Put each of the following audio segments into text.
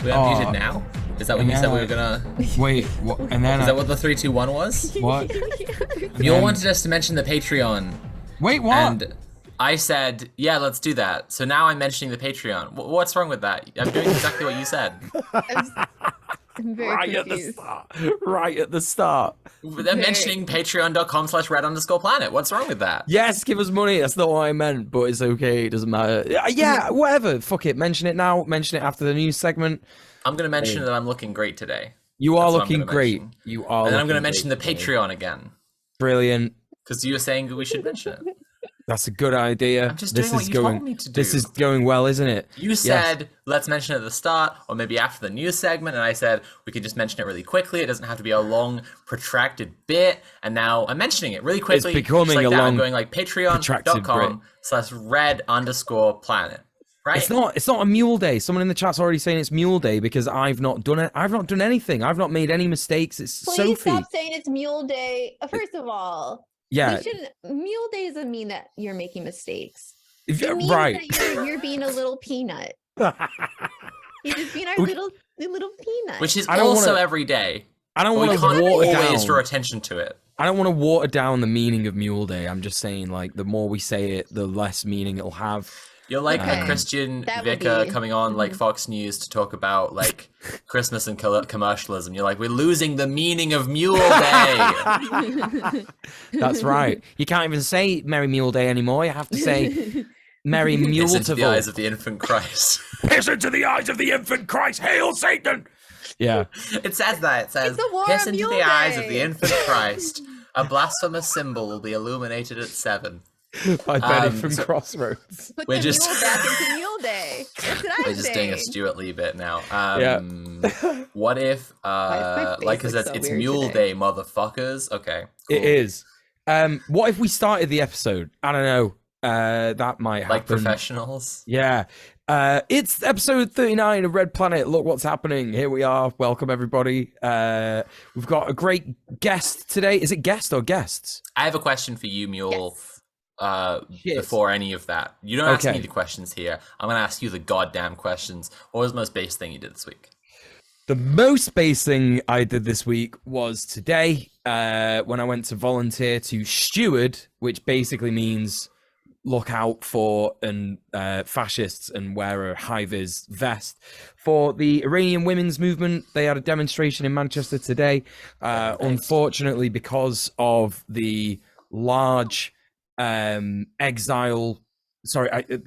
We unmuted now? Is that what you said we were gonna... Wait, what? And then Is that what the 3, 2, 1 was? What? You all wanted us to mention the Patreon. Wait, what? And I said, yeah, let's do that. So now I'm mentioning the Patreon. What's wrong with that? I'm doing exactly what you said. I'm very confused. Right at the start. They're mentioning patreon.com/red_planet. What's wrong with that? Yes, give us money. That's not what I meant, but it's okay. It doesn't matter. Yeah, whatever. Fuck it. Mention it now. Mention it after the news segment. I'm going to mention that I'm looking great today. You are looking great. You are. And then I'm going to mention the Patreon again. Brilliant. Because you were saying we should mention it. That's a good idea. I'm just doing what you told me to do. This is going well, isn't it? You said, let's mention it at the start, or maybe after the news segment, and I said, we could just mention it really quickly. It doesn't have to be a long, protracted bit. And now I'm mentioning it really quickly. It's becoming like a that. long, I'm going like patreon.com/red_planet. Right? It's not a mule day. Someone in the chat's already saying it's mule day because I've not done it. I've not done anything. I've not made any mistakes. It's Please Sophie. stop saying it's mule day. First of all, yeah, mule day doesn't mean that you're making mistakes. It means right. that you're being a little peanut. You're just being our little peanut. Which is also every day. I don't want to water always down. draw attention to it. I don't want to water down the meaning of Mule Day. I'm just saying, like, the more we say it, the less meaning it'll have. You're like a Christian vicar coming on like Fox News to talk about like Christmas and commercialism. You're like, we're losing the meaning of Mule Day. That's right. You can't even say Merry Mule Day anymore. You have to say Merry Mule. Piss into the eyes of the infant Christ. Piss into the eyes of the infant Christ. Hail Satan. Yeah. It says that. It says, piss into the eyes of the infant Christ. A blasphemous symbol will be illuminated at 7. By Betty from Crossroads. Put the mule back into Mule Day. That's what We're just doing a Stuart Lee bit now. Yeah. What if, like I said, it's Mule Day, motherfuckers? Okay. Cool. It is. What if we started the episode? I don't know. That might happen. Like professionals? Yeah. It's episode 39 of Red Planet. Look what's happening. Here we are. Welcome, everybody. We've got a great guest today. Is it guest or guests? I have a question for you, Mule. Yes. Before any of that. You don't ask me the questions here. I'm going to ask you the goddamn questions. What was the most base thing you did this week? The most base thing I did this week was today when I went to volunteer to steward, which basically means look out for fascists and wear a high-vis vest for the Iranian women's movement. They had a demonstration in Manchester today. Unfortunately, because of the large the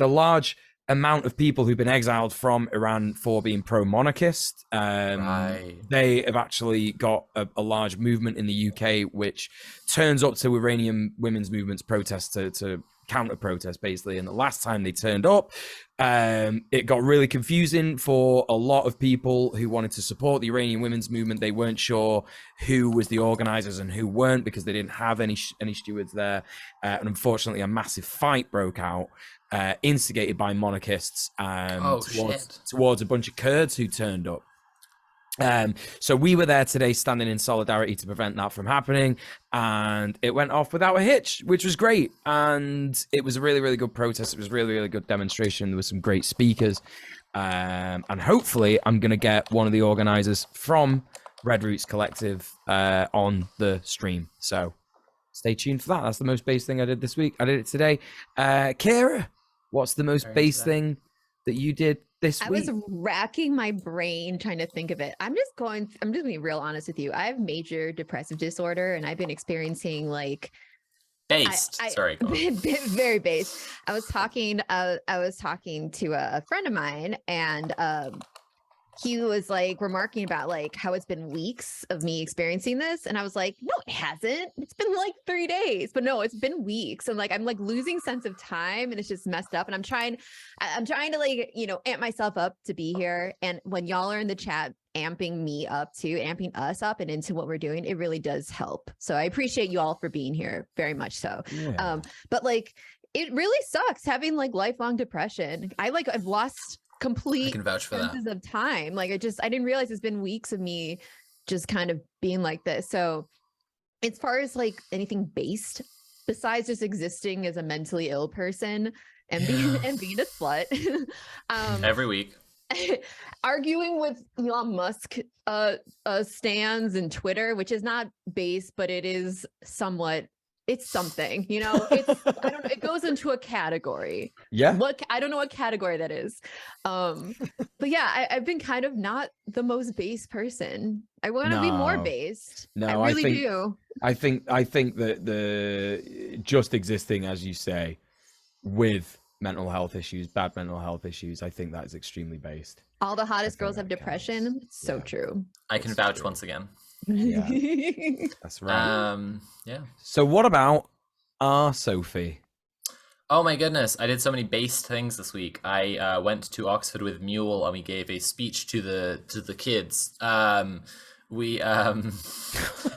large amount of people who've been exiled from Iran for being pro-monarchist. They have actually got a large movement in the UK which turns up to Iranian women's movement's protests to counter-protest, basically. And the last time they turned up, it got really confusing for a lot of people who wanted to support the Iranian women's movement. They weren't sure who was the organizers and who weren't because they didn't have any stewards there. And unfortunately, a massive fight broke out, instigated by monarchists towards a bunch of Kurds who turned up. So we were there today standing in solidarity to prevent that from happening, and it went off without a hitch, which was great. And it was a really, really good protest. It was a really, really good demonstration. There were some great speakers, and hopefully I'm going to get one of the organizers from Red Roots Collective on the stream. So stay tuned for that. That's the most base thing I did this week. I did it today. Kira, what's the most base thing that you did this week? I was racking my brain trying to think of it. I'm just going to be real honest with you. I have major depressive disorder, and I've been experiencing like based. Very based. I was talking to a friend of mine, and he was like remarking about like how it's been weeks of me experiencing this, and I was like, no, it hasn't. It's been like 3 days, but no, it's been weeks, and like I'm like losing sense of time, and it's just messed up. And I'm trying to like, you know, amp myself up to be here. And when y'all are in the chat amping us up and into what we're doing, it really does help. So I appreciate you all for being here very much so. Yeah. But like it really sucks having like lifelong depression. I've lost complete senses of time. Like I didn't realize it's been weeks of me just kind of being like this. So as far as like anything based besides just existing as a mentally ill person and being a slut every week arguing with Elon Musk stands and Twitter, which is not base, but it is somewhat, it's something, you know, it's, I don't know, it goes into a category. Yeah. What, I don't know what category that is. But yeah, I've been kind of not the most base person. I want to be more based. No, I really do. I think that the just existing, as you say, with mental health issues, bad mental health issues, I think that is extremely based. All the hottest girls have depression. Counts. So true. I can vouch once again. Yeah, that's right. Yeah. So what about our Sophie? Oh my goodness, I did so many based things this week. I went to Oxford with Mule and we gave a speech to the kids.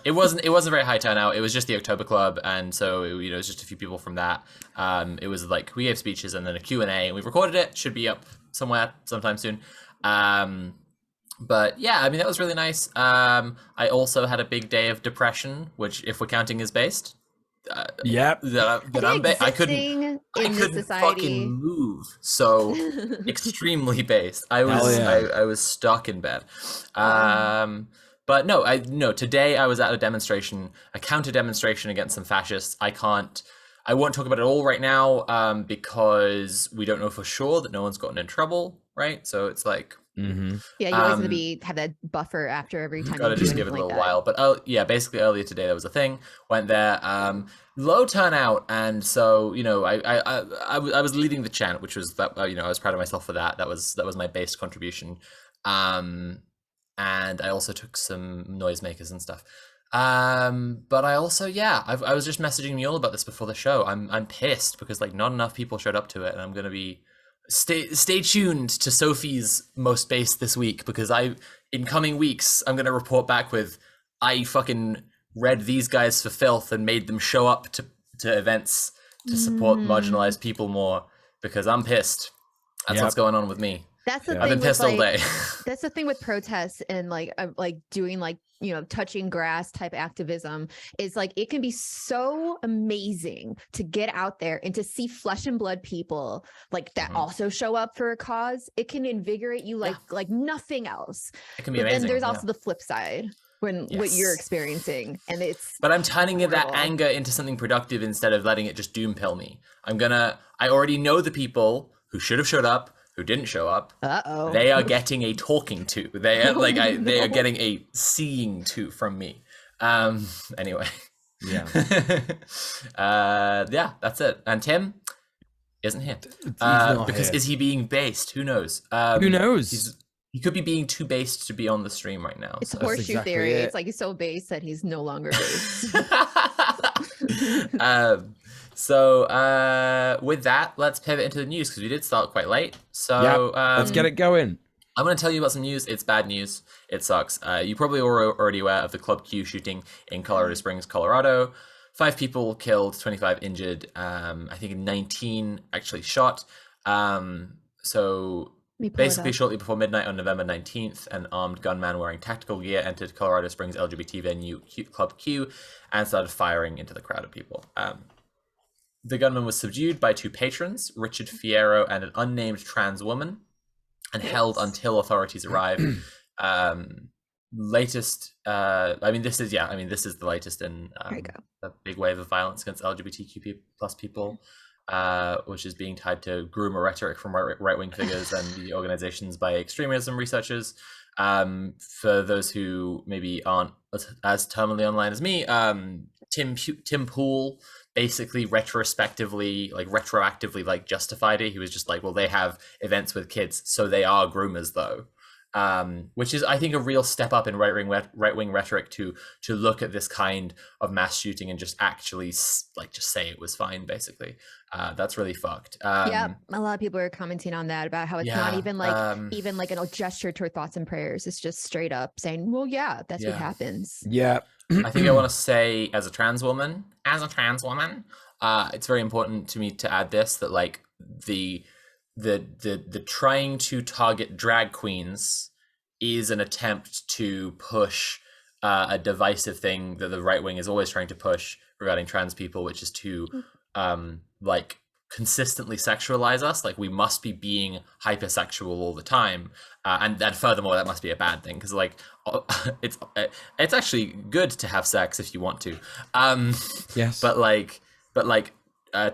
It wasn't a very high turnout. It was just the October Club, and so it was just a few people from that. It was like we gave speeches and then a Q&A, and we recorded it. Should be up somewhere sometime soon. But yeah, I mean, that was really nice. I also had a big day of depression, which, if we're counting, is based. Yep. I couldn't fucking move. So extremely based. I was stuck in bed. But no, today I was at a demonstration, a counter demonstration against some fascists. I won't talk about it all right now, because we don't know for sure that no one's gotten in trouble, right? So it's like, yeah, you always have to have that buffer after every time. Gotta just give it a little while. But yeah, basically earlier today there was a thing. Went there, low turnout, and so I was leading the chant, which was that I was proud of myself for that. That was my base contribution, and I also took some noisemakers and stuff. But I also I was just messaging Mule about this before the show. I'm pissed because like not enough people showed up to it, and I'm gonna be. Stay tuned to Sophie's most based this week, because in coming weeks I'm gonna report back with I fucking read these guys for filth and made them show up to events to support marginalized people more, because I'm pissed. That's what's going on with me. That's the thing. I've been pissed all day. That's the thing with protests and like doing like touching grass type activism is like it can be so amazing to get out there and to see flesh and blood people like that also show up for a cause. It can invigorate you like nothing else. It can be amazing. Then there's also the flip side when what you're experiencing, and it's. But I'm turning that anger into something productive instead of letting it just doom pill me. I already know the people who should have showed up, who didn't show up. They are getting a talking to. They are they are getting a seeing to from me. Anyway. Yeah. Yeah, that's it. And Tim isn't here. Because is he being based? Who knows? Who knows? He could be being too based to be on the stream right now. It's horseshoe theory. It's like he's so based that he's no longer based. So with that, let's pivot into the news, because we did start quite late. So let's get it going. I'm going to tell you about some news. It's bad news. It sucks. You probably are already aware of the Club Q shooting in Colorado Springs, Colorado. 5 people killed, 25 injured. I think 19 actually shot. So basically shortly before midnight on November 19th, an armed gunman wearing tactical gear entered Colorado Springs LGBT venue Club Q and started firing into the crowd of people. The gunman was subdued by 2 patrons, Richard Fierro and an unnamed trans woman, and held until authorities arrived. Latest, this is the latest in a big wave of violence against LGBTQ plus people, which is being tied to groomer rhetoric from right-wing figures and the organizations by extremism researchers. For those who maybe aren't as terminally online as me, Tim Pool basically retroactively justified it. He was just like, well, they have events with kids, so they are groomers though. Which is, I think, a real step up in right-wing rhetoric to look at this kind of mass shooting and just actually just say it was fine, basically. That's really fucked. A lot of people are commenting on that, about how it's not even like a gesture toward thoughts and prayers. It's just straight up saying, well, that's what happens. Yeah. I think I want to say, as a trans woman, it's very important to me to add this, that like the trying to target drag queens is an attempt to push a divisive thing that the right wing is always trying to push regarding trans people, which is to consistently sexualize us. Like we must be being hypersexual all the time, and furthermore, that must be a bad thing because like it's actually good to have sex if you want to. Yes, but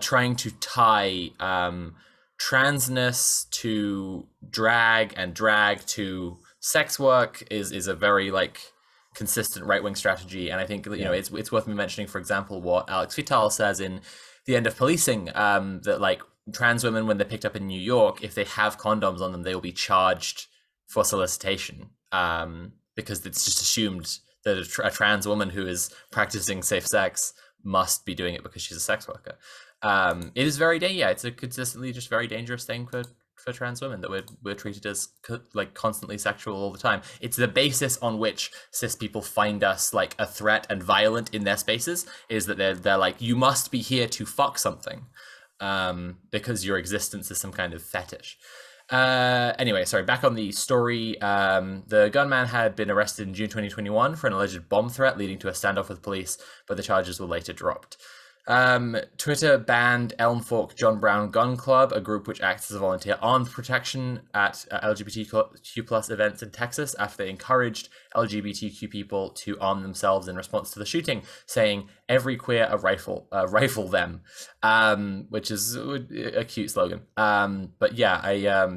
trying to tie transness to drag and drag to sex work is a very like consistent right-wing strategy. And I think it's worth me mentioning, for example, what Alex Vital says in The End of Policing, that like trans women, when they're picked up in New York, if they have condoms on them, they will be charged for solicitation, because it's just assumed that a trans woman who is practicing safe sex must be doing it because she's a sex worker. It is very it's a consistently just very dangerous thing for trans women, that we're treated as like constantly sexual all the time. It's the basis on which cis people find us like a threat and violent in their spaces, is that they're like, you must be here to fuck something, because your existence is some kind of fetish. Anyway, sorry, back on the story. The gunman had been arrested in June 2021 for an alleged bomb threat leading to a standoff with police, but the charges were later dropped. Twitter banned Elm Fork John Brown Gun Club, a group which acts as a volunteer armed protection at LGBTQ plus events in Texas, after they encouraged LGBTQ people to arm themselves in response to the shooting, saying "Every queer a rifle them," which is a cute slogan. But yeah,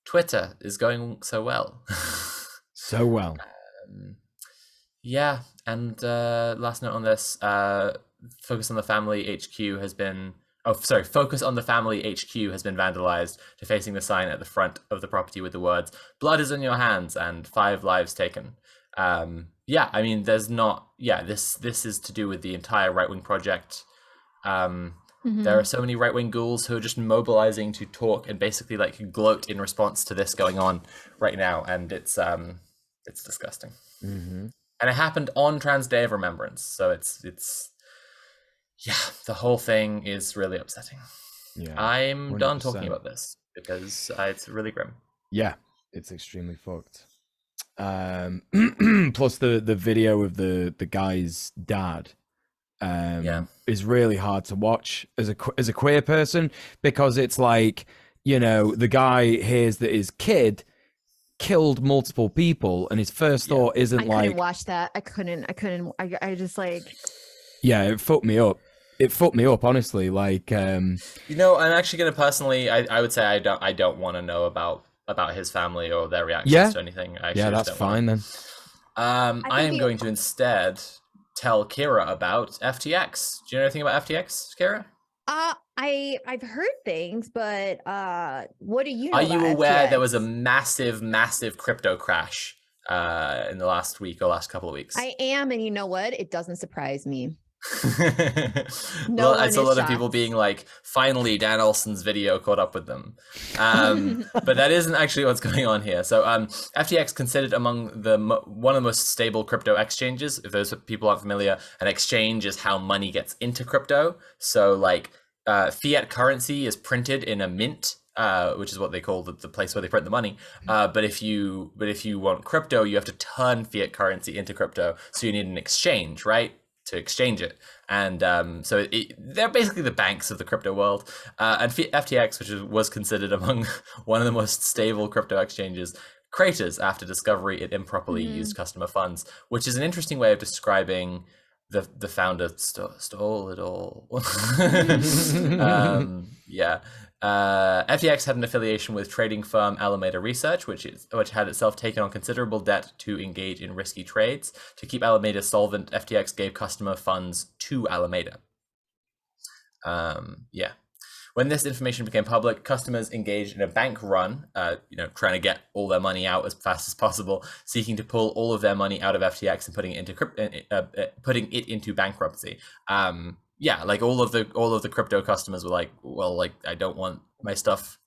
Twitter is going so well. so well. Yeah, and last note on this. Focus on the Family HQ has been vandalized, defacing the sign at the front of the property with the words "Blood is on your hands" and 5 lives taken. I mean, there's not. This is to do with the entire right-wing project. There are so many right-wing ghouls who are just mobilizing to talk and basically like gloat in response to this going on right now, and it's disgusting. And it happened on Trans Day of Remembrance, so it's the whole thing is really upsetting. Yeah, I'm 100%. Done talking about this because it's really grim. Yeah, it's extremely fucked. Plus the video of the guy's dad is really hard to watch as a queer person, because it's like, the guy hears that his kid killed multiple people, and his first thought isn't like, I couldn't watch that. I just like, yeah, it fucked me up. Honestly. Like, I'm actually gonna personally, I would say I don't want to know about his family or their reactions to anything. That's fine then. I am going to instead tell Kira about FTX. Do you know anything about FTX, Kira? I've heard things, but what do you know? Are you aware FTX? There was a massive crypto crash in the last week or last couple of weeks? I am, and you know what? It doesn't surprise me. Well, it's a lot of people being like, finally Dan Olson's video caught up with them, but that isn't actually what's going on here. So FTX, considered among one of the most stable crypto exchanges. If those people aren't familiar, an exchange is how money gets into crypto. So like fiat currency is printed in a mint, which is what they call the place where they print the money. But if you want crypto, you have to turn fiat currency into crypto. So you need an exchange, right, to exchange it. And so they're basically the banks of the crypto world. And FTX, which was considered among one of the most stable crypto exchanges, craters after discovery it improperly used customer funds, which is an interesting way of describing the founder stole it all. FTX had an affiliation with trading firm Alameda Research, which had itself taken on considerable debt to engage in risky trades. To keep Alameda solvent, FTX gave customer funds to Alameda. When this information became public, customers engaged in a bank run, trying to get all their money out as fast as possible, seeking to pull all of their money out of FTX and putting it into bankruptcy. Like all of the crypto customers were like, well, like I don't want my stuff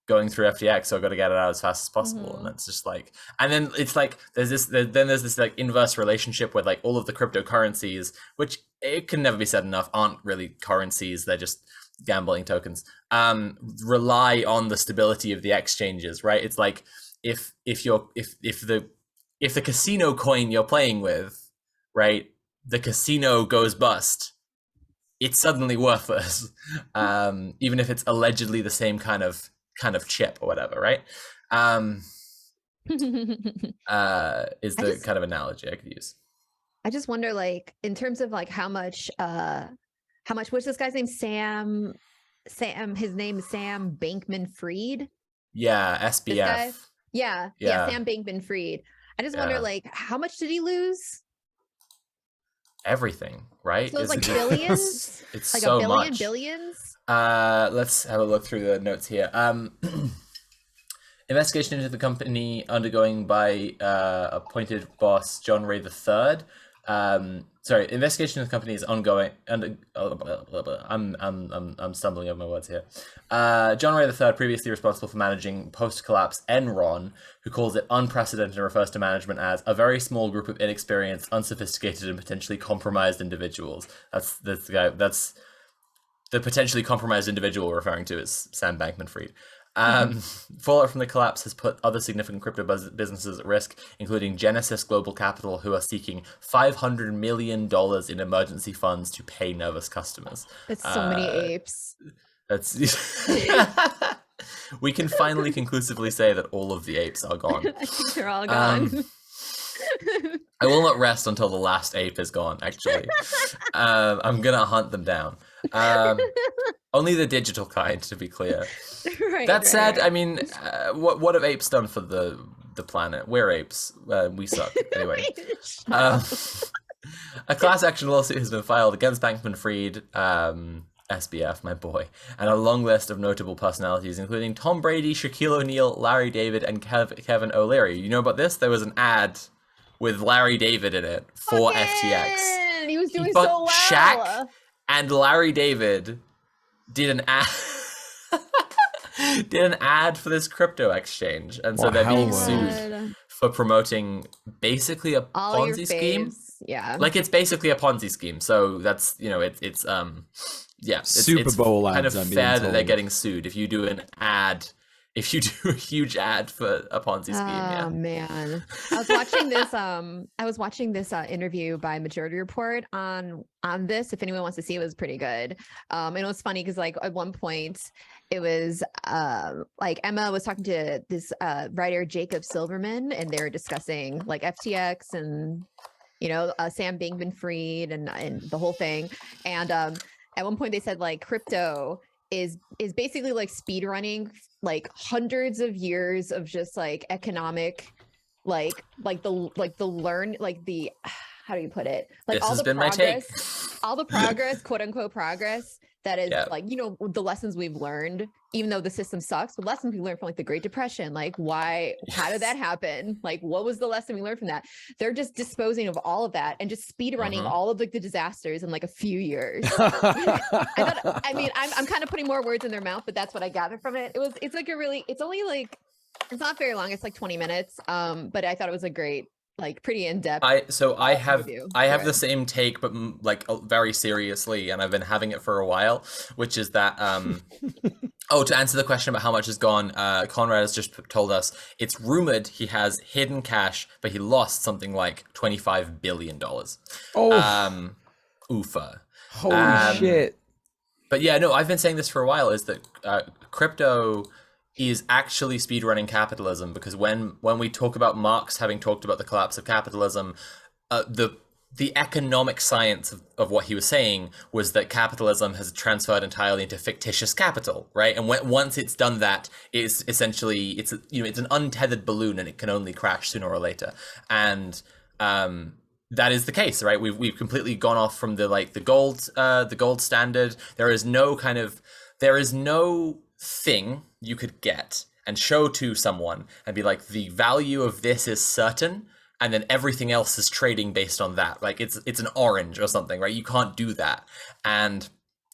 going through FTX, so I've got to get it out as fast as possible. And it's just like, and then it's like there's this like inverse relationship with like all of the cryptocurrencies, which it can never be said enough aren't really currencies, they're just gambling tokens, rely on the stability of the exchanges, right? It's like if the casino coin you're playing with, right, the casino goes bust, it's suddenly worthless, even if it's allegedly the same kind of chip or whatever, right? Is the kind of analogy I could use. I just wonder, like, in terms of like how much what's this guy's name? Sam, his name is Sam Bankman-Fried. Yeah, SBF. Yeah, Sam Bankman-Fried. I just wonder, like, how much did he lose? Everything, right? So it's like billions. It's like so a billion, much. billions. Let's have a look through the notes here. Investigation into the company undergoing by appointed boss John Ray III. Investigation of the company is ongoing. I'm stumbling over my words here. John Ray III, previously responsible for managing post-collapse Enron, who calls it unprecedented and refers to management as a very small group of inexperienced, unsophisticated, and potentially compromised individuals. That's the guy. That's the potentially compromised individual we're referring to as Sam Bankman-Fried. Fallout from the collapse has put other significant crypto businesses at risk, including Genesis Global Capital, who are seeking $500 million in emergency funds to pay nervous customers. That's so many apes. That's we can finally conclusively say that all of the apes are gone. They're all gone. I will not rest until the last ape is gone, actually. I'm gonna hunt them down. Only the digital kind, to be clear. That said, I mean, what have apes done for the planet? We're apes. We suck. Anyway. A class action lawsuit has been filed against Bankman-Fried, SBF, my boy, and a long list of notable personalities, including Tom Brady, Shaquille O'Neal, Larry David, and Kevin O'Leary. You know about this? There was an ad with Larry David in it for FTX. He was doing so well. Shaq and Larry David did an ad for this crypto exchange, and so they're being sued for promoting basically a Ponzi scheme. Yeah, like it's basically a Ponzi scheme. So that's, you know, it's Super Bowl kind of ads, fair that they're getting sued if you do an ad. If you do a huge ad for a Ponzi scheme, oh man, I was watching this interview by Majority Report on this. If anyone wants to see it, was pretty good. And it was funny because, like, at one point, it was like Emma was talking to this writer Jacob Silverman, and they were discussing like FTX and, you know, Sam Bankman-Fried and the whole thing. And at one point they said, like, crypto is basically like speed running like hundreds of years of just like economic how do you put it, like this all has the been progress all the progress, quote unquote progress that is like, you know, the lessons we've learned, even though the system sucks, the lessons we learned from like the Great Depression, like how did that happen, like what was the lesson we learned from that? They're just disposing of all of that and just speed running all of like the disasters in like a few years. I mean, I'm kind of putting more words in their mouth, but that's what I gathered from it. It's like it's only like, it's not very long, it's like 20 minutes, but I thought it was a great, like, pretty in-depth. I have the same take, but like very seriously, and I've been having it for a while, which is that to answer the question about how much is gone, Conrad has just told us it's rumored he has hidden cash, but he lost something like $25 billion. Oofa. Holy shit. But yeah, no, I've been saying this for a while, is that crypto is actually speedrunning capitalism, because when we talk about Marx having talked about the collapse of capitalism, the economic science of what he was saying was that capitalism has transferred entirely into fictitious capital, right? And once it's done that, it's essentially, it's an untethered balloon, and it can only crash sooner or later. And that is the case, right? We've completely gone off from the gold standard. There is no thing you could get and show to someone and be like, the value of this is certain, and then everything else is trading based on that. Like it's an orange or something, right? You can't do that. And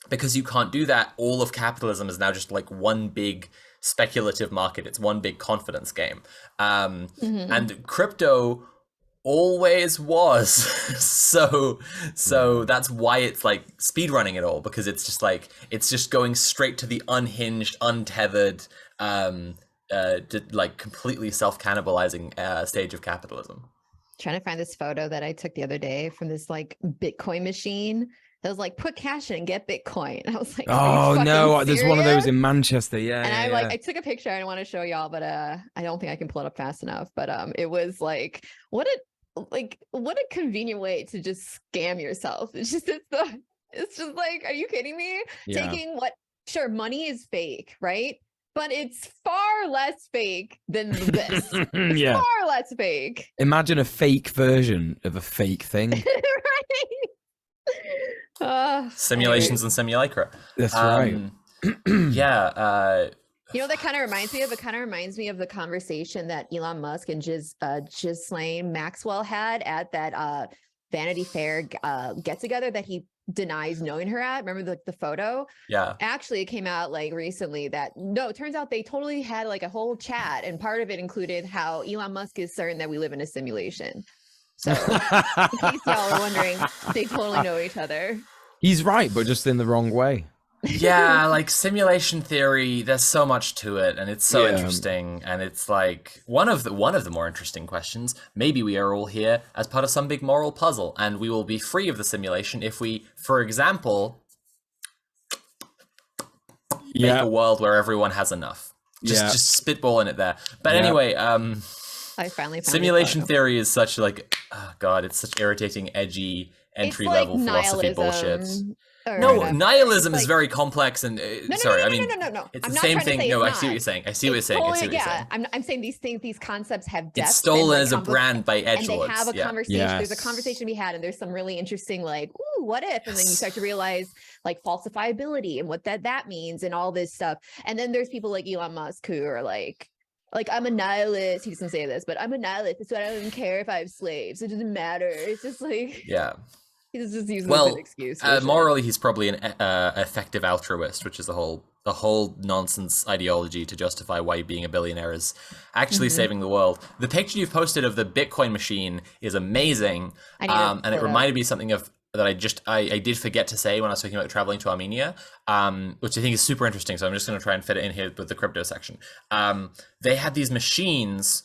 because you can't do that, all of capitalism is now just like one big speculative market. It's one big confidence game. And crypto always was. so that's why it's like speed running it all, because it's just like, it's just going straight to the unhinged, untethered, like completely self-cannibalizing stage of capitalism. Trying to find this photo that I took the other day from this like Bitcoin machine It was like, put cash in and get Bitcoin. I was like, oh no, there's one of those serious? in Manchester. Yeah, And yeah, I took a picture. I don't want to show y'all, but I don't think I can pull it up fast enough. But it was like, what a convenient way to just scam yourself. It's just like, are you kidding me? Yeah. Taking sure, money is fake, right? But it's far less fake than this. It's yeah. far less fake. Imagine a fake version of a fake thing. Right? Simulations and simulacra. That's right. Yeah. You know what that kind of reminds me of? It kind of reminds me of the conversation that Elon Musk and Ghislaine Maxwell had at that Vanity Fair get together that he denies knowing her at. Remember the photo? Yeah. Actually, it came out like recently that no, it turns out they totally had like a whole chat, and part of it included how Elon Musk is certain that we live in a simulation. So in case y'all are wondering, they totally know each other. He's right, but just in the wrong way. Yeah, like simulation theory, there's so much to it, and it's so interesting, and it's like one of the more interesting questions. Maybe we are all here as part of some big moral puzzle, and we will be free of the simulation if we, for example, make a world where everyone has enough. Just spitballing it there. But anyway, I finally found simulation theory is such like, oh god, it's such irritating, edgy, entry-level philosophy bullshit. No, nihilism is very complex and sorry, I mean, it's the same thing. No, I see what you're saying. I see what you're saying. I'm saying these concepts have depth. It's stolen as a brand by edgelords. And they have a conversation. There's a conversation to be had, and there's some really interesting, like, ooh, what if? And then you start to realize, like, falsifiability and what that means and all this stuff. And then there's people like Elon Musk who are like, I'm a nihilist. He doesn't say this, but I'm a nihilist. So I don't even care if I have slaves. It doesn't matter. It's just like, he's just using an excuse. Morally, he's probably an effective altruist, which is the whole nonsense ideology to justify why being a billionaire is actually saving the world. The picture you've posted of the Bitcoin machine is amazing, and it reminded me of something that I did forget to say when I was talking about traveling to Armenia, which I think is super interesting. So I'm just going to try and fit it in here with the crypto section. They had these machines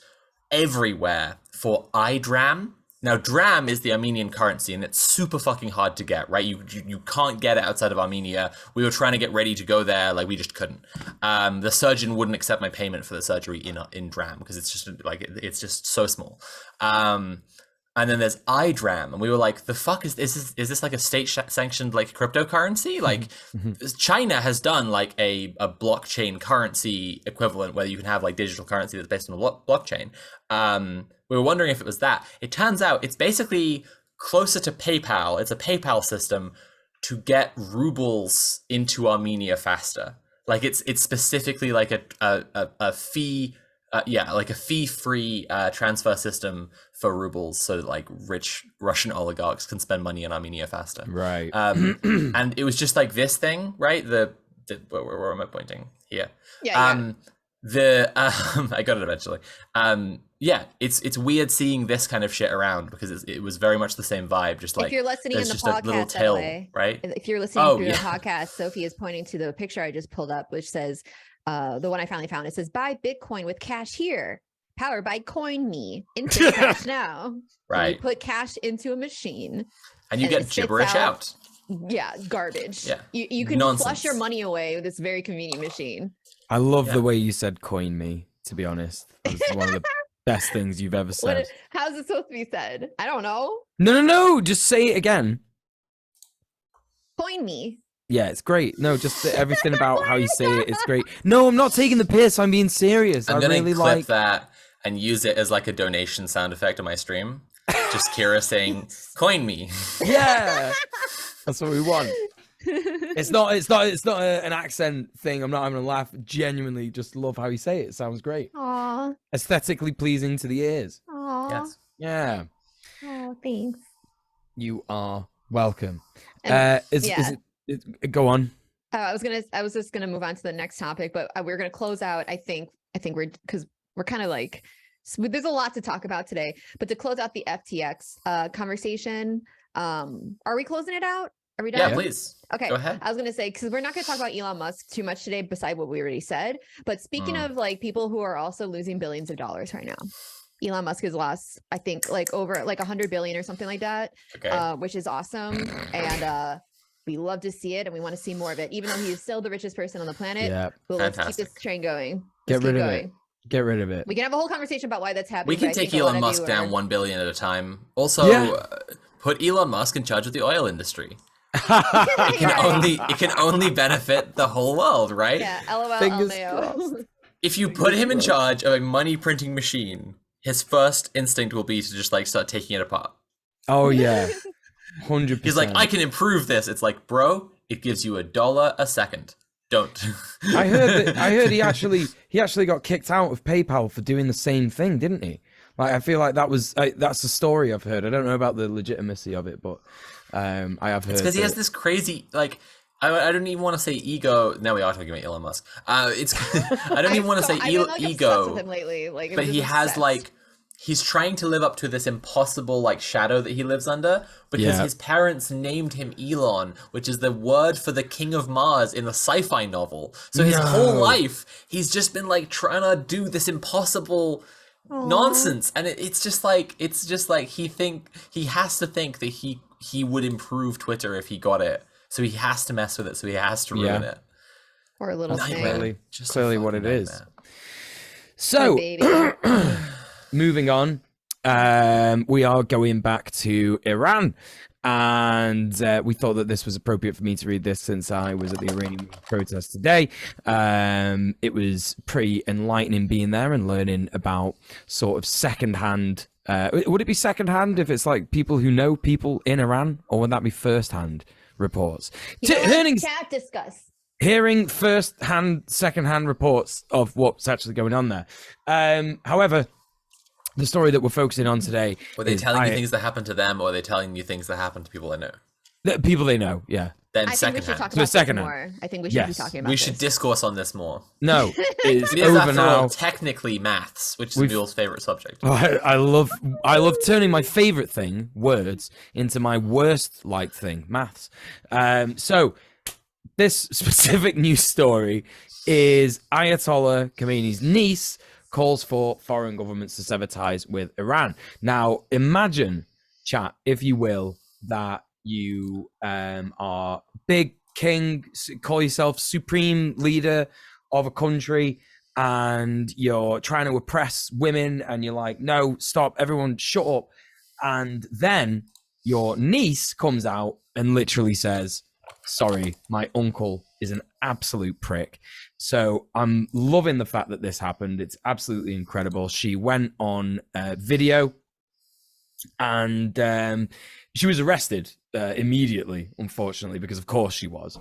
everywhere for iDram. Now, dram is the Armenian currency, and it's super fucking hard to get, right? You can't get it outside of Armenia. We were trying to get ready to go there, like we just couldn't. The surgeon wouldn't accept my payment for the surgery in dram because it's just like it's just so small. And then there's iDram, and we were like, the fuck is this like a state-sanctioned like cryptocurrency? Like China has done like a blockchain currency equivalent where you can have like digital currency that's based on a blockchain. We were wondering if it was that. It turns out it's basically closer to PayPal. It's a PayPal system to get rubles into Armenia faster. Like it's specifically like a fee. Like a fee-free transfer system for rubles, so that like rich Russian oligarchs can spend money in Armenia faster. Right. And it was just like this thing, right? Where am I pointing? Here. I got it eventually. It's weird seeing this kind of shit around because it was very much the same vibe. Just like if you're listening in the just podcast, a little tail, right? If you're listening through the podcast, Sophie is pointing to the picture I just pulled up, which says. The one I finally found, it says, buy Bitcoin with cash here, powered by CoinMe, instant cash now. Right. You put cash into a machine. And you get gibberish out. Yeah, garbage. Yeah. You can Nonsense. flush your money away with this very convenient machine. I love the way you said CoinMe, to be honest. It's one of the best things you've ever said. How's it supposed to be said? I don't know. No, just say it again. CoinMe. Yeah, it's great. No, just everything about how you say it is great. No, I'm not taking the piss. I'm being serious. I'm gonna clip that and use it as like a donation sound effect on my stream. Just Kira saying, "Coin me." Yeah, that's what we want. It's not an accent thing. I'm not having a laugh. Genuinely, just love how you say it. It sounds great. Aww. Aesthetically pleasing to the ears. Aww. Yes. Yeah. Oh, thanks. You are welcome. Is Go on. I was just gonna move on to the next topic, but we're gonna close out. I think because we're kind of like there's a lot to talk about today. But to close out the FTX conversation, are we closing it out? Are we done? Yeah, please. Okay. Go ahead. I was gonna say because we're not gonna talk about Elon Musk too much today, beside what we already said. But speaking of like people who are also losing billions of dollars right now. Elon Musk has lost, I think, like over like 100 billion or something like that, okay. Which is awesome. And We love to see it, and we want to see more of it. Even though he is still the richest person on the planet, well, let's keep this train going. Get rid of it. Get rid of it. We can have a whole conversation about why that's happening. We can take Elon Musk down 1 billion at a time. Also, put Elon Musk in charge of the oil industry. It can only benefit the whole world, right? Yeah, LOL. If you put him in charge of a money printing machine, his first instinct will be to just like start taking it apart. Oh yeah, 100%. He's like, I can improve this. It's like, bro, it gives you $1 a second. Don't. I heard he actually got kicked out of PayPal for doing the same thing, didn't he? Like, I feel like that's the story I've heard. I don't know about the legitimacy of it, but I have heard. It's because he has this crazy, like, I don't even want to say ego. Now we are talking about Elon Musk. I don't even want to say ego. With him lately. Like, but he has like, he's trying to live up to this impossible like shadow that he lives under because his parents named him Elon, which is the word for the king of Mars in a sci-fi novel. So his whole life, he's just been like trying to do this impossible nonsense, and it's just like he has to think that he would improve Twitter if he got it. So he has to mess with it. So he has to ruin it. Or a little thing. Clearly what it is. So, moving on, we are going back to Iran. And we thought that this was appropriate for me to read this since I was at the Iranian protest today. It was pretty enlightening being there and learning about sort of secondhand. Would it be secondhand if it's like people who know people in Iran, or would that be firsthand reports? Chat discuss. Hearing first-hand, second-hand reports of what's actually going on there. However, the story that we're focusing on today. Were they telling you things that happened to them, or are they telling you things that happened to people they know? People they know, yeah. Then secondhand. I think we should be talking about this. We should discourse on this more. No, it's over now. Technically maths, which is Mule's favorite subject. I love turning my favorite thing, words, into my worst liked thing, maths. So this specific news story is Ayatollah Khamenei's niece calls for foreign governments to sever ties with Iran. Now, imagine, chat, if you will, that you are big king, call yourself supreme leader of a country, and you're trying to oppress women, and you're like, no, stop, everyone shut up. And then your niece comes out and literally says, sorry, my uncle is an absolute prick. So I'm loving the fact that this happened. It's absolutely incredible. She went on video, and she was arrested immediately, unfortunately, because of course she was.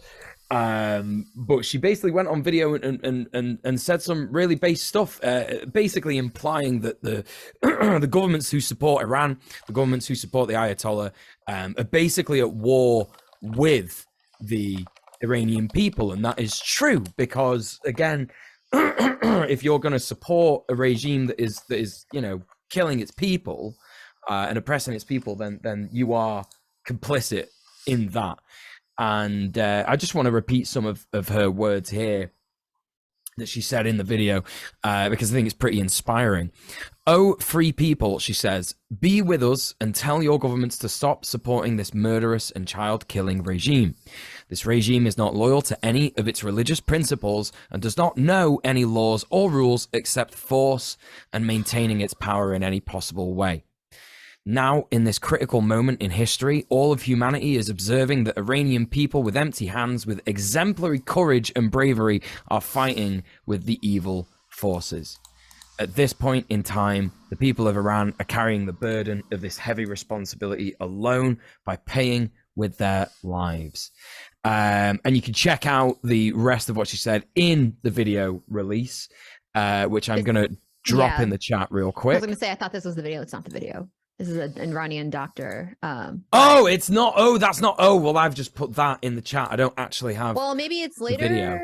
But she basically went on video and said some really base stuff, basically implying that the the governments who support Iran, the governments who support the Ayatollah, are basically at war with the Iranian people. And that is true, because again, if you're going to support a regime that is killing its people and oppressing its people, then you are complicit in that. And I just want to repeat some of her words here that she said in the video, because I think it's pretty inspiring. Oh, free people, she says, be with us and tell your governments to stop supporting this murderous and child-killing regime. This regime is not loyal to any of its religious principles and does not know any laws or rules except force and maintaining its power in any possible way. Now, in this critical moment in history, all of humanity is observing that Iranian people with empty hands, with exemplary courage and bravery, are fighting with the evil forces. At this point in time, the people of Iran are carrying the burden of this heavy responsibility alone by paying with their lives. And you can check out the rest of what she said in the video release, which I'm going to drop in the chat real quick. I was going to say, I thought this was the video. It's not the video. This is an Iranian doctor. It's not. Oh, that's not. Oh, well, I've just put that in the chat. I don't actually have. Well, maybe it's later. Video.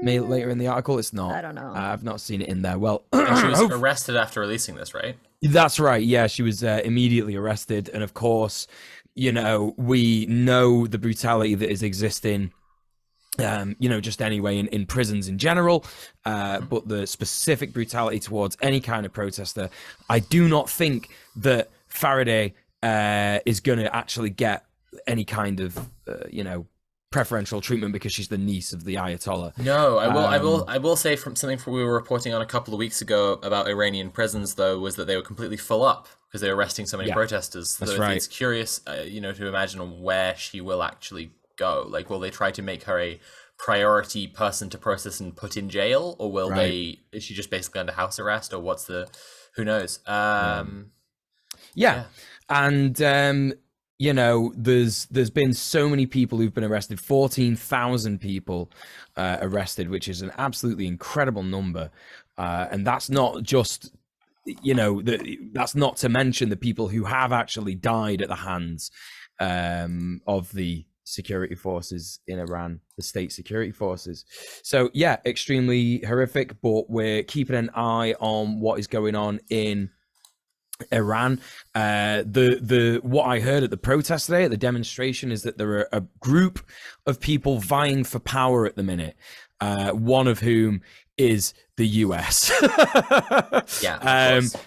Maybe later in the article. It's not. I don't know. I've not seen it in there. Well, and she was arrested after releasing this, right? That's right. Yeah, she was immediately arrested, and of course, we know the brutality that is existing. Just anyway in prisons in general, but the specific brutality towards any kind of protester, I do not think that Faraday is going to actually get any kind of preferential treatment because she's the niece of the Ayatollah. No, I will say from something we were reporting on a couple of weeks ago about Iranian prisons, though, was that they were completely full up because they were arresting so many protesters. That's so right. It's curious, to imagine where she will actually go. Like, will they try to make her a priority person to process and put in jail, or will is she just basically under house arrest, or who knows? And there's been so many people who've been arrested, 14,000 people arrested, which is an absolutely incredible number. And that's not just, that's not to mention the people who have actually died at the hands of the security forces in Iran, the state security forces. So yeah, extremely horrific, but we're keeping an eye on what is going on in Iran. What I heard at the protest today, at the demonstration, is that there are a group of people vying for power at the minute, one of whom is the US.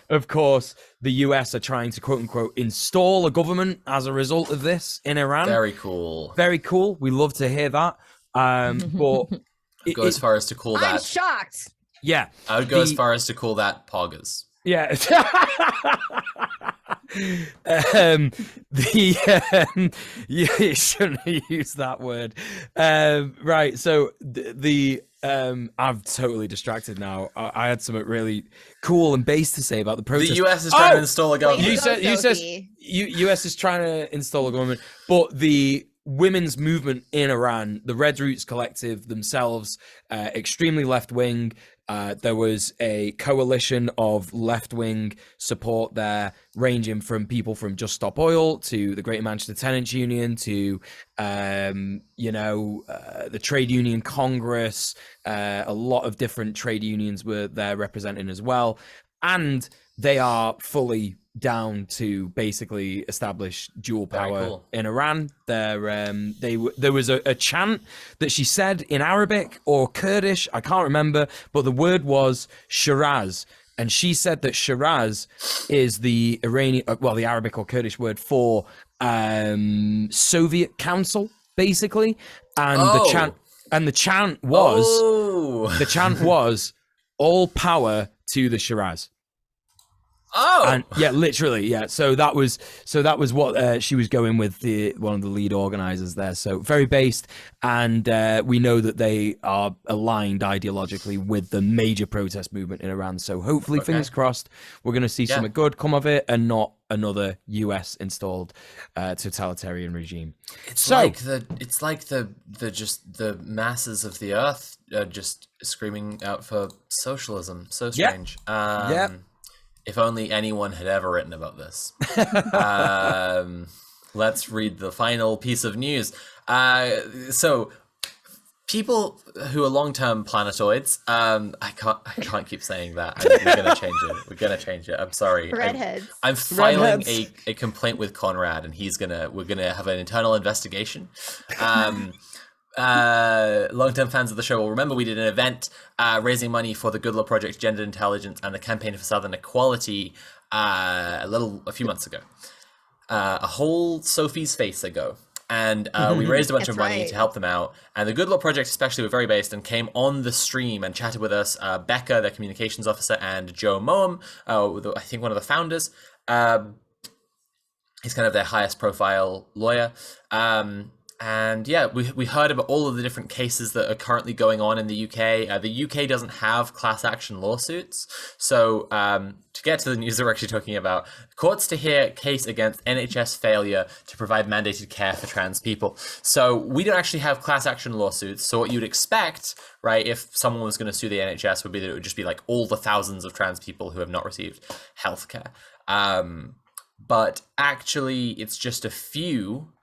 Of course, the US are trying to quote unquote install a government as a result of this in Iran. Very cool. Very cool. We love to hear that. But I'd go as far as to call that. I'm shocked. Yeah. I would go as far as to call that poggers. Yeah. You shouldn't use that word. Right. So I'm totally distracted now. I had something really cool and base to say about the protest. The US is trying to install a government. US is trying to install a government, but the women's movement in Iran, the Red Roots Collective themselves, extremely left-wing. There was a coalition of left-wing support there, ranging from people from Just Stop Oil to the Greater Manchester Tenants Union to, the Trade Union Congress. A lot of different trade unions were there representing as well. And they are fully down to basically establish dual power in Iran. There was a chant that she said in Arabic or Kurdish, I can't remember, but the word was Shiraz, and she said that Shiraz is the the Arabic or Kurdish word for Soviet Council, basically, and the chant was all power to the Shiraz. And yeah, literally, yeah. So that was what she was going with, one of the lead organizers there. So very based, and we know that they are aligned ideologically with the major protest movement in Iran. So hopefully, fingers crossed, we're going to see something good come of it, and not another US installed totalitarian regime. It's like the masses of the earth are just screaming out for socialism. So strange. If only anyone had ever written about this. Let's read the final piece of news. So, people who are long-term planetoids. I can't keep saying that. We're gonna change it. I'm sorry. Redheads. I'm filing a complaint with Conrad, and we're gonna have an internal investigation. Long-term fans of the show will remember we did an event raising money for the Good Law Project, Gender Intelligence, and the Campaign for Southern Equality a few months ago. A whole Sophie's face ago. And we raised a bunch of money to help them out. And the Good Law Project especially were very based and came on the stream and chatted with us. Becca, their communications officer, and Joe Moam, I think one of the founders. He's kind of their highest profile lawyer. And yeah, we heard about all of the different cases that are currently going on in the UK. The UK doesn't have class action lawsuits. So to get to the news that we're actually talking about, courts to hear case against NHS failure to provide mandated care for trans people. So we don't actually have class action lawsuits. So what you'd expect, right, if someone was going to sue the NHS would be that it would just be like all the thousands of trans people who have not received healthcare. But actually, it's just a few.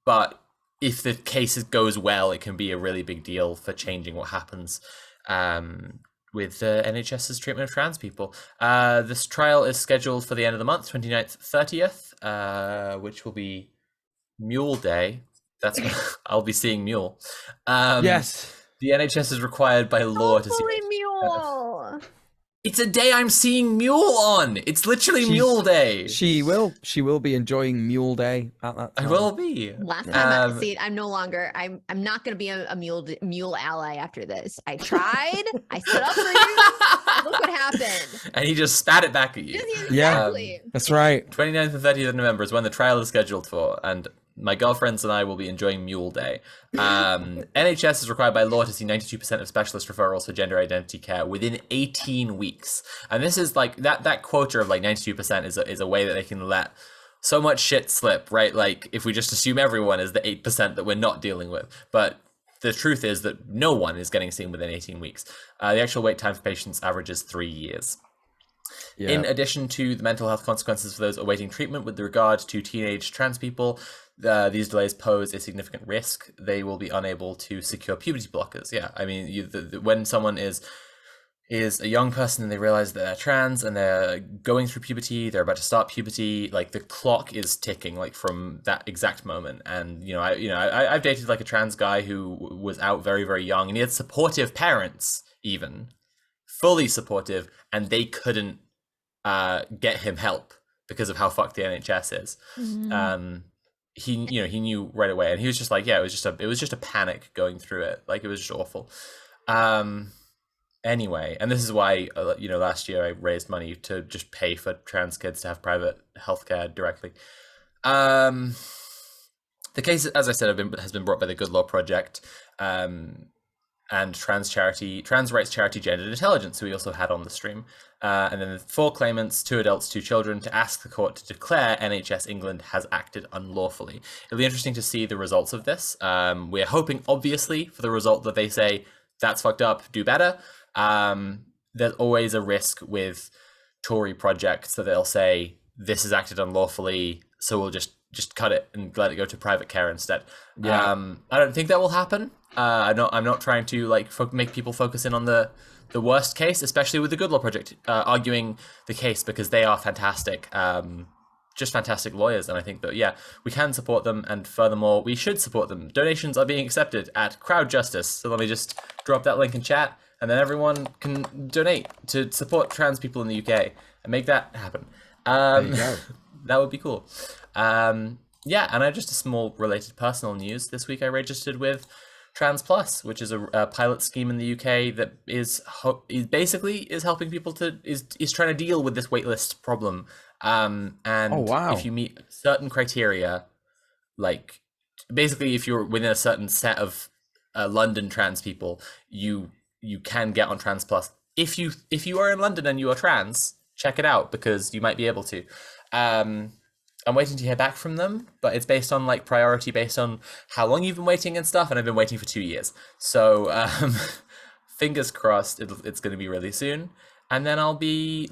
But if the case goes well, it can be a really big deal for changing what happens with the NHS's treatment of trans people. This trial is scheduled for the end of the month, 29th, 30th, which will be Mule Day. That's when I'll be seeing Mule. Yes. The NHS is required by law to see... Mule! It's a day I'm seeing Mule on. It's literally Mule Day. She will be enjoying Mule Day at that time. I will be. Last time I'm no longer. I'm not going to be a mule ally after this. I tried. I stood up for you. Look what happened. And he just spat it back at you. Exactly. That's right. 29th and 30th of November is when the trial is scheduled for, and my girlfriends and I will be enjoying Mule Day. NHS is required by law to see 92% of specialist referrals for gender identity care within 18 weeks. And this is like, that quota of like 92% is a way that they can let so much shit slip, right? Like, if we just assume everyone is the 8% that we're not dealing with. But the truth is that no one is getting seen within 18 weeks. The actual wait time for patients averages 3 years. Yeah. In addition to the mental health consequences for those awaiting treatment with regard to teenage trans people, these delays pose a significant risk. They will be unable to secure puberty blockers. Yeah, I mean, when someone is a young person and they realize that they're trans and they're going through puberty, they're about to start puberty, like the clock is ticking, like from that exact moment. And I've dated like a trans guy who was out very, very young, and he had supportive parents, even fully supportive, and they couldn't get him help because of how fucked the NHS is. Mm-hmm. He knew right away, and he was just like, yeah, it was just a panic going through it. Like, it was just awful. Anyway, and this is why, last year I raised money to just pay for trans kids to have private healthcare directly. The case, as I said, has been brought by the Good Law Project, and trans rights charity Gendered Intelligence, who we also had on the stream. And then 4 claimants, 2 adults, 2 children, to ask the court to declare NHS England has acted unlawfully. It'll be interesting to see the results of this. We're hoping, obviously, for the result that they say, that's fucked up, do better. There's always a risk with Tory projects that they'll say, this is acted unlawfully, so we'll just cut it and let it go to private care instead. Yeah. I don't think that will happen. I'm not trying to make people focus in on the worst case, especially with the Good Law Project arguing the case, because they are fantastic, just fantastic lawyers. And I think that, yeah, we can support them, and furthermore, we should support them. Donations are being accepted at Crowd Justice. So let me just drop that link in chat, and then everyone can donate to support trans people in the UK and make that happen. There you go. That would be cool. Yeah, and just a small related personal news. This week I registered with Trans Plus, which is a pilot scheme in the UK that is basically helping people is trying to deal with this waitlist problem. And if you meet certain criteria, like basically if you're within a certain set of London trans people, you can get on Trans Plus. If you are in London and you are trans, check it out, because you might be able to. I'm waiting to hear back from them, but it's based on priority, based on how long you've been waiting and stuff, and I've been waiting for 2 years. So fingers crossed it's going to be really soon, and then I'll be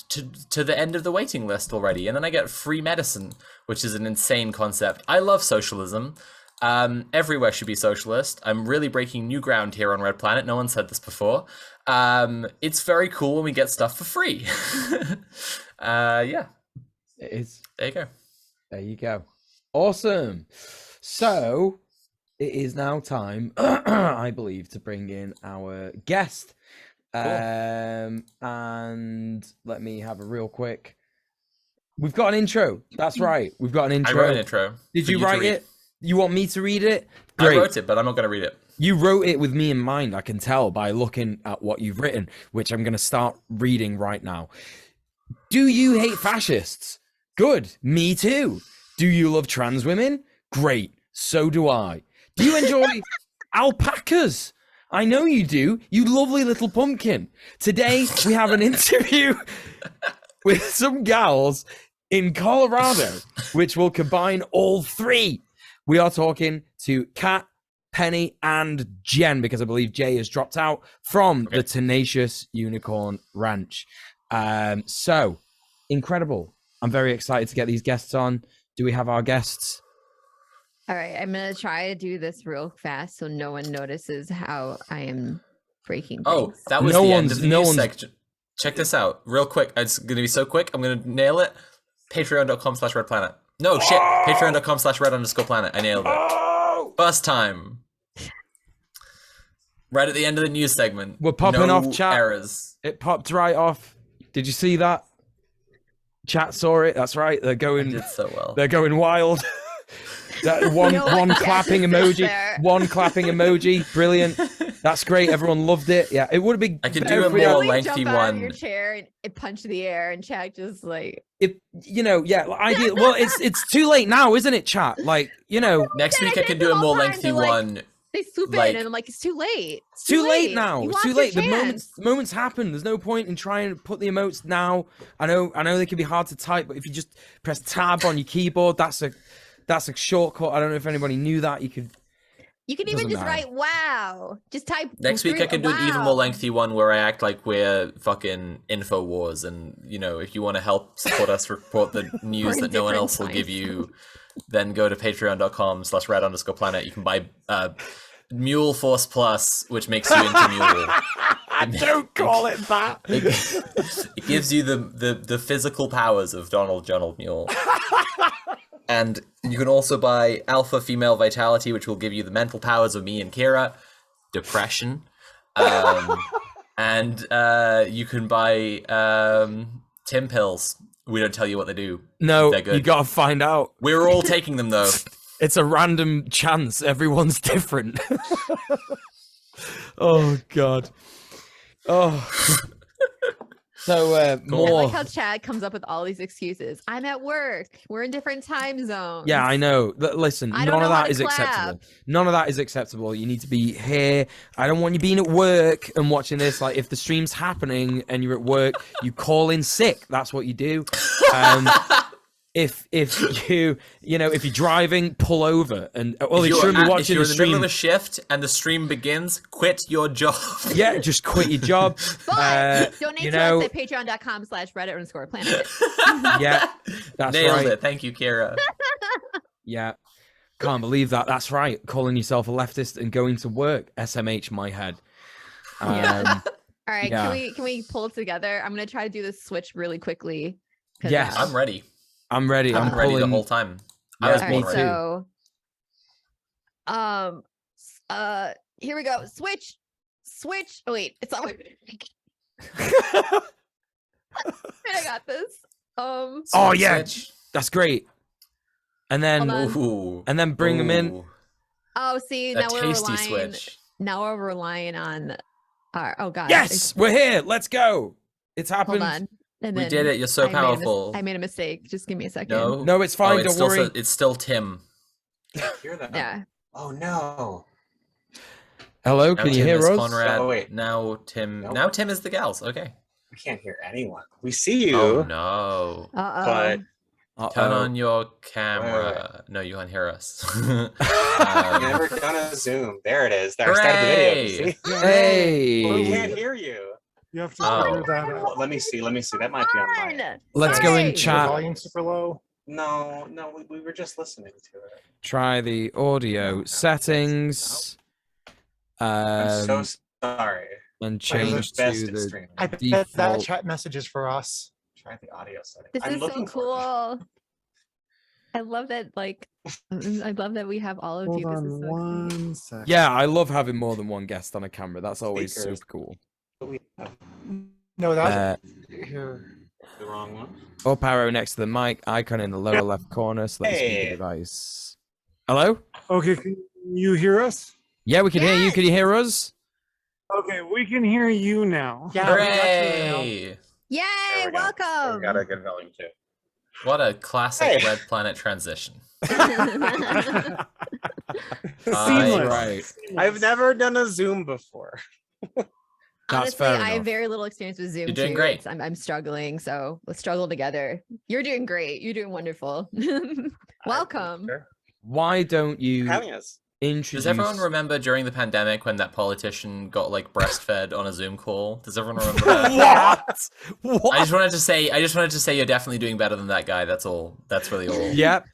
to the end of the waiting list already, and then I get free medicine, which is an insane concept. I love socialism. Everywhere should be socialist. I'm really breaking new ground here on Red Planet. No one said this before. It's very cool when we get stuff for free. Yeah. It is. There you go. There you go. Awesome. So it is now time, I believe, to bring in our guest. Cool. And let me have a real quick. We've got an intro. That's right. We've got an intro. I wrote an intro. Did you write it? You want me to read it? Great. I wrote it, but I'm not going to read it. You wrote it with me in mind, I can tell by looking at what you've written, which I'm going to start reading right now. Do you hate fascists? Good. Me too. Do you love trans women? Great. So do I. Do you enjoy alpacas? I know you do. You lovely little pumpkin. Today, we have an interview with some gals in Colorado, which will combine all 3. We are talking to Kat, Penny, and Jen, because I believe Jay has dropped out from the Tenacious Unicorn Ranch. So, incredible. I'm very excited to get these guests on. Do we have our guests? All right, I'm going to try to do this real fast so no one notices how I am breaking things. Oh, that was the end of the news section. Check this out real quick. It's going to be so quick. I'm going to nail it. Patreon.com/redplanet. No, shit. Patreon.com/red_planet. I nailed it. First time. Right at the end of the news segment. We're popping no off, chat. Errors. It popped right off. Did you see that? Chat saw it. That's right. They're going. Did so well. They're going wild. That one clapping emoji. One clapping emoji. Brilliant. That's great. Everyone loved it. Yeah, it would be. I could do a more lengthy jump out one. of your chair and punch the air, and chat just like. If ideal. Well, it's too late now, isn't it, chat? Like, next week I can do a more lengthy one. They swoop in, and I'm like, it's too late. It's too late now. You It's too late. The moments happen. There's no point in trying to put the emotes now. I know they can be hard to type, but if you just press tab on your keyboard, that's a shortcut. I don't know if anybody knew that. You can even just write wow. Just type. Next week I can do an even more lengthy one where I act like we're fucking InfoWars, and if you want to help support us report the news that no one else will give you, then go to patreon.com/rad_planet. You can buy Mule Force Plus, which makes you into Mule. Don't call it that. It gives you the physical powers of Donald Mule. And you can also buy Alpha Female Vitality, which will give you the mental powers of me and Kira. Depression. And you can buy Tim pills. We don't tell you what they do. No, you gotta find out. We're all taking them, though. It's a random chance. Everyone's different. Oh, God. Oh. So more. I like how Chad comes up with all these excuses. I'm at work. We're in different time zones. Yeah, I know. Listen, none of that is acceptable. None of that is acceptable. You need to be here. I don't want you being at work and watching this. Like, if the stream's happening and you're at work, you call in sick. That's what you do. If you're driving, pull over and you shouldn't be watching the stream. If you're in the middle of a shift and the stream begins, quit your job. Yeah, just quit your job. But donate to us at patreon.com/Reddit_planet. Yeah, that's Nailed right. it. Thank you, Kira. Yeah, can't believe that. That's right. Calling yourself a leftist and going to work. SMH my head. Yeah. All right, can we pull it together? I'm gonna try to do this switch really quickly. Yes, I'm ready. I'm ready. I'm ready the whole time. I was born ready. So, here we go. Switch. Oh wait, it's not. I got this. Oh yeah, that's great. And then bring them in. Oh, see, now we're relying. Switch. Now we're relying on our. Oh god. Yes, we're here. Let's go. It's happened. Hold on. And we did it. You're so powerful. I made a mistake. Just give me a second. No, it's fine. Don't worry. It's still Tim. Hear that? Yeah. Oh no. Hello, can you hear us? Conrad. Oh wait. Now Tim. Nope. Now Tim is the gals. Okay. We can't hear anyone. We see you. Oh no. But turn on your camera. No, you can't hear us. You've never done a Zoom. There it is. There, I started the video. See? Hey. We can't hear you. You have to figure that out. Let me see. That might be on mine. Let's go in chat. Volume super low. No, we were just listening to it. Try the audio settings. I'm so sorry. And change to the I bet default. that chat message is for us. Try the audio setting. This is so cool. I love that. Like, I love that we have all of you. This is so one second. Yeah, I love having more than one guest on a camera. That's always super cool. No, that's here. The wrong one. Up arrow next to the mic icon in the lower left corner. Select speaker device. Hello? Okay, can you hear us? Yeah, we can hear you. Can you hear us? Okay, we can hear you now. Yeah, hooray! Yay! Welcome. We got a good volume too. What a classic Red Planet transition. Right. I've never done a Zoom before. Honestly, I have very little experience with Zoom. You're doing great. I'm struggling, so let's struggle together. You're doing great. You're doing wonderful. Welcome. Why don't you having us? Does everyone remember during the pandemic when that politician got like breastfed on a Zoom call? Does everyone remember that? What? I just wanted to say you're definitely doing better than that guy. That's all. That's really all. Yep.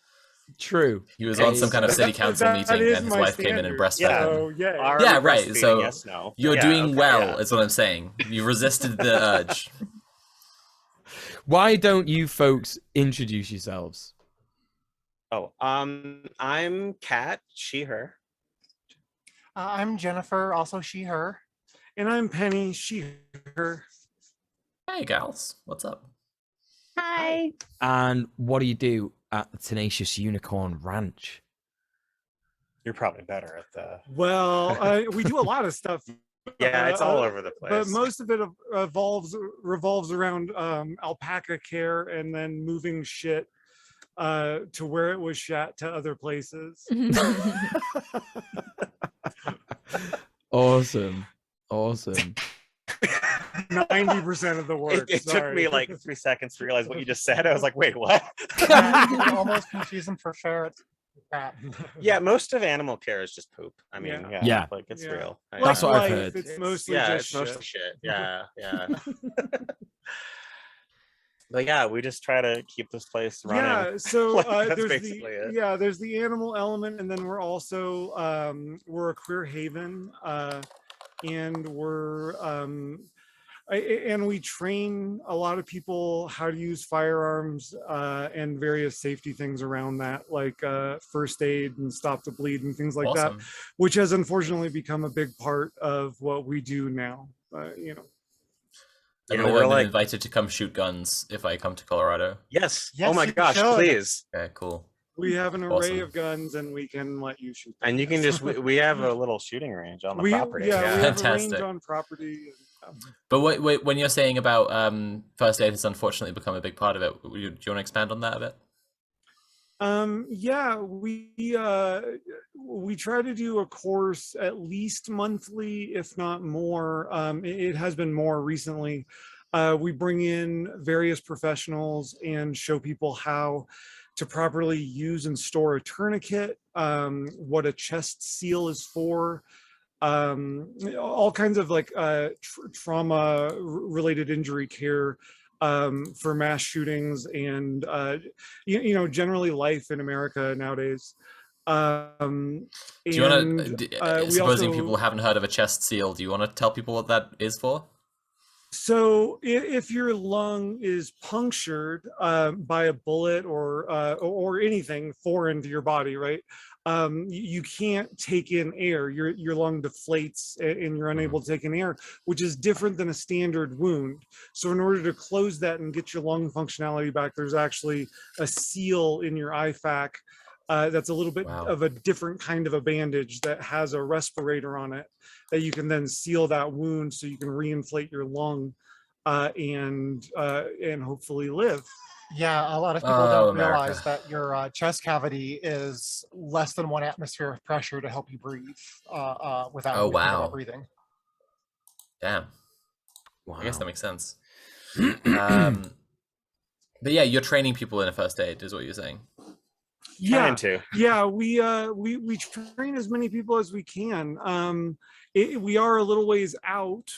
True. He was on some kind of city council meeting and his wife came in and breastfed him. Yeah, right. So yes, no. You're doing well, is what I'm saying. You resisted the urge. Why don't you folks introduce yourselves? Oh, I'm Kat, she, her. I'm Jennifer, also she, her. And I'm Penny, she, her. Hey, gals. What's up? Hi. And what do you do at the Tenacious Unicorn Ranch? You're probably better at the. Well, we do a lot of stuff. Yeah, it's all over the place. But most of it revolves around alpaca care and then moving shit to where it was shot to other places. Awesome. 90% of the work. It took me like 3 seconds to realize what you just said. I was like, wait, what? You can almost confuse them for ferrets. Yeah, most of animal care is just poop. I mean, Yeah. like it's Yeah. real. That's what I've heard. It's mostly it's just mostly shit. Yeah. But yeah, we just try to keep this place running. Yeah, so Like, that's there's basically it. there's the animal element, and then we're also we're a queer haven, and and we train a lot of people how to use firearms and various safety things around that, like first aid and stop the bleed and things like that, which has unfortunately become a big part of what we do now. We're like invited to come shoot guns if I come to Colorado. Yes. Yes, Oh my you gosh, should. please. Okay, cool. We have an array of guns, and we can let you shoot them. And you can just we have a little shooting range on the property. Yeah, we have a Fantastic. range on property. But when you're saying about first aid has unfortunately become a big part of it, do you want to expand on that a bit? Yeah, we try to do a course at least monthly, if not more. It has been more recently. We bring in various professionals and show people how to properly use and store a tourniquet, what a chest seal is for, all kinds of like trauma related injury care for mass shootings and generally life in America nowadays. Do you want to, supposing people haven't heard of a chest seal, do you want to tell people what that is for? So if your lung is punctured by a bullet or anything foreign to your body, right? You can't take in air. Your lung deflates and you're unable to take in air, which is different than a standard wound. So in order to close that and get your lung functionality back, there's actually a seal in your IFAC that's a little bit of a different kind of a bandage that has a respirator on it that you can then seal that wound so you can reinflate your lung and hopefully live. Yeah, a lot of people don't realize that your chest cavity is less than 1 atmosphere of pressure to help you breathe without breathing. Damn. Wow. I guess that makes sense. But yeah, you're training people in a first aid, is what you're saying. Yeah, we train as many people as we can. We are a little ways out,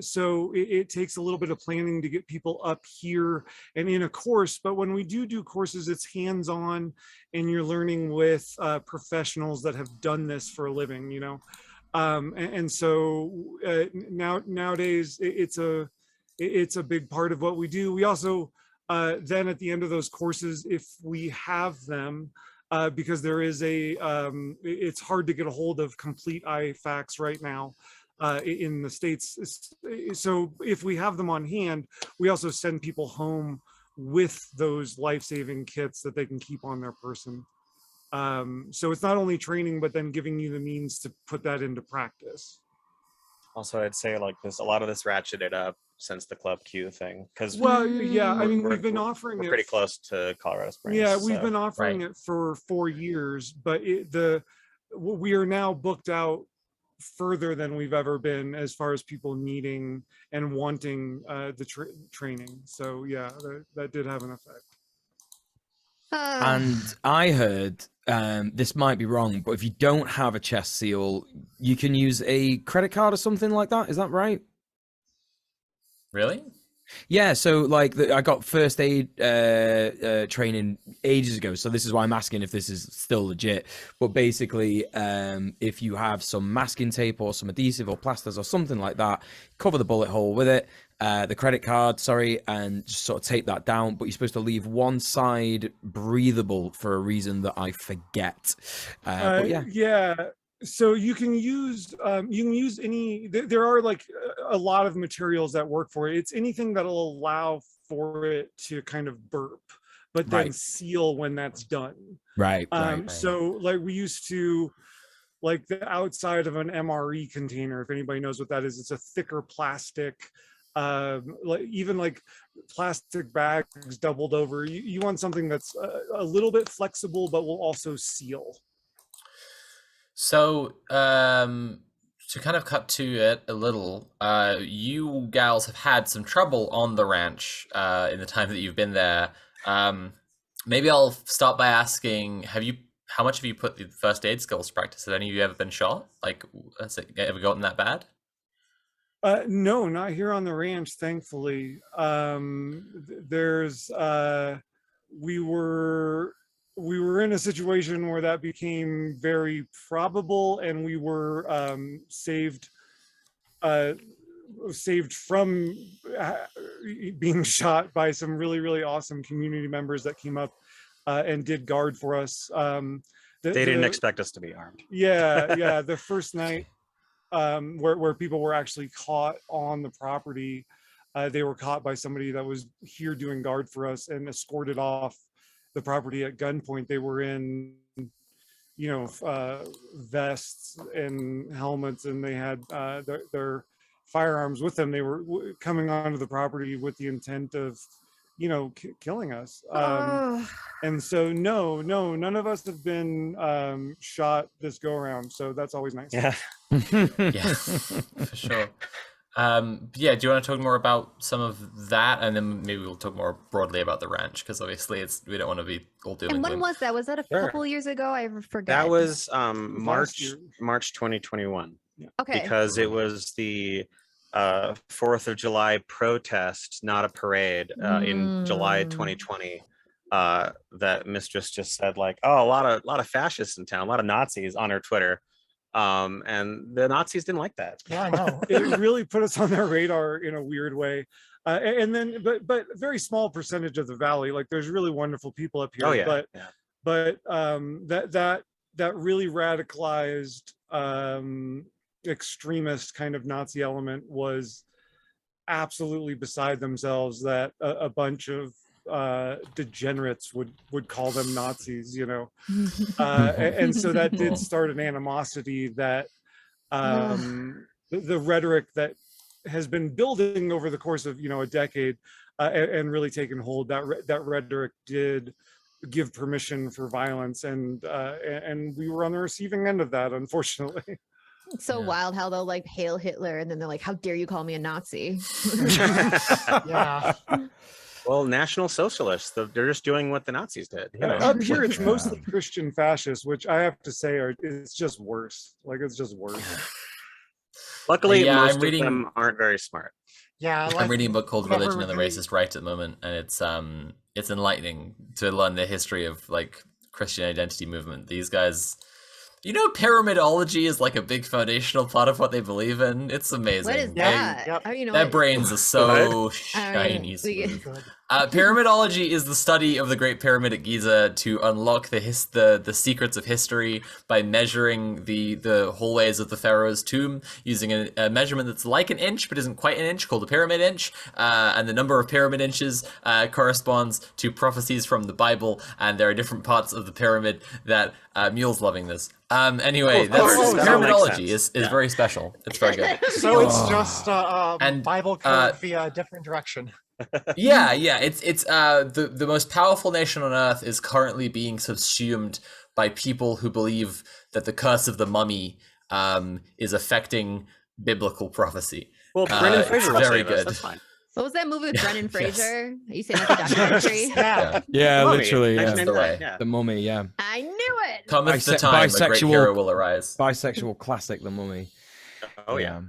so it takes a little bit of planning to get people up here and in a course. But when we do courses, it's hands-on, and you're learning with professionals that have done this for a living, and so nowadays it's a big part of what we do. We also then at the end of those courses, if we have them, because there is it's hard to get a hold of complete IFACs right now in the States. So if we have them on hand, we also send people home with those life-saving kits that they can keep on their person. So it's not only training, but then giving you the means to put that into practice. Also, I'd say like a lot of this ratcheted up since the Club Q thing, because we've been offering it pretty close to Colorado Springs. Yeah, we've been offering it for 4 years, but we are now booked out further than we've ever been as far as people needing and wanting the training. So yeah, that did have an effect. And I heard, this might be wrong, but if you don't have a chest seal, you can use a credit card or something like that. Is that right? Really? Yeah, so like I got first aid training ages ago, so this is why I'm asking if this is still legit. But basically, if you have some masking tape or some adhesive or plasters or something like that, cover the bullet hole with it, the credit card, and just sort of tape that down. But you're supposed to leave one side breathable for a reason that I forget. But yeah. So you can use any, there are like a lot of materials that work for it. It's anything that'll allow for it to kind of burp, but then seal when that's done. Right. So like we used to, like the outside of an MRE container, if anybody knows what that is, it's a thicker plastic, like even like plastic bags doubled over. You want something that's a little bit flexible, but will also seal. So, to kind of cut to it a little, you gals have had some trouble on the ranch in the time that you've been there. Maybe I'll start by asking, how much have you put the first aid skills to practice? Have any of you ever been shot? Like, has it ever gotten that bad? No, not here on the ranch, thankfully. We were in a situation where that became very probable, and we were saved from being shot by some really, really awesome community members that came up and did guard for us. They didn't expect us to be armed. Yeah. The first night where people were actually caught on the property, they were caught by somebody that was here doing guard for us and escorted off the property at gunpoint. They were in, vests and helmets, and they had their firearms with them. They were coming onto the property with the intent of, killing us. And so no, none of us have been shot this go around. So that's always nice. Yeah. Yeah, for sure. Do you want to talk more about some of that, and then maybe we'll talk more broadly about the ranch, because obviously we don't want to be all doom and gloom. And when was that? Was that a couple years ago? I forget. That was March 2021. Yeah. Okay. Because it was the 4th of July protest, not a parade, in July 2020. That Mistress just said, like, oh, a lot of fascists in town, a lot of Nazis on her Twitter. And the Nazis didn't like that. Yeah, I know. It really put us on their radar in a weird way. And then, but a very small percentage of the valley, like there's really wonderful people up here. Oh, yeah. But that really radicalized extremist kind of Nazi element was absolutely beside themselves, that a bunch of degenerates would call them Nazis, and so that did start an animosity that the rhetoric that has been building over the course of a decade and really taken hold, that rhetoric did give permission for violence, and we were on the receiving end of that, unfortunately. It's so wild how they'll like hail Hitler, and then they're like, how dare you call me a Nazi? Yeah. Well, National Socialists, they're just doing what the Nazis did. Up here, it's mostly Christian fascists, which I have to say it's just worse. Like, it's just worse. Luckily, most of them aren't very smart. Yeah, I'm reading a book called Religion and the Racist Right at the moment, and it's enlightening to learn the history of like Christian identity movement. These guys, pyramidology is like a big foundational part of what they believe in. It's amazing. What is that? Their brains are so shiny. Pyramidology is the study of the Great Pyramid at Giza to unlock the secrets of history by measuring the hallways of the pharaoh's tomb using a measurement that's like an inch but isn't quite an inch, called a pyramid inch. And the number of pyramid inches corresponds to prophecies from the Bible, and there are different parts of the pyramid that Mule's loving this. Anyway, pyramidology is very special. It's very good. So it's just Bible code via a different direction. Yeah. It's the most powerful nation on earth is currently being subsumed by people who believe that the curse of the mummy is affecting biblical prophecy. Well, Brendan Fraser was very good. That's fine. What was that movie with Brendan Fraser? Are you saying like a documentary? Yeah, Mummy, literally. The Mummy. Yeah. I knew it. Cometh the time, a great hero will arise. Bisexual classic, The Mummy. Oh yeah.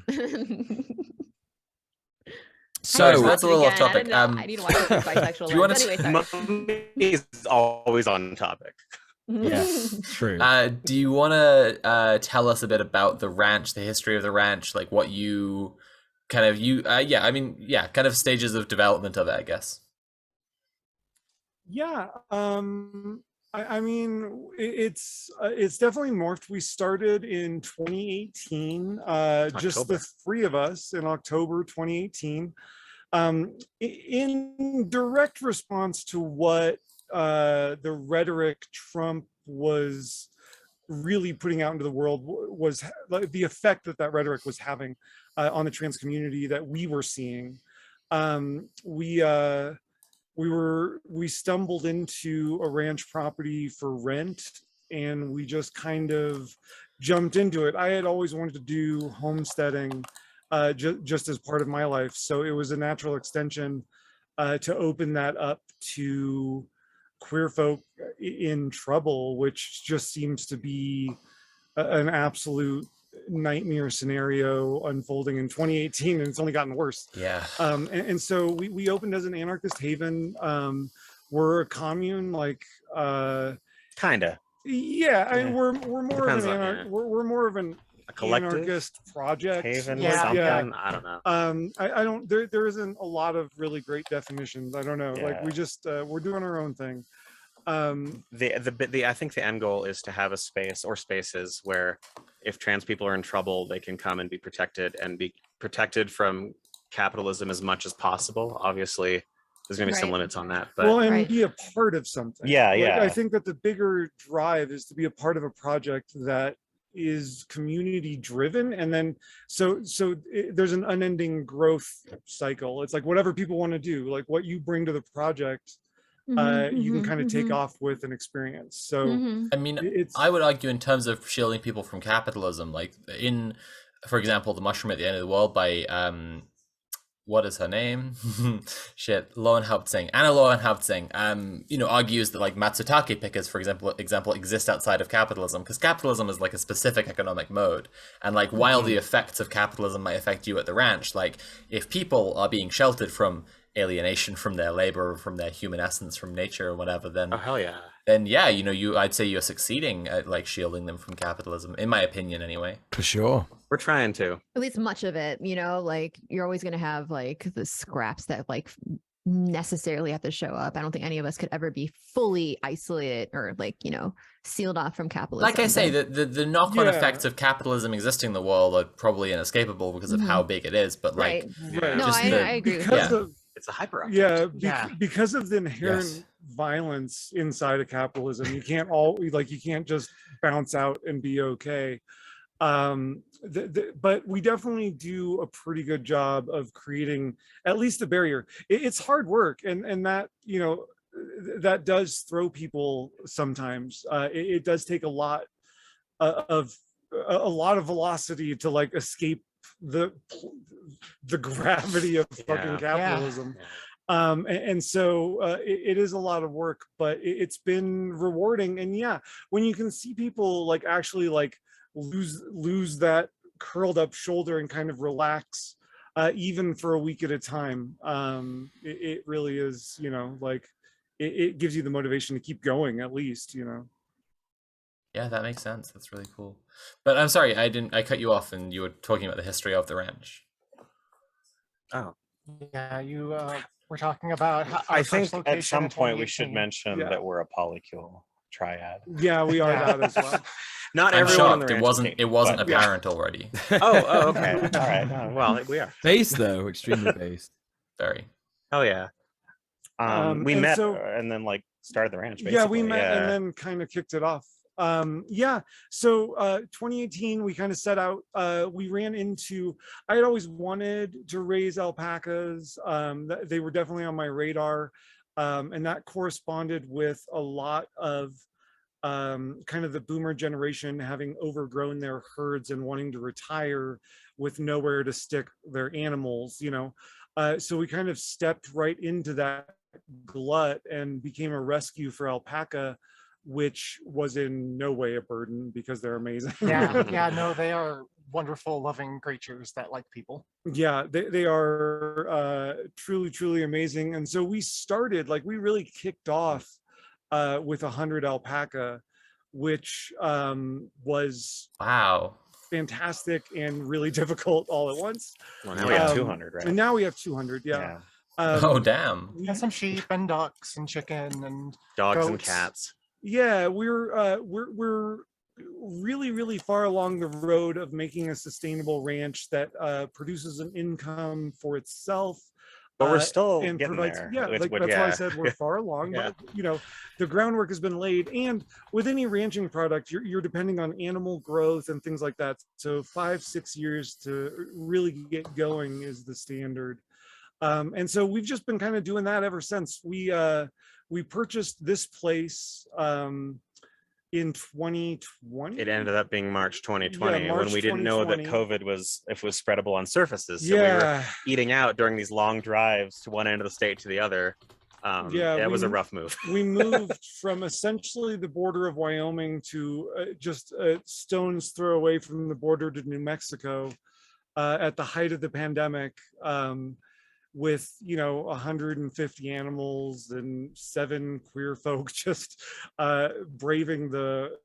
So that's a little off topic. I need to watch bisexual. Do you want Mummy is always on topic. Yeah, true. Do you want to tell us a bit about the ranch, the history of the ranch, like what you kind of stages of development of it, I guess. Yeah. I mean, it's definitely morphed. We started in 2018, just the three of us in October 2018, in direct response to what the rhetoric Trump was really putting out into the world, was the effect that rhetoric was having on the trans community that we were seeing. We stumbled into a ranch property for rent, and we just kind of jumped into it. I had always wanted to do homesteading just as part of my life, so it was a natural extension to open that up to queer folk in trouble, which just seems to be an absolute nightmare scenario unfolding in 2018, and it's only gotten worse. Yeah. And so we opened as an anarchist haven. We're a commune, like kinda. Yeah, I mean, we're more of an we're more of an anarchist project. Haven, something. I don't know. I don't. There isn't a lot of really great definitions. I don't know. Like we just we're doing our own thing. I think the end goal is to have a space or spaces where if trans people are in trouble, they can come and be protected from capitalism as much as possible. Obviously, there's going to be some limits on that, but and be a part of something. I think that the bigger drive is to be a part of a project that is community driven, and then there's an unending growth cycle. It's like whatever people want to do, like what you bring to the project, you can kind of take off with an experience. So I mean, I would argue in terms of shielding people from capitalism, like in, for example, The Mushroom at the End of the World by what is her name? Anna Lowenhauptsing, argues that like Matsutake pickers, for example, exist outside of capitalism, because capitalism is like a specific economic mode. And like, while the effects of capitalism might affect you at the ranch, like if people are being sheltered from alienation from their labor, from their human essence, from nature or whatever, then I'd say you're succeeding at like shielding them from capitalism, in my opinion anyway. For sure. We're trying to. At least much of it, like you're always going to have like the scraps that like necessarily have to show up. I don't think any of us could ever be fully isolated or like, sealed off from capitalism. Like I say, the knock-on effects of capitalism existing in the world are probably inescapable because of how big it is, but like... No, I agree with that. It's a hyper because of the inherent violence inside of capitalism, you can't just bounce out and be okay. But we definitely do a pretty good job of creating at least a barrier. It's hard work, and that that does throw people sometimes. It does take a lot of velocity to like escape the gravity of fucking capitalism. And so it is a lot of work, but it's been rewarding. And when you can see people like actually like lose that curled up shoulder and kind of relax even for a week at a time, it really is, like it gives you the motivation to keep going, at least. Yeah, that makes sense. That's really cool. But I'm sorry, I cut you off and you were talking about the history of the ranch. Oh. Yeah, you were talking about I think at some point we should mention that we're a polycule triad. Yeah, we are that as well. Not everyone on the ranch. It wasn't apparent already. Oh, okay. All right. Well, we are. Based though, extremely based. Very. Oh yeah. We met and then like started the ranch. Basically. Yeah, we met and then kind of kicked it off. So 2018 we kind of set out, we ran into, I had always wanted to raise alpacas. They were definitely on my radar, and that corresponded with a lot of kind of the boomer generation having overgrown their herds and wanting to retire with nowhere to stick their animals, so we kind of stepped right into that glut and became a rescue for alpaca, which was in no way a burden because they're amazing. No, they are wonderful, loving creatures that like people. Yeah, they are truly amazing. And so we started, like, we really kicked off with 100 alpaca, which was fantastic and really difficult all at once. Well, now we have 200, right? And now we have 200, oh damn! And some sheep and ducks and chicken and dogs goats. and cats. Yeah, we're really far along the road of making a sustainable ranch that produces an income for itself. But we're still and getting provides, there. yeah, like that's why I said we're far along. Yeah. But you know, the groundwork has been laid, and with any ranching product, you're depending on animal growth and things like that. So 5-6 years to really get going is the standard. And so we've just been kind of doing that ever since. We purchased this place in 2020. It ended up being March 2020, Yeah, March when we didn't know that 2020. COVID was spreadable on surfaces. So we were eating out during these long drives to one end of the state to the other. It was a rough move. We moved from essentially the border of Wyoming to just a stone's throw away from the border to New Mexico at the height of the pandemic. With 150 animals and 7 queer folk just braving the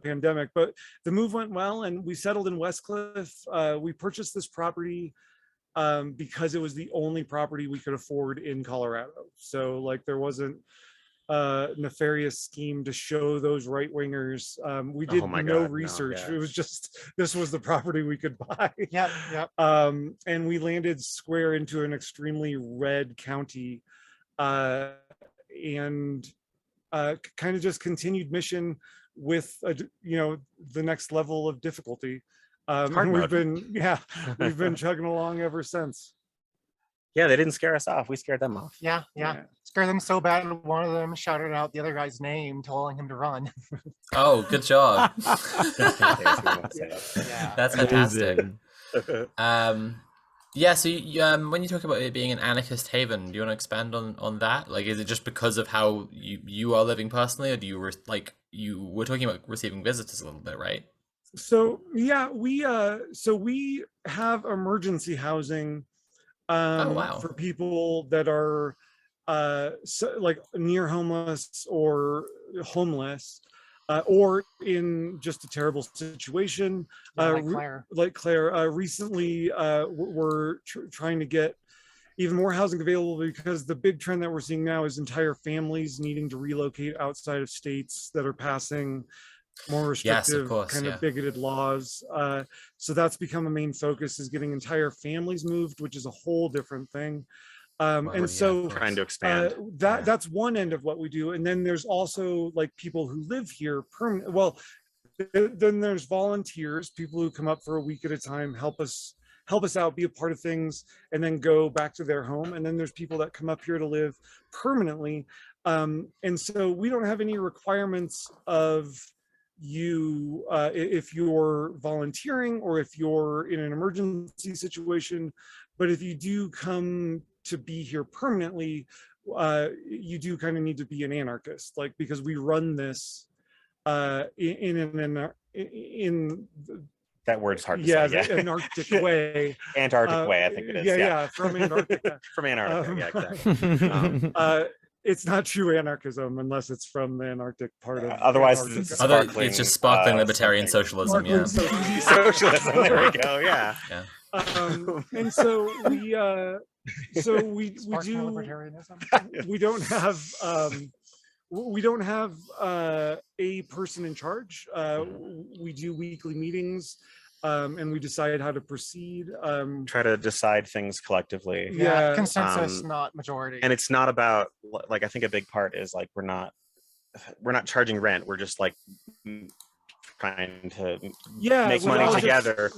pandemic. But the move went well, and we settled in Westcliff. We purchased this property because it was the only property we could afford in Colorado. So like there wasn't a nefarious scheme to show those right wingers. We did no research. It was just, this was the property we could buy. Yep. And we landed square into an extremely red county, and kind of just continued mission with the next level of difficulty. And we've been chugging along ever since. Yeah, they didn't scare us off. We scared them off. Yeah. Scared them so bad, one of them shouted out the other guy's name, telling him to run. Oh, good job. Yeah. That's fantastic. Yeah, so when you talk about it being an anarchist haven, do you want to expand on that? Like, is it just because of how you are living personally, or do you you were talking about receiving visitors a little bit, right? So yeah, we have emergency housing for people that are like near homeless or homeless, or in just a terrible situation. Like Claire. Recently, we're trying to get even more housing available, because the big trend that we're seeing now is entire families needing to relocate outside of states that are passing more restrictive, bigoted laws. So that's become a main focus, is getting entire families moved, which is a whole different thing. So trying to expand. That's one end of what we do. And then there's also like people who live here permanent. Well, then there's volunteers, people who come up for a week at a time, help us out, be a part of things, and then go back to their home. And then there's people that come up here to live permanently. And so we don't have any requirements of you if you're volunteering or if you're in an emergency situation. But if you do come to be here permanently, you do kind of need to be an anarchist, like, because we run this in that word's hard to say. The Antarctic way. Antarctic way, I think it is. From Antarctica. From Antarctica, exactly. It's not true anarchism unless it's from the Antarctic part of otherwise it's just sparkling libertarian socialism. Socialism, there we go. Yeah. And so we do we don't have a person in charge. We do weekly meetings, and we decide how to proceed. Try to decide things collectively. Consensus, not majority. And it's not about, like, I think a big part is like we're not charging rent. We're just like trying to make money together,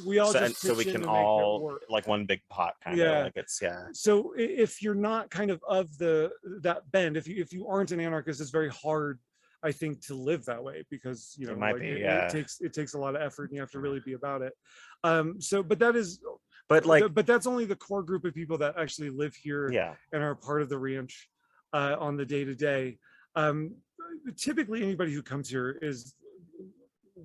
so we can all like one big pot kind of like it's So if you're not kind of that bend, if you aren't an anarchist, it's very hard, I think, to live that way, because it takes a lot of effort and you have to really be about it. But that's only the core group of people that actually live here and are part of the ranch on the day-to-day. Typically anybody who comes here is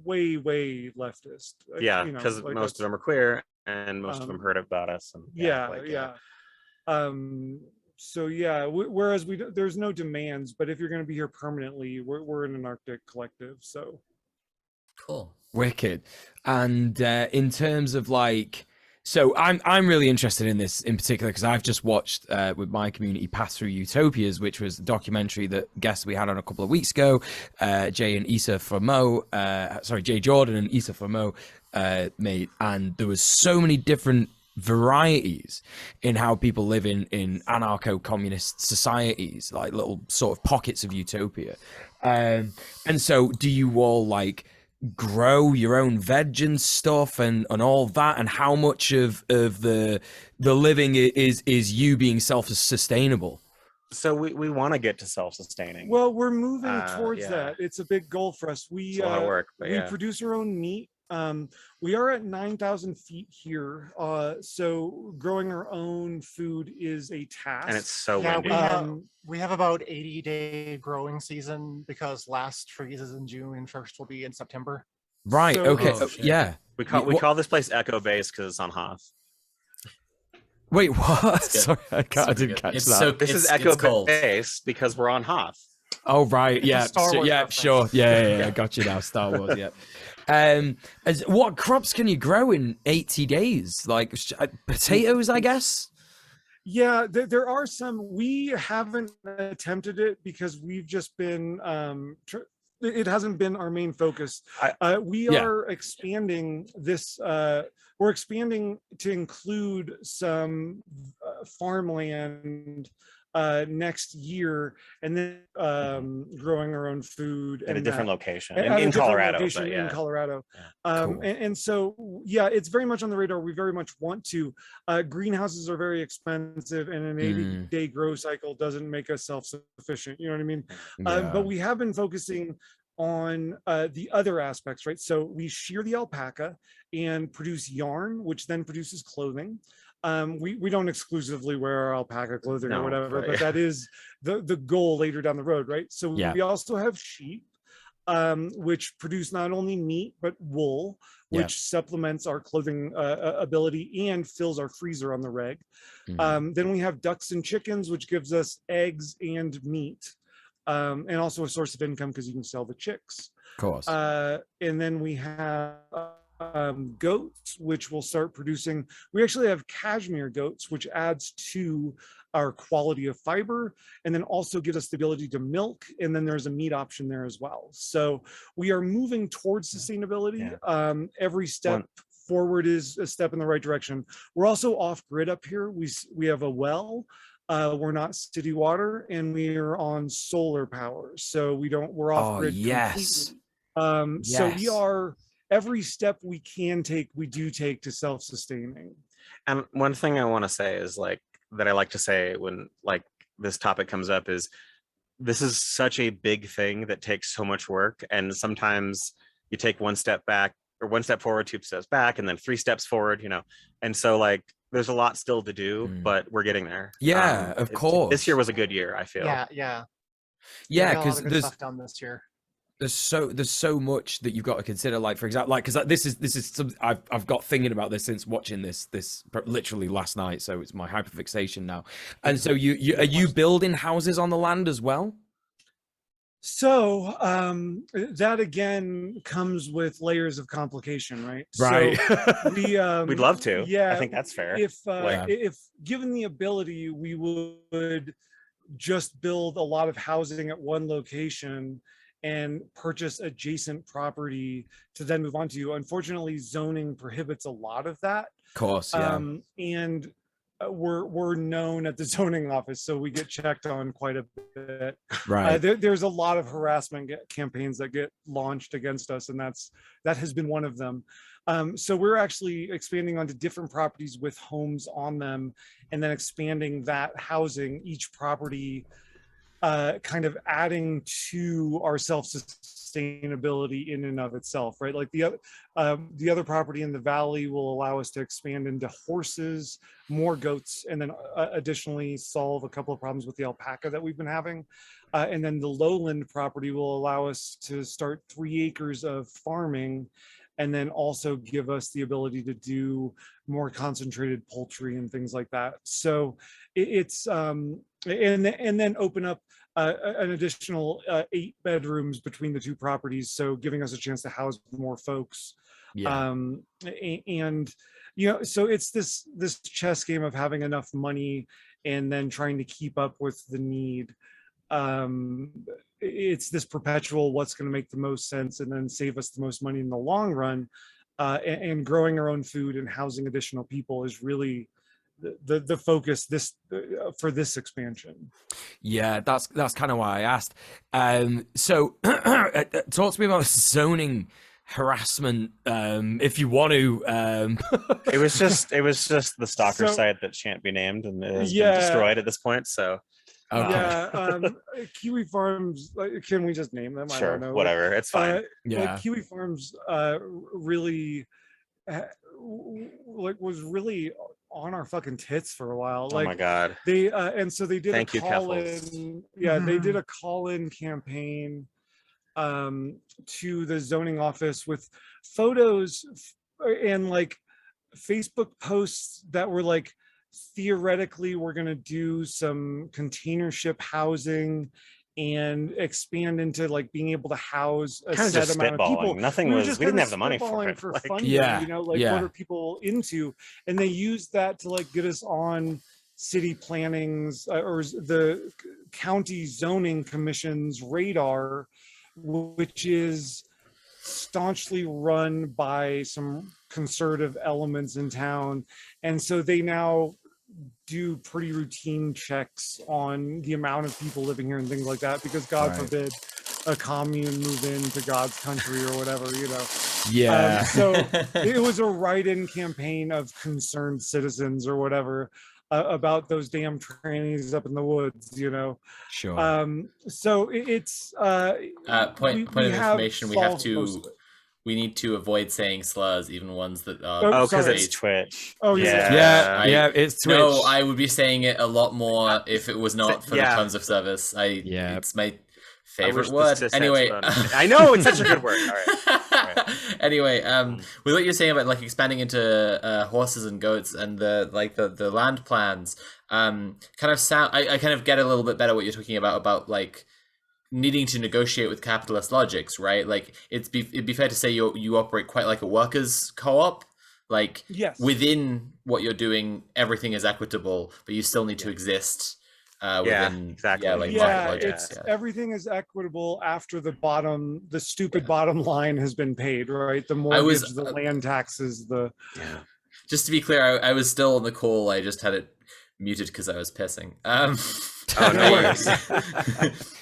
way leftist, because most of them are queer and most of them heard about us, and whereas there's no demands, but if you're going to be here permanently, we're an Antarctic collective. So cool, wicked. And in terms of like So I'm really interested in this in particular because I've just watched with my community Pass Through Utopias, which was a documentary that guests we had on a couple of weeks ago, Jay Jordan and Issa Famo made, and there was so many different varieties in how people live in anarcho-communist societies, like little sort of pockets of utopia. And so do you all like grow your own veg and stuff and all that, and how much of the living is you being self-sustainable? So we want to get to self-sustaining. Well, we're moving towards that. It's a big goal for us. It's a lot of work, but we produce our own meat. We are at 9,000 feet here, so growing our own food is a task. And it's so windy. We have about 80-day growing season because last freeze is in June and first will be in September. Right. So, okay. Yeah. We call this place Echo Base because it's on Hoth. Wait, what? Sorry, I didn't catch that. So, this is Echo Base because we're on Hoth. Oh right, yeah, sure, yeah. I got you now. Star Wars, yeah. What crops can you grow in 80 days? Like potatoes, I guess. Yeah, there are some. We haven't attempted it because we've just been. It hasn't been our main focus. We are expanding this. We're expanding to include some farmland next year, and then growing our own food at a different location in Colorado. In Colorado. Cool. And so, yeah, it's very much on the radar. We very much want to. Greenhouses are very expensive, and an 80-day grow cycle doesn't make us self-sufficient. You know what I mean? But we have been focusing on the other aspects, right? So we shear the alpaca and produce yarn, which then produces clothing. We don't exclusively wear our alpaca clothing or whatever, but that is the goal later down the road, right? So we also have sheep, which produce not only meat, but wool, which supplements our clothing ability and fills our freezer on the reg. Then we have ducks and chickens, which gives us eggs and meat, and also a source of income because you can sell the chicks. Of course. And then we have goats, which will start producing. We actually have cashmere goats, which adds to our quality of fiber and then also gives us the ability to milk, and then there's a meat option there as well. So we are moving towards sustainability. Every step forward is a step in the right direction. We're also off grid up here. We have a well. We're not city water, and we are on solar power, so we're off grid completely. So we are, every step we can take, we do take to self-sustaining. And one thing I want to say is that I like to say when this topic comes up is this is such a big thing that takes so much work, and sometimes you take one step back or one step forward, two steps back, and then three steps forward, and so there's a lot still to do, but we're getting there. Of course. This year was a good year, I feel. Yeah, because there's stuff done this year. There's so much that you've got to consider. Like, for example, because this is something I've got thinking about this since watching this literally last night. So it's my hyperfixation now. And so are you building houses on the land as well? So that again comes with layers of complication, right? Right. So we'd love to. Yeah, I think that's fair. If given the ability, we would just build a lot of housing at one location and purchase adjacent property to then move on to. Unfortunately, zoning prohibits a lot of that. Of course, yeah. And we're known at the zoning office, so we get checked on quite a bit. Right. There's a lot of harassment campaigns that get launched against us, and that has been one of them. So we're actually expanding onto different properties with homes on them, and then expanding that housing, each property kind of adding to our self-sustainability in and of itself, right? Like the other property in the valley will allow us to expand into horses, more goats, and then additionally solve a couple of problems with the alpaca that we've been having. And then the lowland property will allow us to start 3 acres of farming, and then also give us the ability to do more concentrated poultry and things like that. So it's and then open up an additional 8 bedrooms between the 2 properties, so giving us a chance to house more folks. And so it's this chess game of having enough money and then trying to keep up with the need. It's this perpetual what's going to make the most sense and then save us the most money in the long run. And growing our own food and housing additional people is really the focus for this expansion. Yeah, that's kind of why I asked. So talk to me about zoning harassment, if you want to. It was just the stalker site that shan't be named and has been destroyed at this point. So okay. Yeah, Kiwi Farms. Can we just name them? Sure, I don't know. whatever. It's fine. Kiwi Farms really was really on our fucking tits for a while. Oh my god. They and so they did Thank a you, call-in. Yeah, they did a call-in campaign to the zoning office with photos and like Facebook posts that were like, theoretically we're going to do some container ship housing and expand into like being able to house a kind of set just amount of people. We didn't have the money for it. For like, funding, what are people into? And they used that to like get us on city planning's or the county zoning commission's radar, which is staunchly run by some conservative elements in town. And so they now do pretty routine checks on the amount of people living here and things like that, because God forbid a commune move into God's country or whatever, Yeah. So it was a write-in campaign of concerned citizens or whatever about those damn trannies up in the woods, Sure. So it's point of information. We need to avoid saying slurs, even ones that are because it's Twitch. Oh yeah, it's Twitch. No, I would be saying it a lot more if it was not for the terms of service. It's my favorite word. Anyway, I know it's such a good word. All right. Anyway, with what you're saying about like expanding into horses and goats and the land plans, kind of sound. I kind of get a little bit better what you're talking about like needing to negotiate with capitalist logics, right? Like it'd be fair to say you operate quite like a workers' co-op. Like within what you're doing, everything is equitable, but you still need to exist within exactly. Everything is equitable after the stupid bottom line has been paid, right? The mortgage, the land taxes, Just to be clear, I was still on the call. I just had it muted because I was pissing.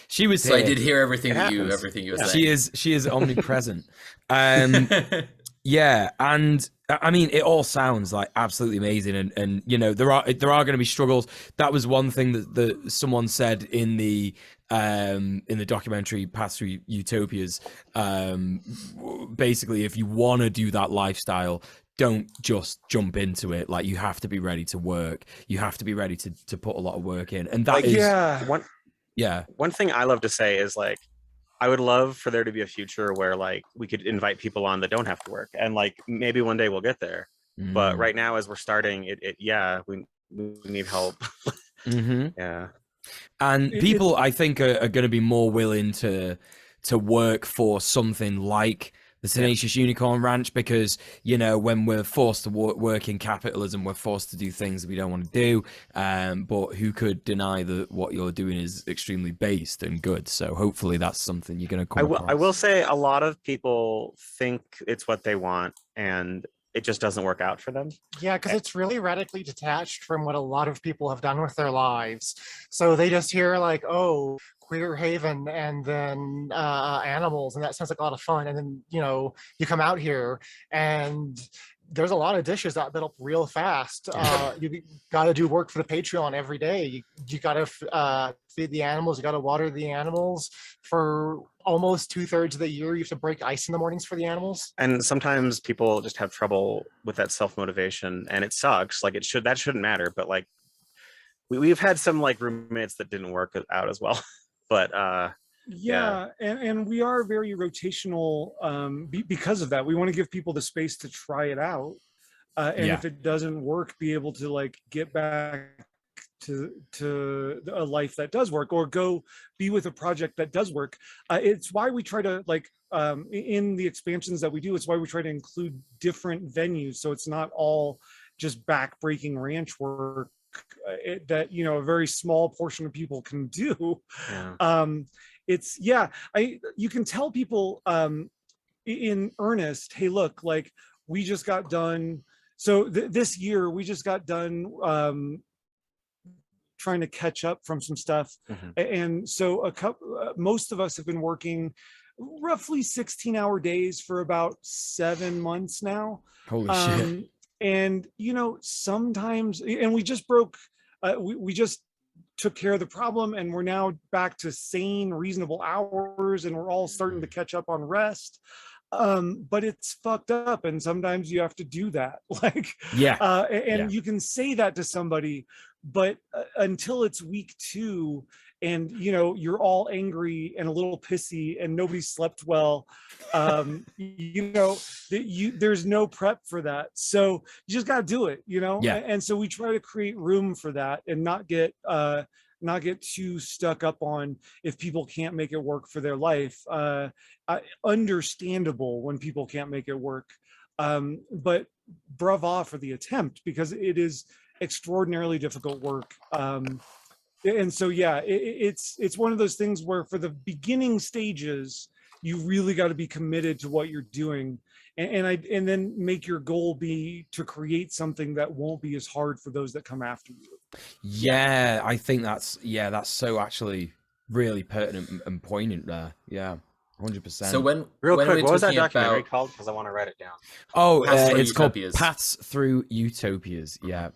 She was. So I did hear everything you were saying. She is omnipresent. Yeah, and I mean, it all sounds like absolutely amazing, and there are going to be struggles. That was one thing that someone said in the documentary Path Through Utopias. Basically, if you want to do that lifestyle, don't just jump into it. Like, you have to be ready to work. You have to be ready to put a lot of work in, and that one thing I love to say is like, I would love for there to be a future where like we could invite people on that don't have to work, and like maybe one day we'll get there. But right now, as we're starting, we need help. Yeah, and people I think are going to be more willing to work for something like the Tenacious Unicorn Ranch, because when we're forced to work in capitalism, we're forced to do things that we don't want to do. But who could deny that what you're doing is extremely based and good? So hopefully that's something you're going to come across. I will say a lot of people think it's what they want, and it just doesn't work out for them. Yeah, because it's really radically detached from what a lot of people have done with their lives. So they just hear like, oh, queer haven and then animals, and that sounds like a lot of fun. And then you come out here and there's a lot of dishes that build up real fast. You got to do work for the Patreon every day. You got to feed the animals. You got to water the animals for almost 2/3 of the year. You have to break ice in the mornings for the animals. And sometimes people just have trouble with that self-motivation, and it sucks. Like that shouldn't matter. But like we've had some like roommates that didn't work out as well. But and we are very rotational because of that. We want to give people the space to try it out, and if it doesn't work, be able to like get back to a life that does work, or go be with a project that does work. It's why we try to, like, in the expansions that we do, it's why we try to include different venues, so it's not all just back-breaking ranch work that, you know, a very small portion of people can do. It's, yeah, you can tell people in earnest, hey, look, like, we just got done, so this year we just got done trying to catch up from some stuff. And so most of us have been working roughly 16-hour days for about 7 months now. Holy shit. And, you know, sometimes, and we just broke, we just took care of the problem, and we're now back to sane, reasonable hours, and we're all starting to catch up on rest. But it's fucked up, and sometimes you have to do that. Like, you can say that to somebody, but until it's week 2, and, you know, you're all angry and a little pissy and nobody slept well, you know, there's no prep for that. So you just got to do it, you know? And so we try to create room for that and not get too stuck up on if people can't make it work for their life. Understandable when people can't make it work, but bravo for the attempt, because it is extraordinarily difficult work. And so, yeah, it's one of those things where for the beginning stages, you really got to be committed to what you're doing, and then make your goal be to create something that won't be as hard for those that come after you. Yeah, I think that's so actually really pertinent and poignant there. Yeah, 100%. So when real when quick, what was that documentary about... called? Because I want to write it down. Oh, it's called Utopias. Paths Through Utopias. Yeah.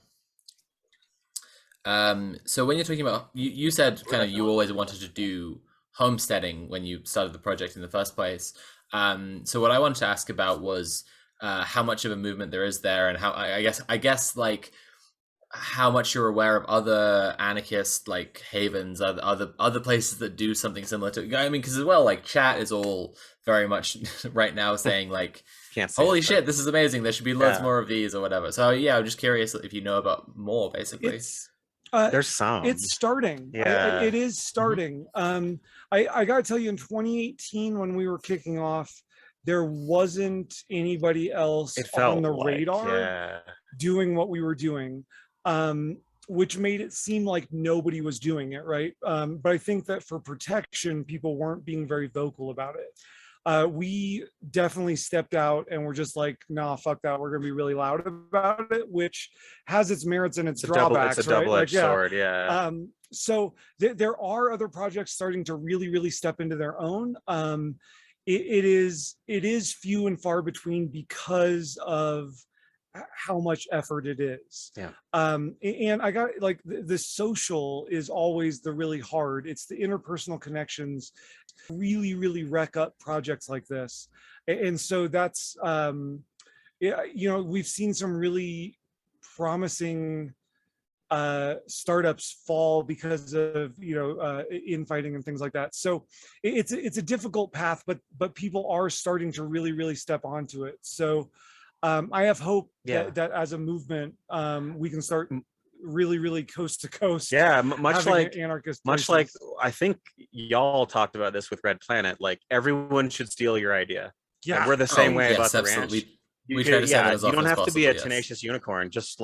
So when you're talking about, you said kind of you always wanted to do homesteading when you started the project in the first place. So what I wanted to ask about was how much of a movement there is there, and how I guess like how much you're aware of other anarchist like havens, other places that do something similar to. I mean, because as well, like chat is all very much right now saying like, holy shit, this is amazing. There should be loads more of these or whatever. So yeah, I'm just curious if you know about more, basically. There's some. It's starting. Yeah. It is starting. I gotta tell you, in 2018, when we were kicking off, there wasn't anybody else on the radar doing what we were doing, which made it seem like nobody was doing it, right? But I think that for protection, people weren't being very vocal about it. We definitely stepped out and we're just like, nah, fuck that. We're going to be really loud about it, which has its merits and its drawbacks. It's a double-edged sword, So there are other projects starting to really, really step into their own. It is few and far between because of how much effort it is. And I got, like, the social is always the really hard. It's the interpersonal connections really, really wreck up projects like this. And so that's, you know, we've seen some really promising startups fall because of, you know, infighting and things like that. So it's a difficult path, but people are starting to really, really step onto it. So I have hope that as a movement, we can start really, really coast to coast. Yeah, much like anarchist much places. like I think y'all talked about this with Red Planet. Like, everyone should steal your idea. Yeah, and we're the same way about the ranch. We try to say that as you often don't as have to be a possible, tenacious unicorn. Just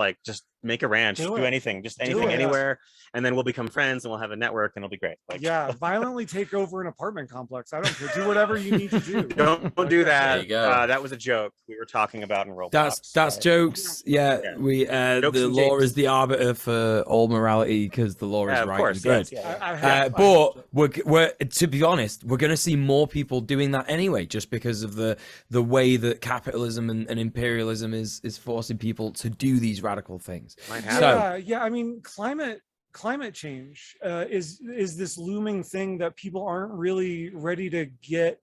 make a ranch, do anything, just Do anything, it. anywhere, and then we'll become friends and we'll have a network and it'll be great. Like, yeah, violently take over an apartment complex. I don't care. Do whatever you need to do. don't do that. There you go. That was a joke we were talking about in Roblox. That's jokes. Yeah, we the law is the arbiter for all morality because the law is right and good. But we're to be honest, we're going to see more people doing that anyway, just because of the way that capitalism and imperialism is forcing people to do these radical things. I mean, climate change is this looming thing that people aren't really ready to get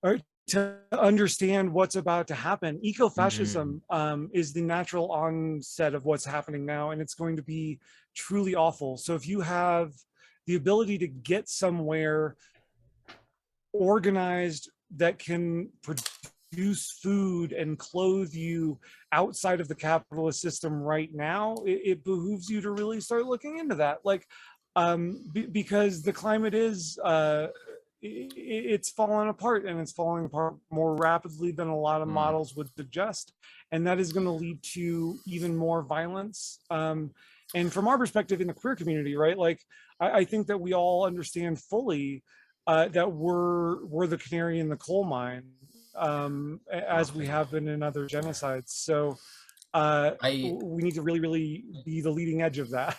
or to understand what's about to happen. Ecofascism is the natural onset of what's happening now, and it's going to be truly awful. So if you have the ability to get somewhere organized that can produce food and clothe you outside of the capitalist system right now, it behooves you to really start looking into that. Like, because the climate is, it's falling apart, and it's falling apart more rapidly than a lot of models would suggest. And that is going to lead to even more violence. And from our perspective in the queer community, right? Like, I think that we all understand fully that we're the canary in the coal mine, as we have been in other genocides. So we need to really, really be the leading edge of that.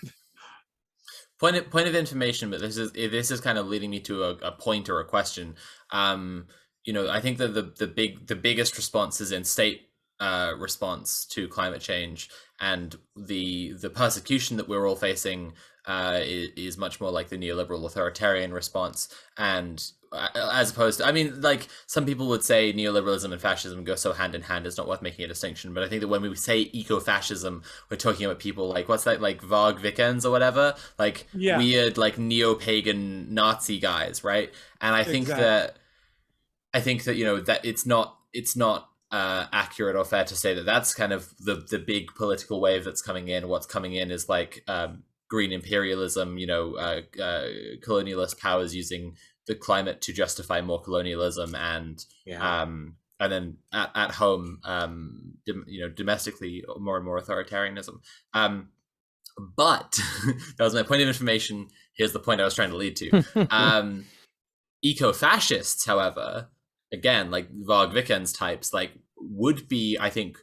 Point of information, but this is kind of leading me to a point or a question. You know, I think that the biggest responses in state response to climate change and the persecution that we're all facing is much more like the neoliberal authoritarian response, and as opposed to, I mean, like, some people would say neoliberalism and fascism go so hand in hand, it's not worth making a distinction. But I think that when we say eco-fascism, we're talking about people like, what's that, like Varg Vikernes or whatever, like weird, like neo-pagan Nazi guys, right? And I think that you know, that it's not accurate or fair to say that that's kind of the big political wave that's coming in. What's coming in is like green imperialism, you know, colonialist powers using the climate to justify more colonialism, and then at home, you know, domestically, more and more authoritarianism. But that was my point of information. Here's the point I was trying to lead to. Eco-fascists, however, again, like Varg Vikernes types, like, would be, I think,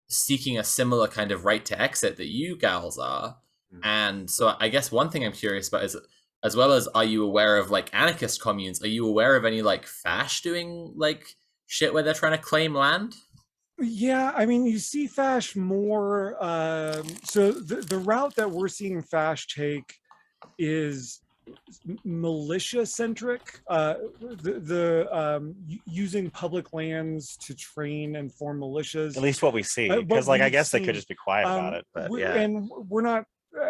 seeking a similar kind of right to exit that you gals are. And so I guess one thing I'm curious about is, as well as, are you aware of like anarchist communes, are you aware of any like fash doing like shit where they're trying to claim land? Yeah, I mean, you see fash more. So the route that we're seeing fash take is militia centric, using public lands to train and form militias. At least what we see, because like I guess they could just be quiet about it, but and we're not.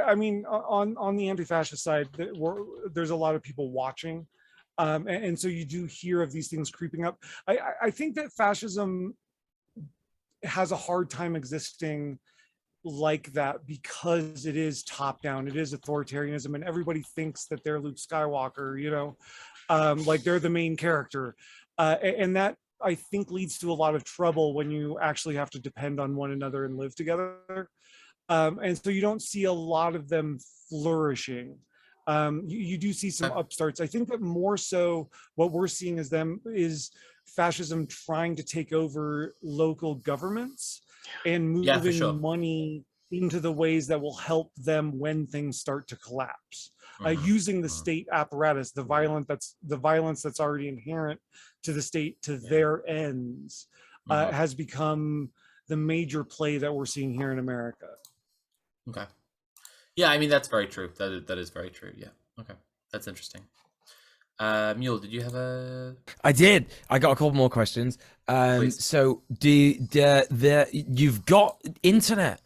I mean, on the anti-fascist side, there's a lot of people watching, and so you do hear of these things creeping up. I think that fascism has a hard time existing like that because it is top down, it is authoritarianism, and everybody thinks that they're Luke Skywalker, you know, like they're the main character, and that, I think, leads to a lot of trouble when you actually have to depend on one another and live together. And so you don't see a lot of them flourishing. You do see some upstarts. I think that more so what we're seeing is fascism trying to take over local governments and moving money into the ways that will help them when things start to collapse. Using the state apparatus, the violence that's already inherent to the state to their ends, has become the major play that we're seeing here in America. Okay. Yeah, I mean, that's very true. That is very true. Yeah. Okay. That's interesting. Mule, did you have a... I did. I got a couple more questions. So you've got internet.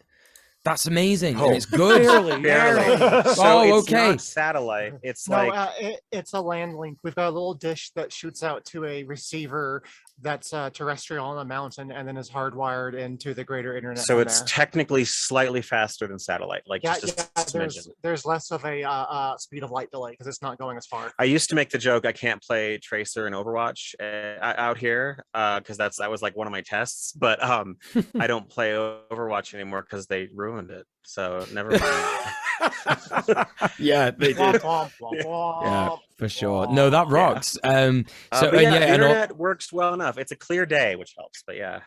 That's amazing. And it's good. Barely. So it's not satellite. It's it's a land link. We've got a little dish that shoots out to a receiver that's terrestrial on a mountain and then is hardwired into the greater internet. So it's technically slightly faster than satellite. Like there's less of a speed of light delay because it's not going as far. I used to make the joke I can't play Tracer in Overwatch out here because that was like one of my tests. But I don't play Overwatch anymore because they ruined it. So never mind. Yeah, they did. Yeah, for sure. No, that rocks. The internet works well enough. It's a clear day, which helps. But yeah.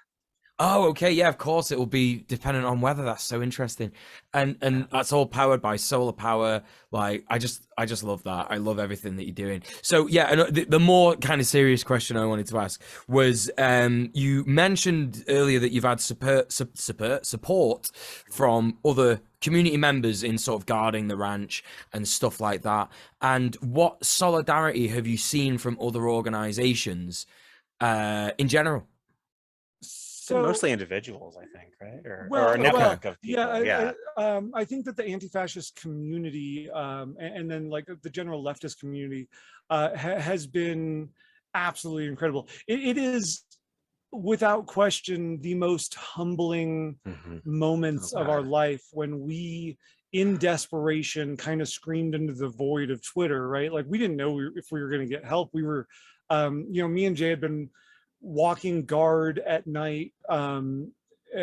Oh, okay. Yeah, of course it will be dependent on weather. That's so interesting. And that's all powered by solar power. Like, I just love that. I love everything that you're doing. So yeah, and the more kind of serious question I wanted to ask was, you mentioned earlier that you've had support from other community members in sort of guarding the ranch and stuff like that. And what solidarity have you seen from other organizations in general? So, mostly individuals, I think, right? Or a network of people. I think that the anti-fascist community, and then like the general leftist community, has been absolutely incredible. It is without question, the most humbling moments of our life, when we, in desperation, kind of screamed into the void of Twitter, right? Like, we didn't know if we were going to get help. We were, me and Jay had been walking guard at night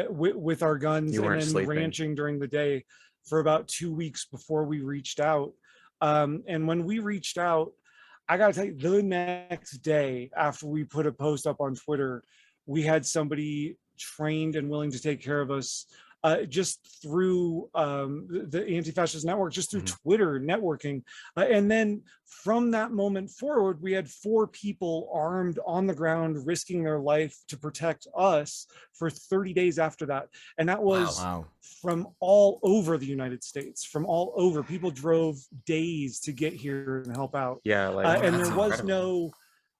with our guns, and then sleeping. ranching during the day for about 2 weeks before we reached out. And when we reached out, I gotta tell you, the next day after we put a post up on Twitter, we had somebody trained and willing to take care of us, just through the Anti-Fascist Network, just through Twitter networking. And then from that moment forward, we had 4 people armed on the ground, risking their life to protect us for 30 days after that. And that was from all over the United States, from all over. People drove days to get here and help out. Yeah, and there was no...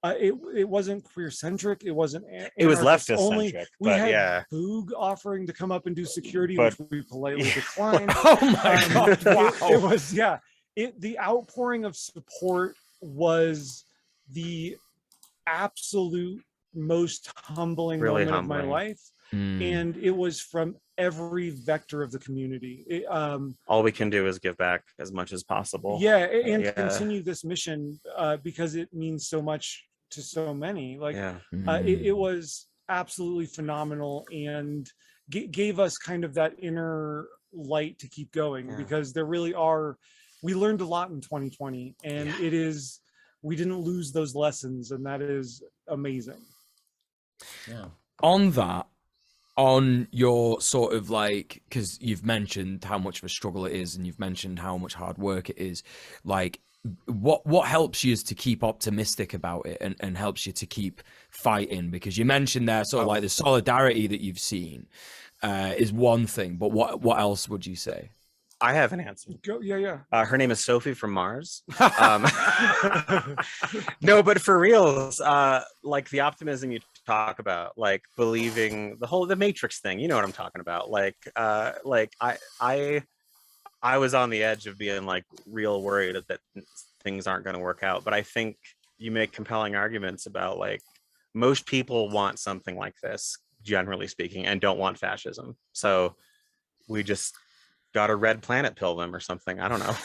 it wasn't queer centric. It wasn't. It was leftist only. centric. We had Boog offering to come up and do security, which we politely declined. Oh my god! Wow. It was the outpouring of support was the absolute most humbling moment of my life, and it was from every vector of the community. All we can do is give back as much as possible. And continue this mission because it means so much to so many. Like, it was absolutely phenomenal, and gave us kind of that inner light to keep going, because there really are, we learned a lot in 2020, and it is, we didn't lose those lessons, and that is amazing. On your sort of like, because you've mentioned how much of a struggle it is, and you've mentioned how much hard work it is, like what helps you to keep optimistic about it, and helps you to keep fighting? Because you mentioned there sort of like the solidarity that you've seen is one thing, but what else would you say? I have an answer. Her name is Sophie from Mars. No, but for reals, like the optimism you talk about, like believing the Matrix thing, you know what I'm talking about. Like I was on the edge of being like real worried that things aren't going to work out. But I think you make compelling arguments about, like, most people want something like this, generally speaking, and don't want fascism. So we just got a red planet pill them or something. I don't know.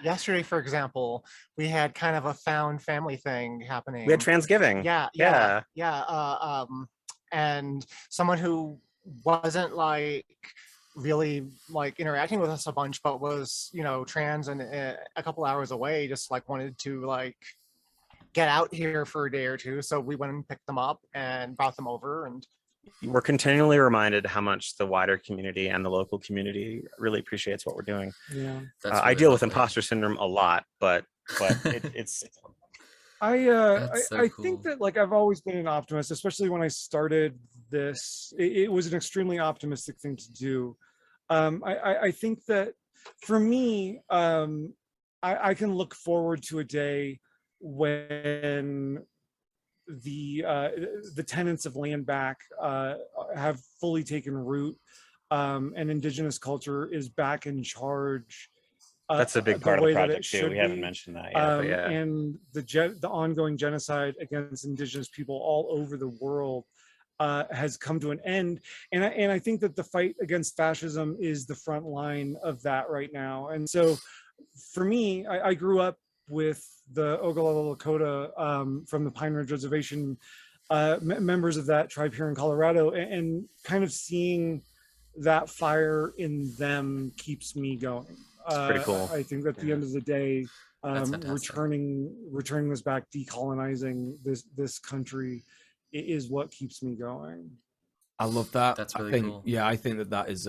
Yesterday, for example, we had kind of a found family thing happening. We had Transgiving. And someone who wasn't like really like interacting with us a bunch, but was, you know, trans and a couple hours away, just like wanted to like get out here for a day or two. So we went and picked them up and brought them over, and we're continually reminded how much the wider community and the local community really appreciates what we're doing. Yeah, really I deal with imposter syndrome a lot, but it's I think that, like, I've always been an optimist, especially when I started this. It was an extremely optimistic thing to do. I think that for me, I can look forward to a day when the tenets of land back have fully taken root, and Indigenous culture is back in charge. That's a big part of the project too. We haven't mentioned that yet, but yeah. And the ongoing genocide against Indigenous people all over the world has come to an end, and I think that the fight against fascism is the front line of that right now. And so, for me, I grew up with the Oglala Lakota from the Pine Ridge Reservation, members of that tribe here in Colorado, and kind of seeing that fire in them keeps me going. It's pretty cool. I think that at the end of the day, returning this back, decolonizing this country is what keeps me going. I love that. That's really cool. Yeah, I think that is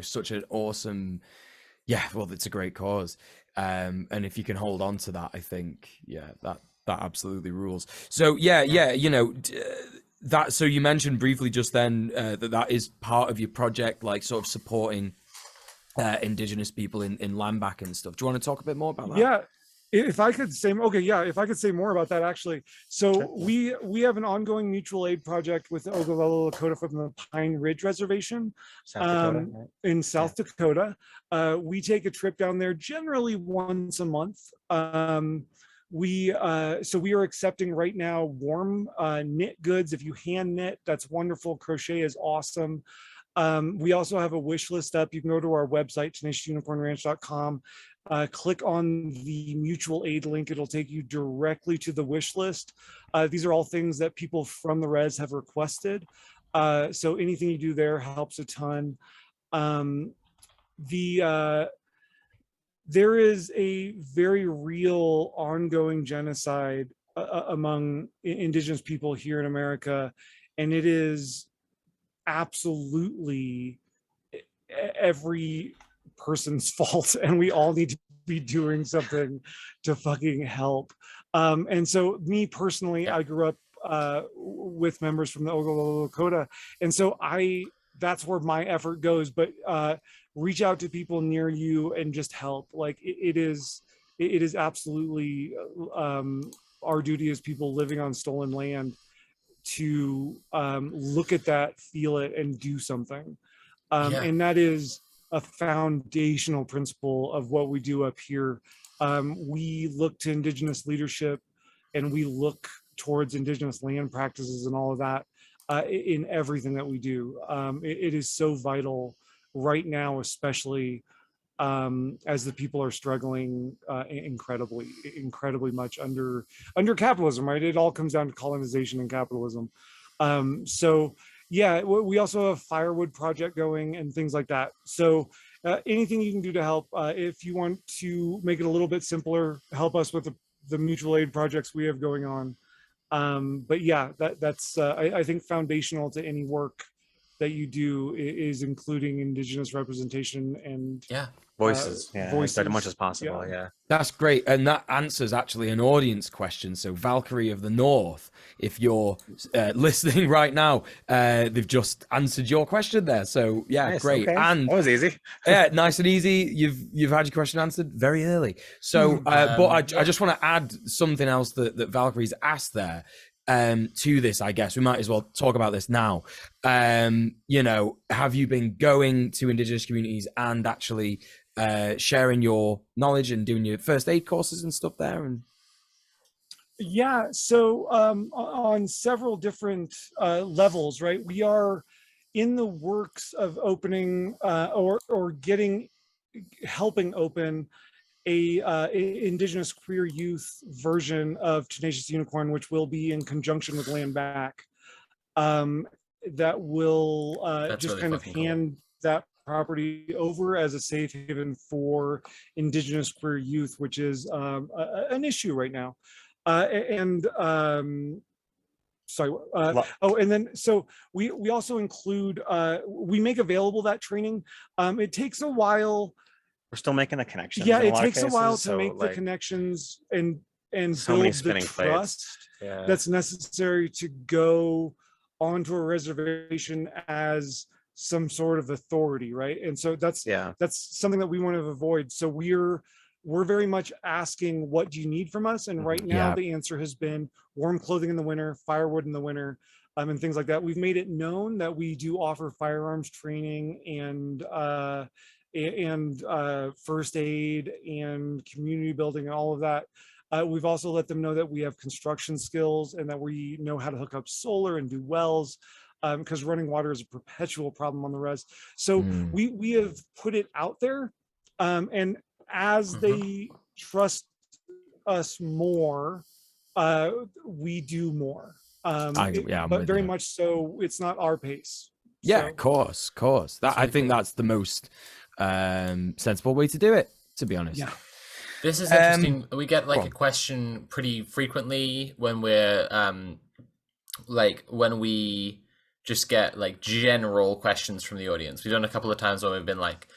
such an awesome. Yeah, well, it's a great cause. And if you can hold on to that, I think, that absolutely rules. So that. So you mentioned briefly just then that is part of your project, like sort of supporting Indigenous people in land back and stuff. Do you want to talk a bit more about that? Yeah, if I could say more about that, actually. So we have an ongoing mutual aid project with the Oglala Lakota from the Pine Ridge Reservation, South Dakota, right? In South Dakota. We take a trip down there generally once a month. we are accepting right now warm knit goods. If you hand knit, that's wonderful. Crochet is awesome. We also have a wish list up. You can go to our website, tenaciousunicornranch.com, click on the mutual aid link. It'll take you directly to the wish list. These are all things that people from the res have requested. So anything you do there helps a ton. There is a very real ongoing genocide among Indigenous people here in America, and it is absolutely every person's fault, and we all need to be doing something to fucking help. And so me personally, I grew up with members from the Oglala Lakota, and so that's where my effort goes. But reach out to people near you and just help. Like it is absolutely our duty as people living on stolen land to look at that, feel it, and do something. And that is a foundational principle of what we do up here. We look to Indigenous leadership, and we look towards Indigenous land practices and all of that in everything that we do. It is so vital right now, especially as the people are struggling incredibly much under capitalism, right? It all comes down to colonization and capitalism. So yeah, we also have firewood project going and things like that. So anything you can do to help. If you want to make it a little bit simpler, help us with the mutual aid projects we have going on. But yeah, that's I think foundational to any work that you do is including Indigenous representation and voices, voices as much as possible. Yeah, that's great, and that answers actually an audience question. So Valkyrie of the North, if you're listening right now, they've just answered your question there. So yeah, nice, great. Okay. And that was easy. Yeah, nice and easy. You've had your question answered very early. So but I just want to add something else that Valkyrie's asked there. To this, I guess we might as well talk about this now. You know, have you been going to Indigenous communities and actually sharing your knowledge and doing your first aid courses and stuff there? And yeah, so on several different levels, right? We are in the works of opening or helping open a Indigenous queer youth version of Tenacious Unicorn, which will be in conjunction with Land Back, that will just really kind of hand that property over as a safe haven for Indigenous queer youth, which is an issue right now. And then so we also include, we make available that training. It takes a while. We're still making the connections. Yeah, it takes a while to make the connections and so build the trust that's necessary to go onto a reservation as some sort of authority, right? And so that's something that we want to avoid. So we're very much asking, what do you need from us? And right now the answer has been warm clothing in the winter, firewood in the winter, and things like that. We've made it known that we do offer firearms training and first aid and community building and all of that. We've also let them know that we have construction skills and that we know how to hook up solar and do wells, because running water is a perpetual problem on the res. So we have put it out there, and as they trust us more, we do more. But very much so, it's not our pace. Yeah, so, of course. I think that's the most sensible way to do it, to be honest. Yeah. This is interesting. We get like a question pretty frequently when we're when we just get like general questions from the audience. We've done a couple of times when we've been like,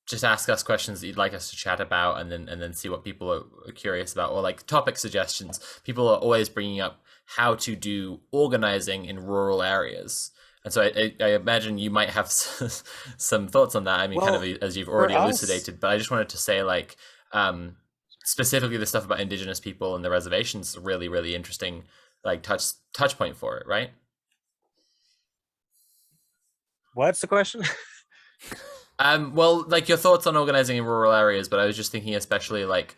just ask us questions that you'd like us to chat about, and then see what people are curious about, or like topic suggestions. People are always bringing up how to do organizing in rural areas. And so I imagine you might have some thoughts on that. I mean, kind of as you've already elucidated, but I just wanted to say, like, specifically the stuff about Indigenous people and the reservations is a really, really interesting, like, touch point for it, right? What's the question? Well, like your thoughts on organizing in rural areas, but I was just thinking especially like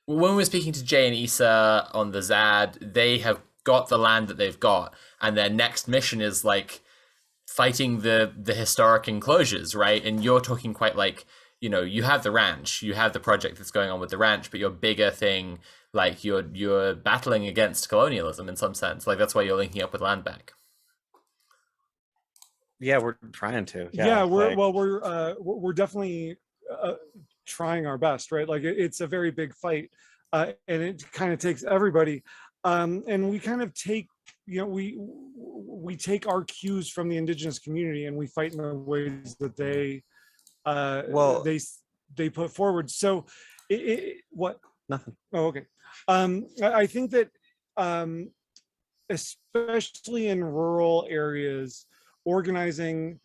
when we were speaking to Jay and Issa on the Zad, they have got the land that they've got, and their next mission is like fighting the historic enclosures, right? And you're talking quite like, you know, you have the ranch, you have the project that's going on with the ranch, but your bigger thing, like you're battling against colonialism in some sense. Like that's why you're linking up with land back. Yeah, we're trying to. Yeah, we're definitely trying our best, right? Like it's a very big fight, and it kind of takes everybody, and we kind of take, you know, we take our cues from the Indigenous community and we fight in the ways that they they put forward. So what? Nothing. Oh, okay. I think that especially in rural areas, organizing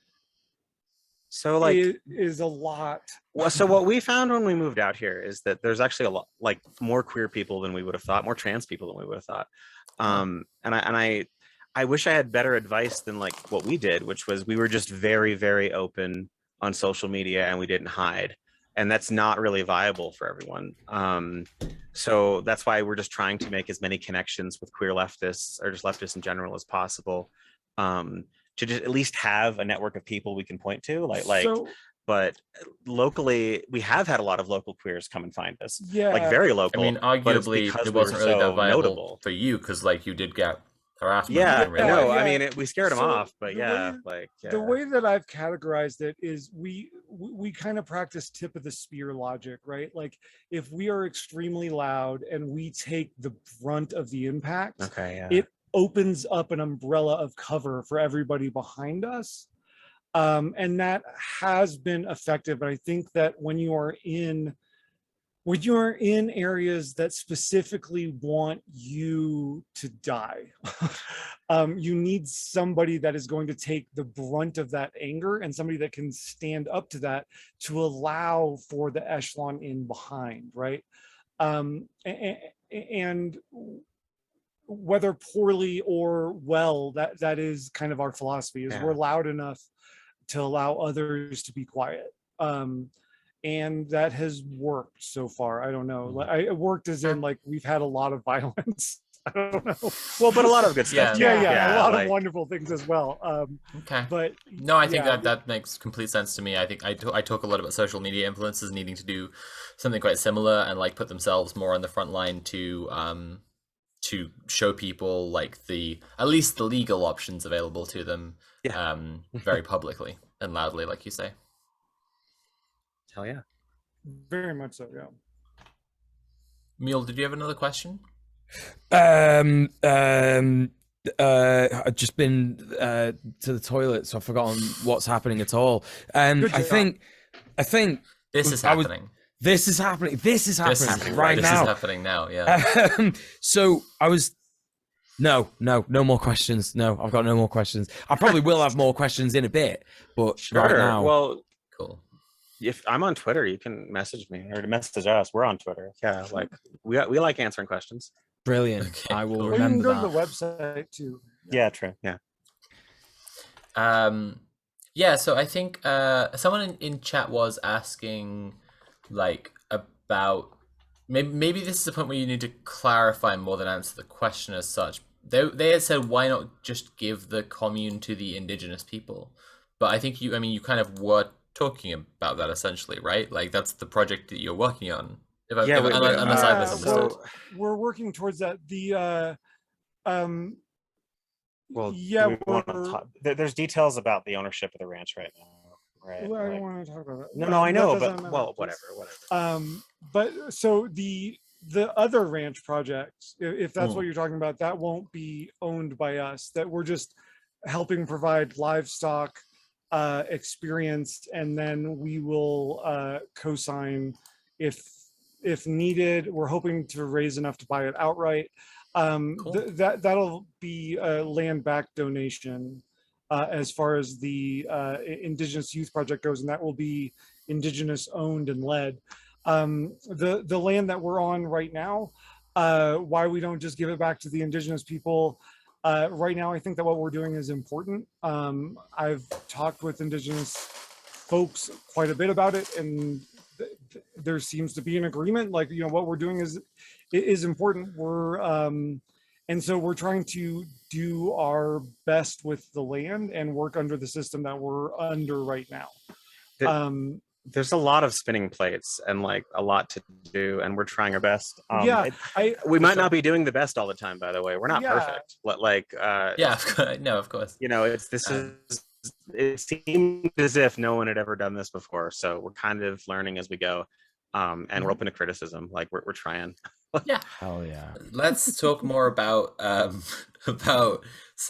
so like is a lot. Well, so what we found when we moved out here is that there's actually a lot, like more queer people than we would have thought, more trans people than we would have thought. And I wish I had better advice than like what we did, which was we were just very, very open on social media and we didn't hide. And that's not really viable for everyone. So that's why we're just trying to make as many connections with queer leftists or just leftists in general as possible. To just at least have a network of people we can point to, but locally we have had a lot of local queers come and find us. Yeah, like very local. I mean, arguably it wasn't really that viable notable for you because like you did get harassment. Yeah, no, I mean we scared them off, but the way that I've categorized it is we kind of practice tip of the spear logic, right? Like if we are extremely loud and we take the brunt of the impact, it opens up an umbrella of cover for everybody behind us, and that has been effective. But I think that when you are in areas that specifically want you to die, you need somebody that is going to take the brunt of that anger and somebody that can stand up to that to allow for the echelon in behind, right? And whether poorly or well, that is kind of our philosophy, is we're loud enough to allow others to be quiet. And that has worked so far. I don't know. It worked as in like we've had a lot of violence. I don't know. Well, but a lot of good stuff. Yeah, a lot of wonderful things as well. Okay. But no, I think that makes complete sense to me. I think I talk a lot about social media influencers needing to do something quite similar and like put themselves more on the front line to show people like at least the legal options available to them, very publicly and loudly, like you say. Hell yeah. Very much so, yeah. Mule, did you have another question? I've just been to the toilet, so I've forgotten what's happening at all. I think this is happening. This is happening right now. This is happening now, yeah. So I was no more questions. No, I've got no more questions. I probably will have more questions in a bit, but right now. Well, cool. If I'm on Twitter, you can message me or message us. We're on Twitter. Yeah, like we like answering questions. Brilliant. Okay, I will cool. remember or you can go that. to the website too. Yeah, true. Yeah. Yeah, so I think someone in chat was asking like about maybe this is a point where you need to clarify more than answer the question as such. They had said, why not just give the commune to the indigenous people? But I think you kind of were talking about that essentially, right? Like that's the project that you're working on. Unless I misunderstood. We're working towards that. Well, yeah, there's details about the ownership of the ranch right now. Right. Well, I don't want to talk about that. No, I know, but well, whatever. But so the other ranch project, if that's what you're talking about, that won't be owned by us. That we're just helping provide livestock experience, and then we will co-sign if needed. We're hoping to raise enough to buy it outright. Cool. That'll be a land back donation as far as the Indigenous Youth Project goes, and that will be Indigenous owned and led. The land that we're on right now, why we don't just give it back to the Indigenous people right now, I think that what we're doing is important. I've talked with Indigenous folks quite a bit about it, and there seems to be an agreement, like, you know, what we're doing is important. And so we're trying to do our best with the land and work under the system that we're under right now. There's a lot of spinning plates and like a lot to do, and we're trying our best. We might not be doing the best all the time, by the way. We're not perfect. Like, no, of course. You know, it seemed as if no one had ever done this before, so we're kind of learning as we go, and we're open to criticism. Like we're trying. Yeah. Hell yeah. Let's talk more about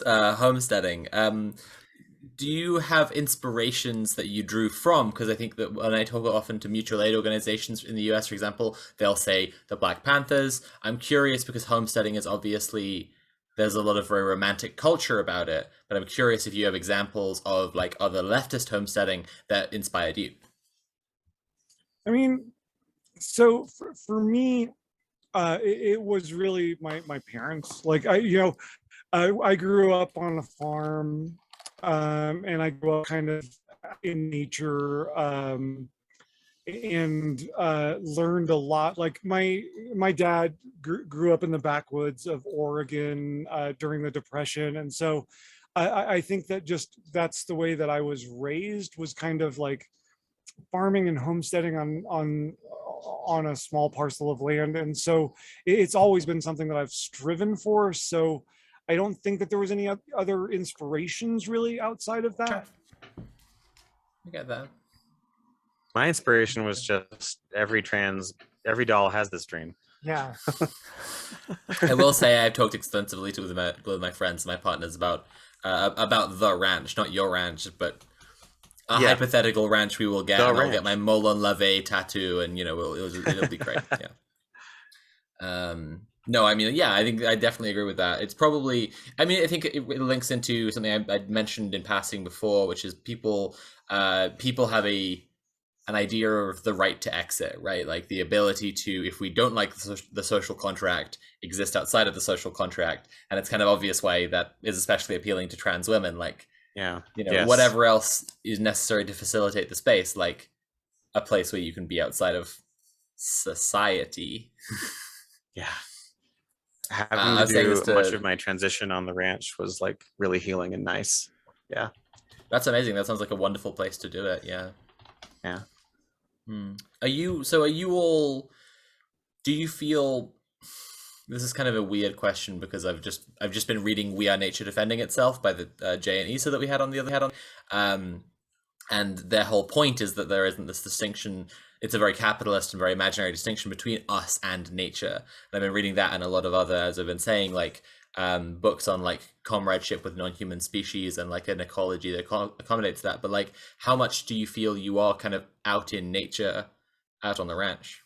homesteading. Do you have inspirations that you drew from? Because I think that when I talk often to mutual aid organizations in the US, for example, they'll say the Black Panthers. I'm curious because homesteading is obviously, there's a lot of very romantic culture about it, but I'm curious if you have examples of like other leftist homesteading that inspired you. I mean, so for me, it was really my parents. Like I grew up on a farm, and I grew up kind of in nature, and learned a lot. Like my dad grew up in the backwoods of Oregon during the Depression, and so I think that that's the way that I was raised, was kind of like farming and homesteading on a small parcel of land. And so it's always been something that I've striven for. So I don't think that there was any other inspirations really outside of that. I get that. My inspiration was just every doll has this dream. Yeah. I will say I've talked extensively with my friends, my partners about the ranch, not your ranch, but a hypothetical ranch we will get. And I'll get my Molon Lave tattoo, and it'll be great. Yeah. No, I mean, yeah, I think I definitely agree with that. It's probably, I mean, I think it links into something I mentioned in passing before, which is people have an idea of the right to exit, right? Like the ability to, if we don't like the social contract, exist outside of the social contract. And it's kind of obvious why that is especially appealing to trans women. Like, whatever else is necessary to facilitate the space, like a place where you can be outside of society. Yeah. Having to do much of my transition on the ranch was like really healing and nice. Yeah. That's amazing. That sounds like a wonderful place to do it. Yeah. Yeah. Are you all, do you feel, this is kind of a weird question because I've just been reading We Are Nature Defending Itself by the Jay and Issa that we had on the other and their whole point is that there isn't this distinction. It's a very capitalist and very imaginary distinction between us and nature. And I've been reading that and a lot of other, as I've been saying, like books on like comradeship with non-human species and like an ecology that accommodates that. But like, how much do you feel you are kind of out in nature, out on the ranch?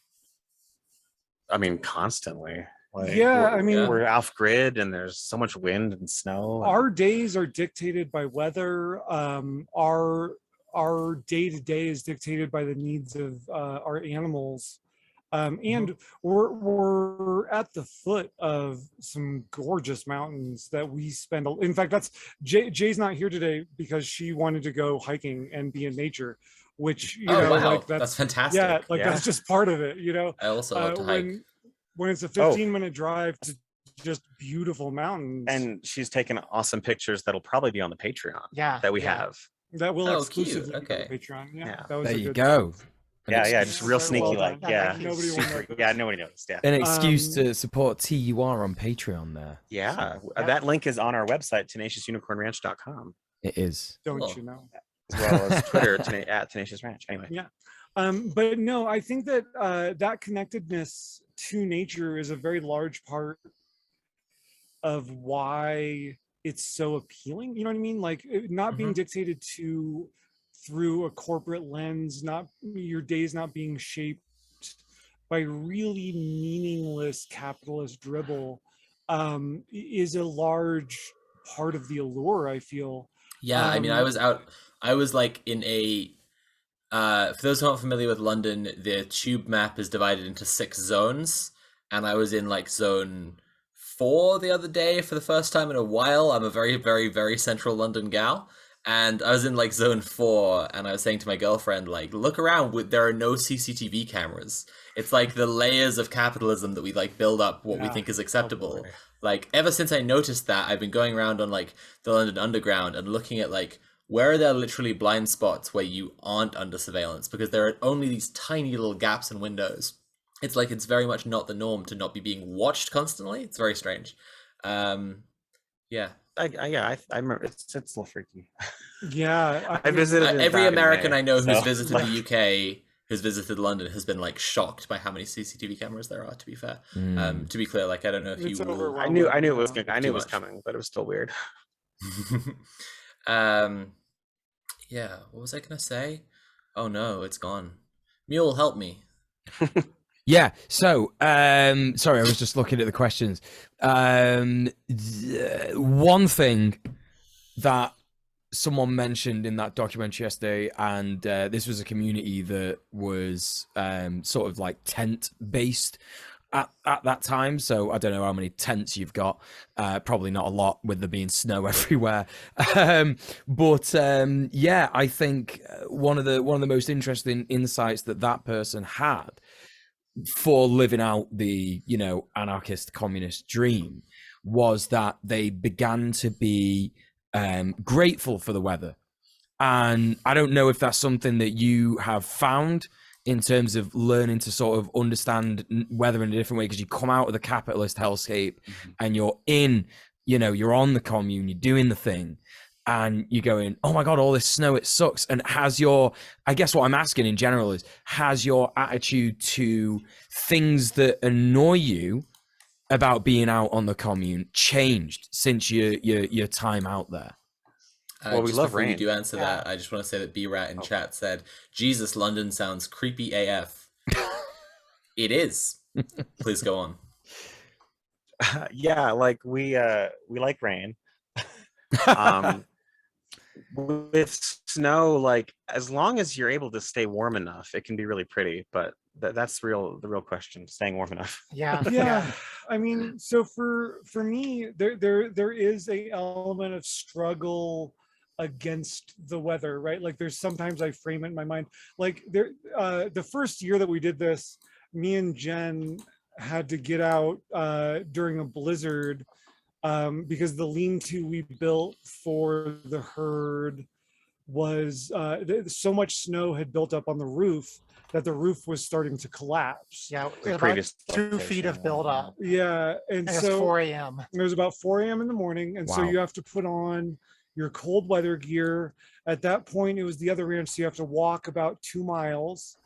I mean, constantly. Like, we're off grid and there's so much wind and snow. Our days are dictated by weather. Our day-to-day is dictated by the needs of our animals. And we're at the foot of some gorgeous mountains that we spend. In fact, Jay's not here today because she wanted to go hiking and be in nature, which, like that's fantastic. Yeah, that's just part of it, I also love to hike. When it's a 15-minute drive to just beautiful mountains. And she's taken awesome pictures that'll probably be on the Patreon that we have. That will exclusively be on Okay. Patreon. Yeah. There you go. Just real sneaky, well nobody knows. Yeah. An excuse to support TUR on Patreon there. Yeah. That link is on our website, tenaciousunicornranch.com. It is. Don't you know? As well as Twitter at Tenacious Ranch. Anyway. Yeah. But no, I think that that connectedness to nature is a very large part of why it's so appealing. You know what I mean? Like not being dictated to through a corporate lens, your days not being shaped by really meaningless capitalist dribble, is a large part of the allure, I feel. Yeah, I mean, I was like in a, for those who aren't familiar with London, the tube map is divided into 6 zones, and I was in like zone 4 the other day for the first time in a while. I'm a very, very, very central London gal. And I was in like zone 4, and I was saying to my girlfriend, like, look around, there are no CCTV cameras. It's like the layers of capitalism that we like build up what we think is acceptable. Like, ever since I noticed that, I've been going around on like the London Underground and looking at like, where are there literally blind spots where you aren't under surveillance, because there are only these tiny little gaps and windows. It's like, it's very much not the norm to not be being watched constantly. It's very strange. Yeah. I remember it's a little freaky. Yeah, I visited every American May, I know who's visited the UK, who's visited London, has been like shocked by how many CCTV cameras there are. To be fair, to be clear, like I don't know if It's you will. I knew it was coming, but it was still weird. Yeah, what was I gonna say? Oh no, it's gone. Mule, help me. Yeah, so sorry, I was just looking at the questions. One thing that someone mentioned in that documentary yesterday, and this was a community that was sort of like tent based at that time, so I don't know how many tents you've got, probably not a lot with there being snow everywhere, but yeah, I think one of the most interesting insights that person had for living out the, you know, anarchist communist dream was that they began to be grateful for the weather. And I don't know if that's something that you have found in terms of learning to sort of understand weather in a different way, because you come out of the capitalist hellscape and you're in, you know, you're on the commune, you're doing the thing, and you're going, oh my God, all this snow, it sucks. And has your, I guess what I'm asking in general is, has your attitude to things that annoy you about being out on the commune changed since your time out there? Well, we love rain. You do answer that. I just want to say that B-Rat in chat said, Jesus, London sounds creepy AF. It is. Please go on. Yeah, like we like rain. With snow, like as long as you're able to stay warm enough, it can be really pretty. But that's the real question: staying warm enough. Yeah. I mean, so for me, there is a element of struggle against the weather, right? Like there's sometimes I frame it in my mind, like the first year that we did this, me and Jen had to get out during a blizzard because the lean-to we built for the herd was so much snow had built up on the roof that the roof was starting to collapse. Yeah, about 2 feet of buildup. Yeah, and so 4 a.m. It was about 4 a.m. in the morning, and so you have to put on your cold weather gear. At that point, it was the other ranch, so you have to walk about 2 miles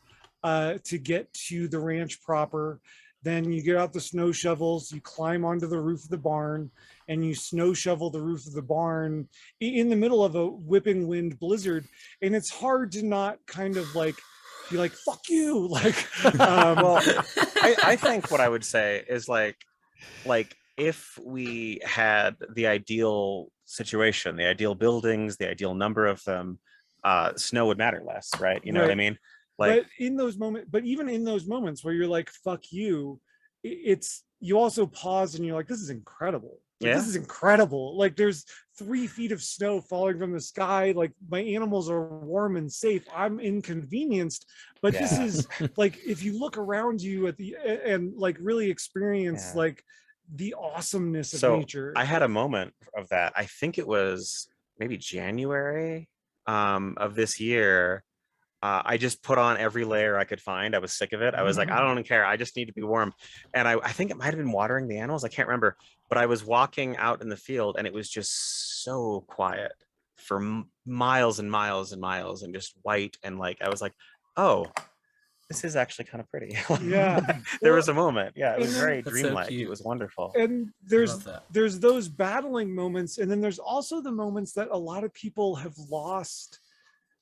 to get to the ranch proper. Then you get out the snow shovels, you climb onto the roof of the barn, and you snow shovel the roof of the barn in the middle of a whipping wind blizzard. And it's hard to not kind of like be like, fuck you. Like, well, I think what I would say is like if we had the ideal situation, the ideal buildings, the ideal number of them, snow would matter less, right? You know what I mean? Like, but in those moments, but even in those moments where you're like, fuck you, it's, you also pause and you're like, this is incredible. Like, this is incredible. Like there's 3 feet of snow falling from the sky. Like my animals are warm and safe. I'm inconvenienced, but this is like, if you look around you at the, and like really experience like the awesomeness of nature. I had a moment of that. I think it was maybe January of this year. I just put on every layer I could find. I was sick of it. I was like, I don't care. I just need to be warm. And I think it might have been watering the animals. I can't remember. But I was walking out in the field and it was just so quiet for miles and miles and miles and just white. And like, I was like, oh, this is actually kind of pretty. Yeah. There was a moment. Yeah, it was very dreamlike. So it was wonderful. And there's those battling moments. And then there's also the moments that a lot of people have lost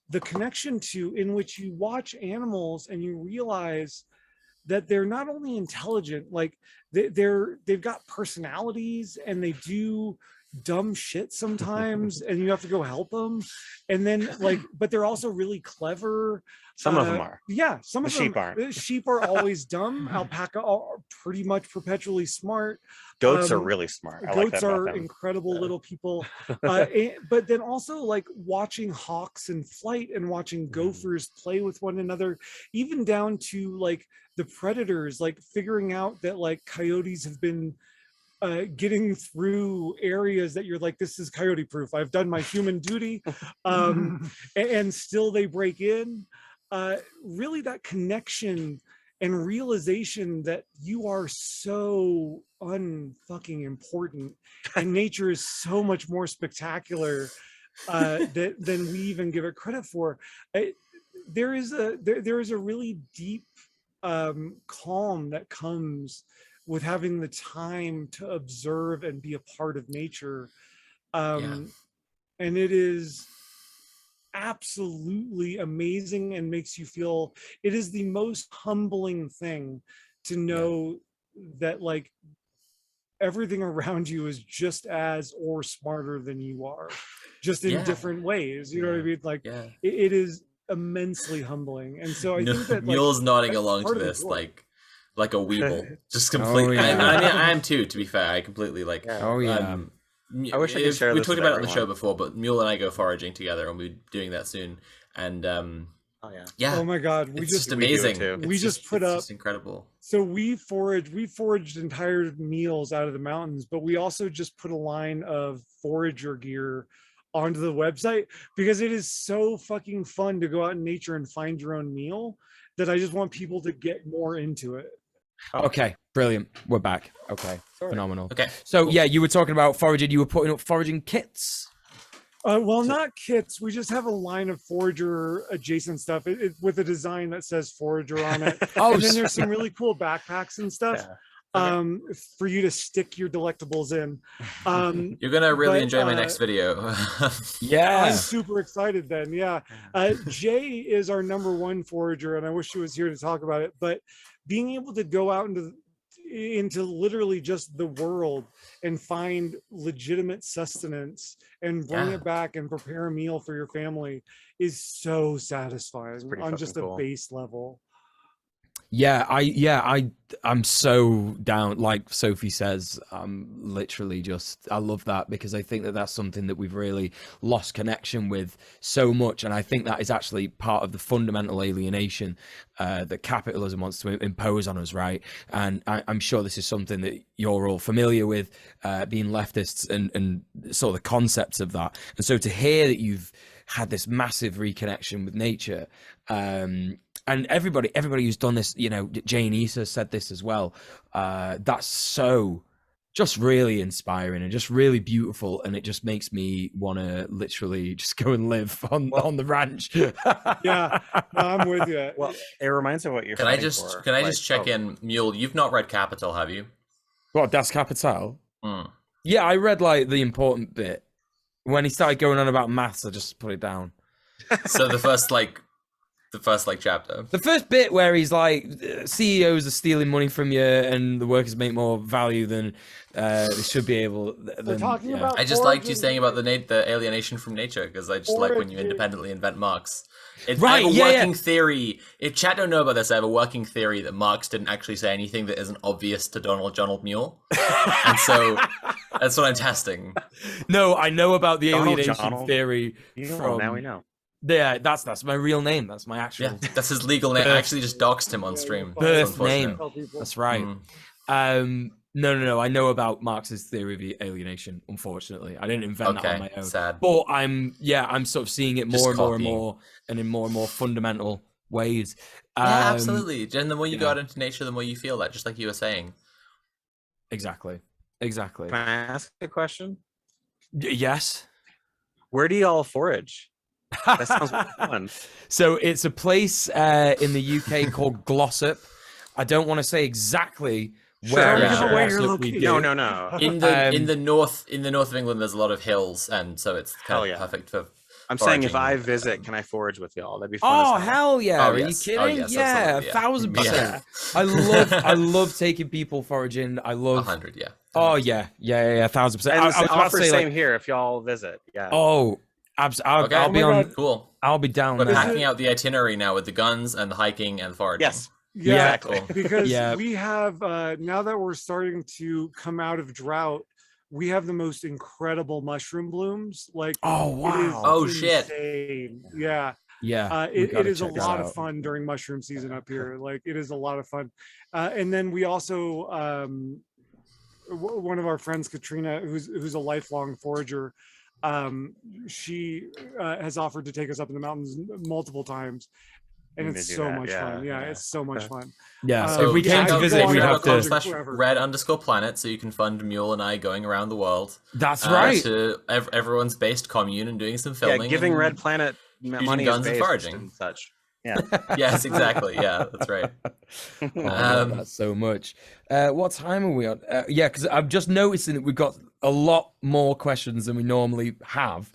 the connection to, in which you watch animals and you realize that they're not only intelligent, like they've got personalities and they do dumb shit sometimes, and you have to go help them. And then like, but they're also really clever. Some of them are. Yeah, some The of them. sheep aren't. Sheep are always dumb. Alpaca are pretty much perpetually smart. Goats are really smart. I like Goats that about are them. incredible little people. But then also like watching hawks in flight and watching gophers play with one another, even down to like the predators, like figuring out that like coyotes have been getting through areas that you're like, this is coyote proof. I've done my human duty. And still they break in. Really that connection and realization that you are so unfucking important and nature is so much more spectacular than we even give it credit for. There is a really deep calm that comes with having the time to observe and be a part of nature. And it is absolutely amazing and makes you feel, it is the most humbling thing to know that like everything around you is just as or smarter than you are, just in different ways. You know what I mean? Like it is immensely humbling. And so I think that Mule's nodding along to this like a weeble, just completely. I mean, I am too, to be fair. I completely like I wish I could share we this talked with about it on the show everyone. before, but Mule and I go foraging together, and we're doing that soon. And oh oh my god, it's just amazing. We just put up, just incredible. So we foraged entire meals out of the mountains, but we also just put a line of forager gear onto the website because it is so fucking fun to go out in nature and find your own meal that I just want people to get more into it. Okay, brilliant. We're back. Okay, phenomenal. Okay, so yeah, you were talking about foraging. You were putting up foraging kits. Well, not kits. We just have a line of forager adjacent stuff with a design that says forager on it. And then there's some really cool backpacks and stuff for you to stick your delectables in. You're gonna really enjoy my next video. I'm super excited then. Jay is our #1 forager, and I wish he was here to talk about it. But being able to go out into literally just the world and find legitimate sustenance and bring it back and prepare a meal for your family is so satisfying on just a base level. I'm so down. Like Sophie says, literally just, I love that because I think that that's something that we've really lost connection with so much. And I think that is actually part of the fundamental alienation that capitalism wants to impose on us, right? And I'm sure this is something that you're all familiar with, being leftists and sort of the concepts of that. And so to hear that you've had this massive reconnection with nature, and everybody who's done this, you know, Jane Issa said this as well. That's so just really inspiring and just really beautiful, and it just makes me want to literally just go and live on the ranch. No, I'm with you. Well, it reminds me of what you're. Can I just check in, Mule? You've not read Capital, have you? What, Das Kapital? Yeah, I read like the important bit. When he started going on about maths, I just put it down. So the first chapter. The first bit where he's like, CEOs are stealing money from you and the workers make more value than they should be able. About I just liked you saying about the alienation from nature, because I just like when you independently invent Marx. I have a working theory. If chat don't know about this, I have a working theory that Marx didn't actually say anything that isn't obvious to Donald Mule. And so that's what I'm testing. No, I know about the alienation theory. Now we know. Yeah, that's my real name. That's my actual. Yeah, that's his legal name. I actually just doxed him on stream. Birth name. That's right. No. I know about Marx's theory of alienation. Unfortunately, I didn't invent that on my own. Sad. But I'm sort of seeing it more and more and more, and in more and more fundamental ways. Yeah, absolutely. And the more you go out into nature, the more you feel that, just like you were saying. Exactly. Can I ask a question? Yes. Where do y'all forage? That sounds fun. So it's a place in the UK called Glossop. I don't want to say exactly where we do. No. In the north of England, there's a lot of hills, and so it's kind of perfect for I'm saying if foraging, I visit, can I forage with y'all? That'd be fun. Oh as hell. hell yeah! Oh, Are yes. you Oh, kidding? yes, Yeah, absolutely, yeah. 1,000%. I love taking people foraging. I love 100, yeah. Oh yeah, 1,000%. And I was about offer to say same like, here if y'all visit. Yeah. oh, Okay. I'll Oh be my on. God. Cool. I'll be down We're there. packing out the itinerary now with the guns and the hiking and the foraging. Yes. Yeah, Exactly. because Yeah. we have now that we're starting to come out of drought, we have the most incredible mushroom blooms. Like, Oh it is wow. Oh, shit. insane. Yeah. Yeah. we It gotta is a check that lot of out. fun during mushroom season up here. Like, it is a lot of fun. And then we also one of our friends, Katrina, who's a lifelong forager, she has offered to take us up in the mountains multiple times, and You need it's to do so that, much fun. Yeah, yeah. it's so much fun. Yeah. So if we came check to out visit, we'd have to. patreon.com/red_planet so you can fund Mule and I going around the world. That's right. To everyone's based commune and doing some Yeah, filming. giving and Red Planet money guns is and based foraging. and such. Yeah. Yes, exactly. Yeah, that's right. Oh, I love that so much. What time are we on? Yeah, because I'm just noticing that we've got a lot more questions than we normally have.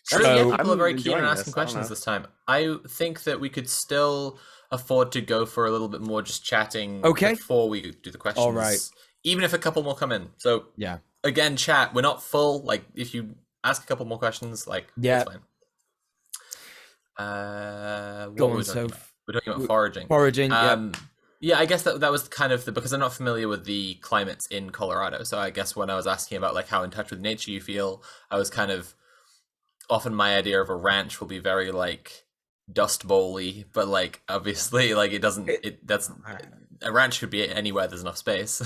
Sure, So- yeah, people are I'm very keen enjoying on this. asking I don't questions know. this time. I think that we could still afford to go for a little bit more just chatting Okay. before we do the questions. All right. Even if a couple more come in. So Yeah. again, chat, we're not full. Like, if you ask a couple more questions, like, Yeah. it's fine. What Go were on, we talking so about? We're talking about foraging. foraging. Yeah. Yeah, I guess that was kind of because I'm not familiar with the climates in Colorado. So I guess when I was asking about like how in touch with nature you feel, I was kind of often my idea of a ranch will be very like dust bowl-y, but like obviously like that's a ranch could be anywhere there's enough space.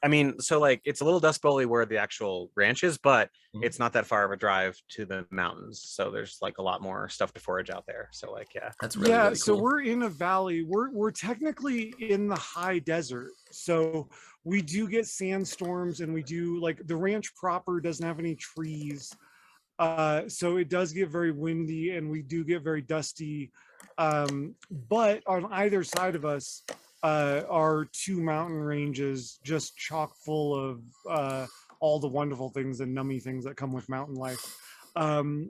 I mean, so like it's a little dust bowl-y where the actual ranch is, but it's not that far of a drive to the mountains. So there's like a lot more stuff to forage out there. So like, yeah. That's really, Yeah, really so cool. we're in a valley. We're technically in the high desert. So we do get sandstorms, and we do, like, the ranch proper doesn't have any trees. So it does get very windy, and we do get very dusty. But on either side of us are two mountain ranges just chock full of all the wonderful things and nummy things that come with mountain life. Incredible.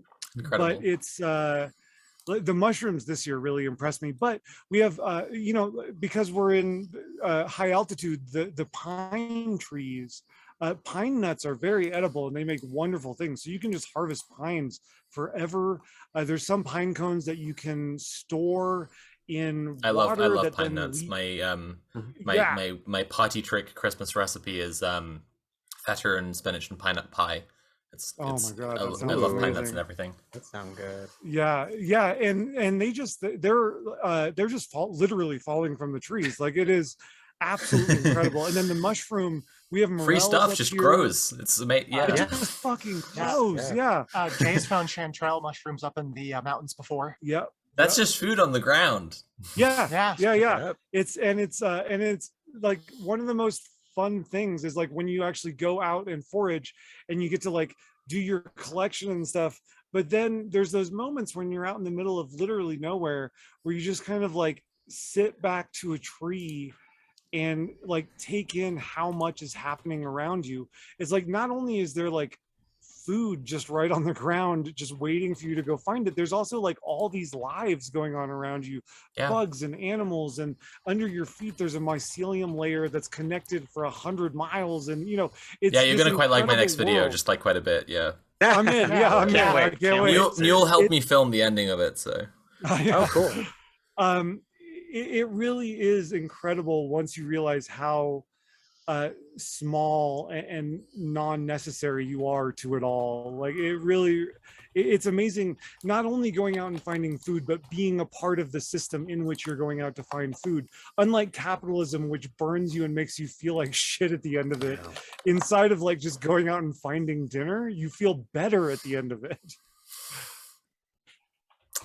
But it's the mushrooms this year really impressed me. But we have because we're in high altitude, the pine trees, pine nuts are very edible, and they make wonderful things. So you can just harvest pines forever. There's some pine cones that you can store in I love water pine nuts. My potty trick Christmas recipe is feta and spinach and pine nut pie. Oh my God, I love pine nuts and everything. That sounds good. Yeah, and they're just literally falling from the trees. Like, it is absolutely incredible. And then the mushroom, we have Free morels stuff up just here. grows. It's amazing. Yeah. It just fucking grows. Yeah. Jay's found chanterelle mushrooms up in the mountains before. Yeah. That's just food on the ground. Yeah. Yeah. It's like one of the most fun things is like when you actually go out and forage and you get to like do your collection and stuff. But then there's those moments when you're out in the middle of literally nowhere where you just kind of like sit back to a tree and like take in how much is happening around you. It's like, not only is there like food just right on the ground just waiting for you to go find it, there's also like all these lives going on around you, bugs and animals, and under your feet there's a mycelium layer that's connected for 100 miles, and it's you're gonna quite like my next video, just like quite a bit. I'm in. I can't wait. You'll help me film the ending of it, so Oh, cool. It really is incredible once you realize how small and non-necessary you are to it all. Like, it's amazing, not only going out and finding food, but being a part of the system in which you're going out to find food. Unlike capitalism, which burns you and makes you feel like shit at the end of it, inside of like just going out and finding dinner, you feel better at the end of it.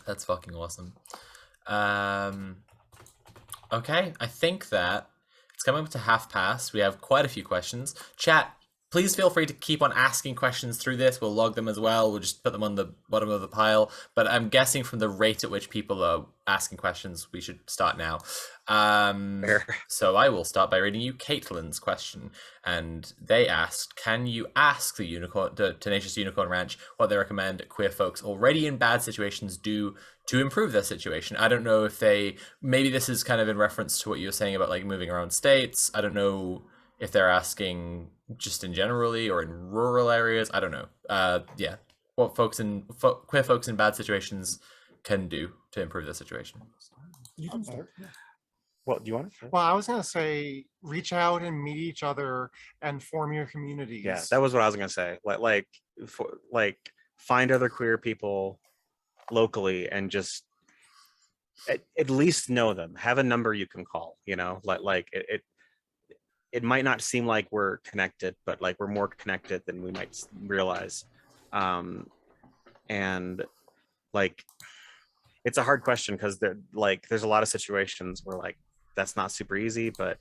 That's fucking awesome. Okay, I think that it's coming up to half past. We have quite a few questions. Chat, please feel free to keep on asking questions through this. We'll log them as well. We'll just put them on the bottom of the pile. But I'm guessing from the rate at which people are asking questions, we should start now. So I will start by reading you Caitlin's question. And they asked, can you ask the Tenacious Unicorn Ranch what they recommend queer folks already in bad situations do to improve their situation? I don't know if maybe this is kind of in reference to what you were saying about like moving around states. I don't know if they're asking just in generally or in rural areas. I don't know. Yeah, what queer folks in bad situations can do to improve their situation. You can start. Yeah. Well, do you want to? Well, I was going to say, reach out and meet each other and form your communities. Yeah, that was what I was going to say. Like find other queer people locally and just at least know them. Have a number you can call. You know, it might not seem like we're connected, but like we're more connected than we might realize. And like, it's a hard question because there's a lot of situations where like that's not super easy, but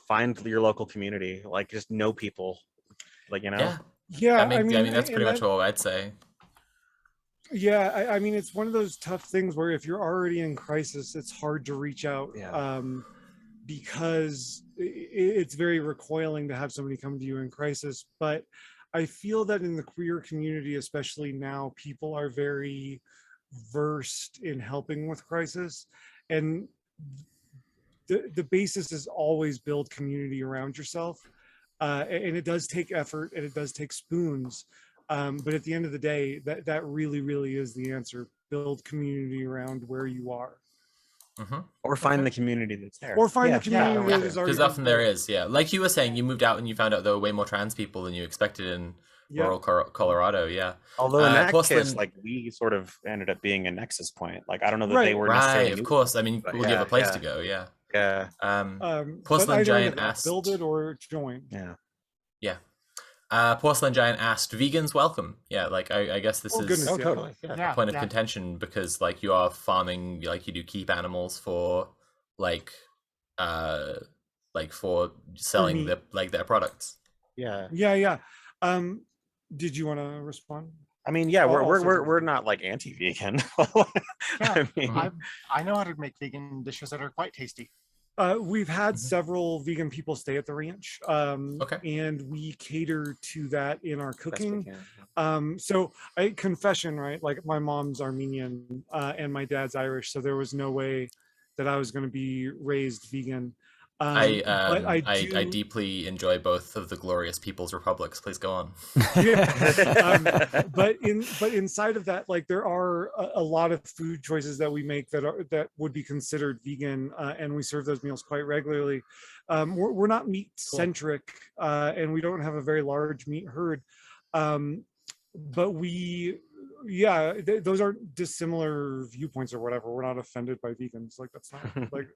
find your local community, like just know people, like, you know. Yeah. I mean that's pretty much all I'd say. Yeah, I mean, it's one of those tough things where if you're already in crisis, it's hard to reach out. Because it's very recoiling to have somebody come to you in crisis. But I feel that in the queer community, especially now, people are very versed in helping with crisis. And the basis is always build community around yourself. And it does take effort and it does take spoons. But at the end of the day, that really, really is the answer. Build community around where you are. Or find the community that's there. Or find the community that is already. Because often there is, like you were saying, you moved out and you found out there were way more trans people than you expected in rural Colorado. Although in that case, like we sort of ended up being a nexus point. Like I don't know that they were necessarily. Of course, I mean we'll give a place to go. Yeah. Porcelain Giant asked, build it or join. Yeah. Porcelain Giant asked, vegans welcome. Yeah, like I guess this is totally a point of contention because like you are farming, like you do keep animals for like for selling their products. Yeah. Did you want to respond? I mean, yeah, we're not like anti-vegan. I know how to make vegan dishes that are quite tasty. We've had several vegan people stay at the ranch, and we cater to that in our cooking. So confession, right? Like my mom's Armenian and my dad's Irish, so there was no way that I was going to be raised vegan. I deeply enjoy both of the glorious people's republics. Please go on. But inside of that, like there are a lot of food choices that we make that would be considered vegan, and we serve those meals quite regularly. We're not meat centric, and we don't have a very large meat herd, but those aren't dissimilar viewpoints or whatever. We're not offended by vegans. Like that's not like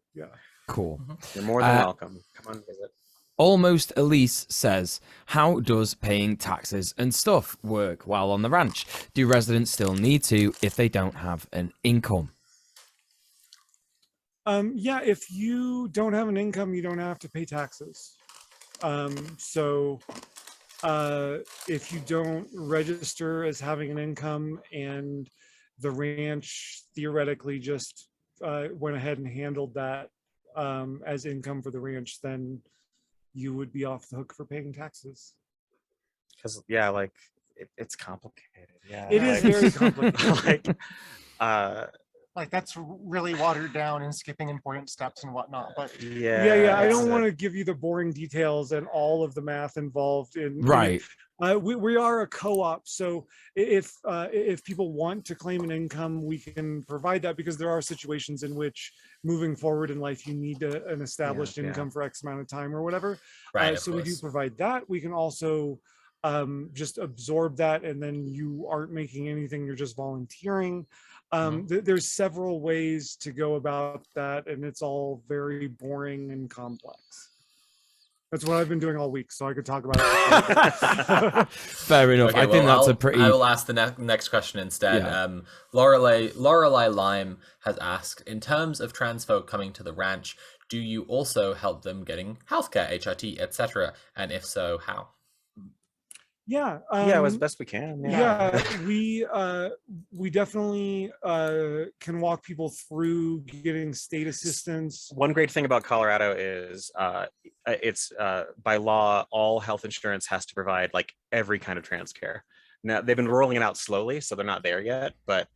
Cool. You're more than welcome. Come on, visit. Almost Elise says, how does paying taxes and stuff work while on the ranch? Do residents still need to if they don't have an income? If you don't have an income, you don't have to pay taxes. So if you don't register as having an income and the ranch theoretically just went ahead and handled that as income for the ranch, then you would be off the hook for paying taxes. Because it's complicated. It is very complicated. Like that's really watered down and skipping important steps and whatnot. But I don't want to give you the boring details and all of the math involved in we are a co-op, so if people want to claim an income, we can provide that, because there are situations in which moving forward in life you need an established income for X amount of time or whatever. So we do provide that. We can also just absorb that, and then you aren't making anything, you're just volunteering. There's several ways to go about that, and it's all very boring and complex. That's what I've been doing all week, so I could talk about it. Fair enough. I think that's a pretty... I will ask the next question instead. Lorelei Lime has asked, in terms of trans folk coming to the ranch, do you also help them getting healthcare, HRT, etc.? And if so, how? Yeah. Yeah, as best we can. Yeah, we definitely can walk people through getting state assistance. One great thing about Colorado is it's by law, all health insurance has to provide like every kind of trans care. Now they've been rolling it out slowly, so they're not there yet. But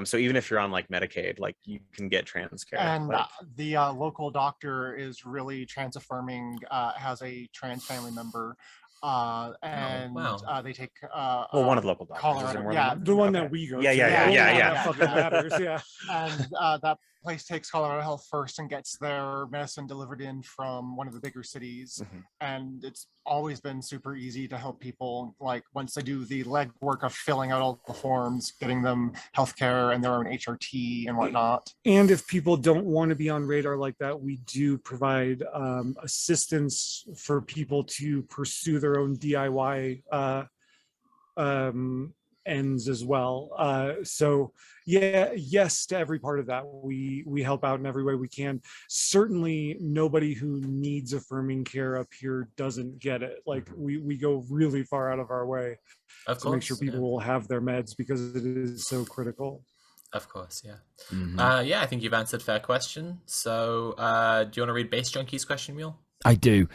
so even if you're on like Medicaid, like you can get trans care. And like, the local doctor is really trans affirming, has a trans family member. And wow. they take well, one of the local doctors. Colorado, yeah, The one that we go to. Yeah. That fucking matters, yeah. And that place takes Colorado Health first and gets their medicine delivered in from one of the bigger cities. And it's always been super easy to help people, like once they do the legwork of filling out all the forms, getting them healthcare and their own HRT and whatnot. And if people don't want to be on radar like that, we do provide assistance for people to pursue their own DIY ends as well. So yeah, yes to every part of that. We help out in every way we can. Certainly nobody who needs affirming care up here doesn't get it. Like we go really far out of our way to make sure people will have their meds, because it is so critical. Of course, yeah. Yeah, I think you've answered fair question. So do you want to read Base Junkie's question, Mule? I do.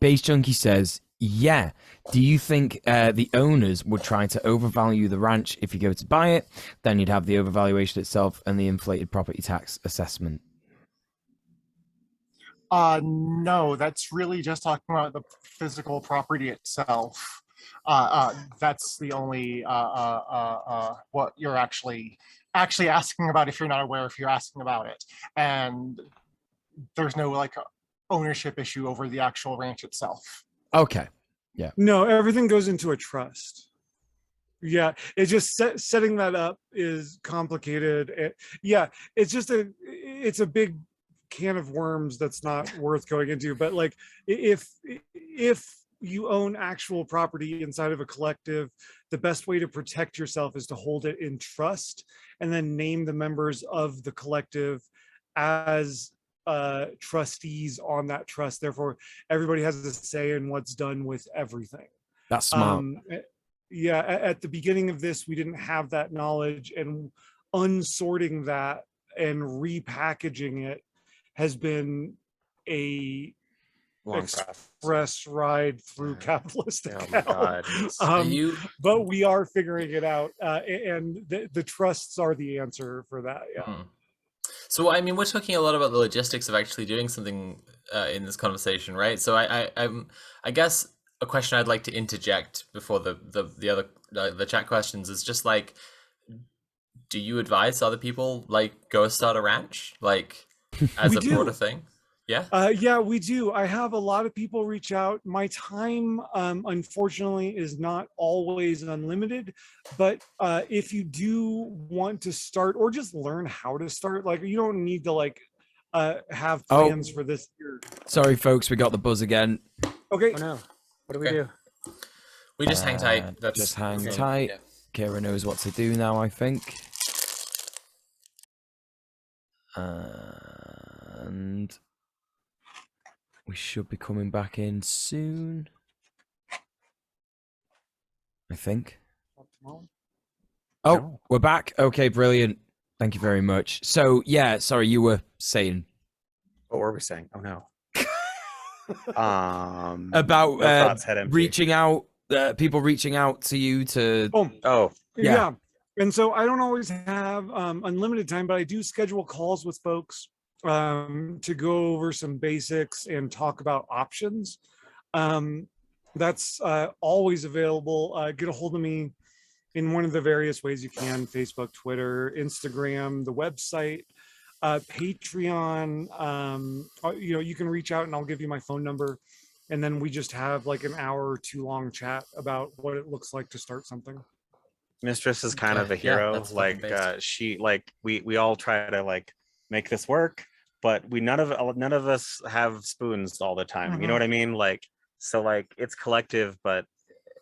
Base Junkie says, yeah. Do you think the owners would try to overvalue the ranch if you go to buy it? Then you'd have the overvaluation itself and the inflated property tax assessment. No, that's really just talking about the physical property itself. That's the only what you're actually asking about, if you're not aware, if you're asking about it. And there's no like ownership issue over the actual ranch itself. Okay. Yeah. No, everything goes into a trust. Yeah, it's just setting that up is complicated. It's a big can of worms that's not worth going into. But like, if you own actual property inside of a collective, the best way to protect yourself is to hold it in trust and then name the members of the collective as trustees on that trust. Therefore, everybody has a say in what's done with everything. That's smart. Yeah, at the beginning of this, we didn't have that knowledge, and unsorting that and repackaging it has been a long express ride through capitalistic hell. But we are figuring it out, and the trusts are the answer for that. Yeah. So I mean, we're talking a lot about the logistics of actually doing something in this conversation, right? So I guess a question I'd like to interject before the chat questions is just like, do you advise other people like go start a ranch, like as a broader thing? Yeah. Yeah, we do. I have a lot of people reach out. My time, unfortunately, is not always unlimited. But if you do want to start or just learn how to start, like you don't need to like have plans for this year. Sorry, folks, we got the buzz again. Okay. Oh no. What do we do? We just hang tight. Just hang tight. Yeah. Kira knows what to do now, I think. And we should be coming back in soon, I think. Oh, we're back. Okay, brilliant. Thank you very much. So, yeah, sorry, you were saying. What were we saying? Oh, no. About reaching out, people reaching out to you to. Oh, yeah. And so I don't always have unlimited time, but I do schedule calls with folks to go over some basics and talk about options. That's always available. Get a hold of me in one of the various ways you can: Facebook, Twitter, Instagram, the website, Patreon. You can reach out and I'll give you my phone number, and then we just have like an hour or two long chat about what it looks like to start something. Mistress is kind of a hero. She we all try to like make this work, but none of us have spoons all the time. You know what I mean? Like, so like it's collective, but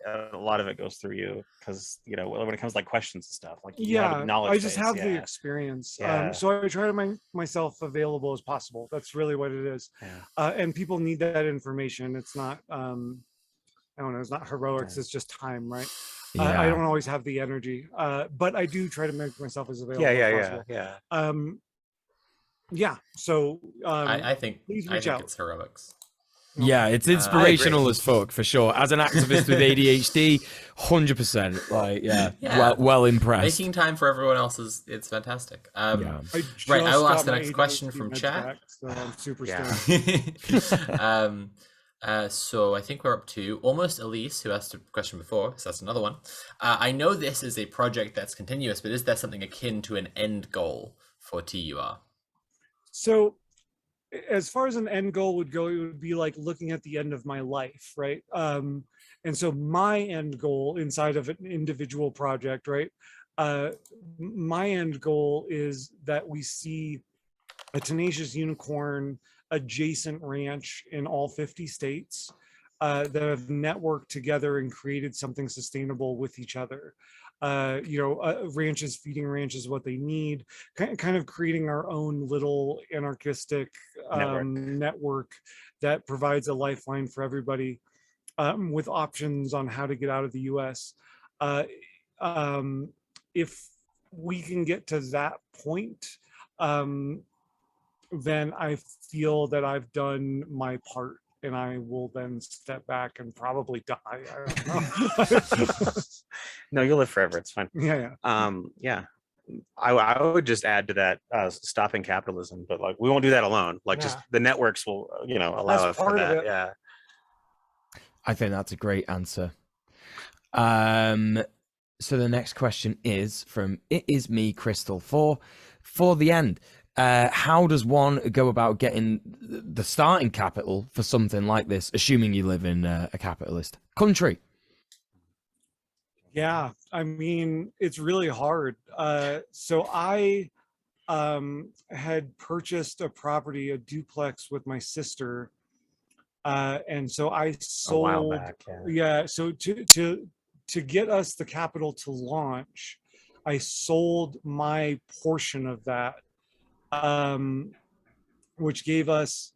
a lot of it goes through you, because when it comes to like questions and stuff, like you have a knowledge I just base, have the experience. So I try to make myself available as possible. That's really what it is. And people need that information. It's not I don't know, it's not heroics, it's just time, right? I don't always have the energy, but I do try to make myself as available as possible. So I think please reach out. it's heroics. Yeah, it's inspirational as fuck, for sure. As an activist with ADHD, 100%. Like, well impressed. Making time for everyone else it's fantastic. Right, I will ask the next question from chat. So I'm super stoned. So I think we're up to almost Elise, who asked a question before, so that's another one. I know this is a project that's continuous, but is there something akin to an end goal for TUR? So as far as an end goal would go, it would be like looking at the end of my life, right? And so my end goal inside of an individual project, right? My end goal is that we see a Tenacious Unicorn adjacent ranch in all 50 states that have networked together and created something sustainable with each other. Ranches feeding ranches what they need, kind of creating our own little anarchistic network that provides a lifeline for everybody, with options on how to get out of the US. If we can get to that point, then I feel that I've done my part, and I will then step back and probably die. I don't know. No, you'll live forever. It's fine. I would just add to that, stopping capitalism, but like we won't do that alone. Like just the networks will, allow us for that. Yeah. I think that's a great answer. So the next question is from It Is Me Crystal for the end. How does one go about getting the starting capital for something like this, assuming you live in a capitalist country? Yeah, I mean, it's really hard. So I had purchased a property, a duplex with my sister. And so I sold, a while back, so to get us the capital to launch, I sold my portion of that, which gave us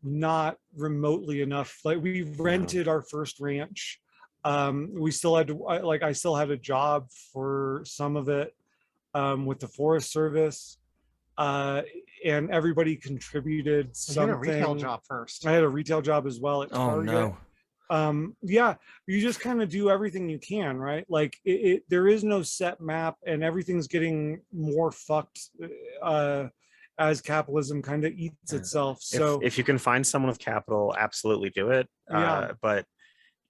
not remotely enough. Like we rented our first ranch. We still had to, I still had a job for some of it, with the Forest Service, and everybody contributed something. You had a retail job first. I had a retail job as well at Target. Yeah, you just kind of do everything you can, right? Like there is no set map, and everything's getting more fucked as capitalism kind of eats itself. So if you can find someone with capital, absolutely do it. But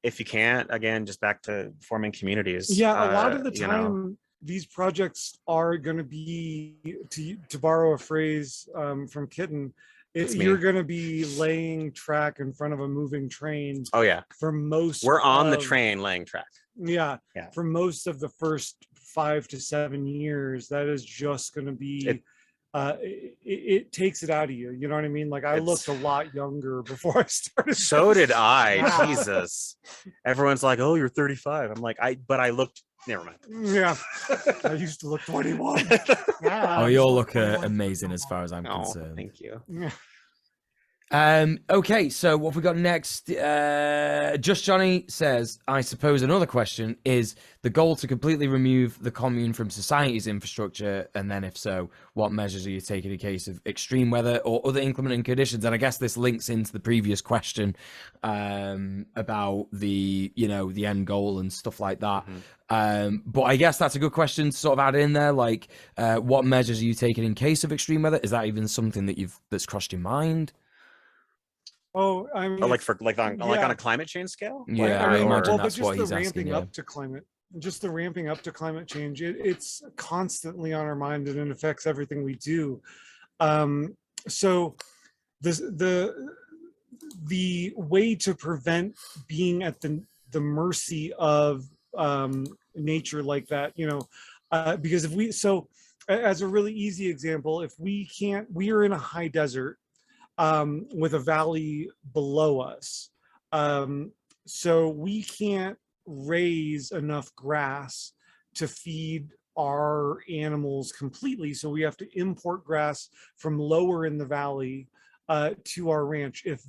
if you can't, again, just back to forming communities. Yeah, a lot of the time, these projects are going to be, to borrow a phrase from Kitten, you're going to be laying track in front of a moving train. Oh yeah. For most, we're on the train laying track. Yeah. For most of the first 5 to 7 years, that is just going to be. It takes it out of you. You know what I mean? Like I looked a lot younger before I started. So did I. Jesus. Everyone's like, "Oh, you're 35." I'm like, but I looked. Never mind. Yeah. I used to look 21. Oh, you all look amazing as far as I'm concerned. Thank you. Okay, so what have we got next? Just Johnny says, I suppose another question is the goal to completely remove the commune from society's infrastructure, and then if so, what measures are you taking in case of extreme weather or other inclement conditions? And I guess this links into the previous question about the the end goal and stuff like that. But I guess that's a good question to sort of add in there. Like, what measures are you taking in case of extreme weather? Is that even something that that's crossed your mind? Oh, I mean, like on a climate change scale. Yeah, I imagine that's what he's asking. Just the ramping up to climate change. It's constantly on our mind, and it affects everything we do. So the way to prevent being at the mercy of nature like that, because as a really easy example, if we are in a high desert with a valley below us, so we can't raise enough grass to feed our animals completely. So we have to import grass from lower in the valley to our ranch. If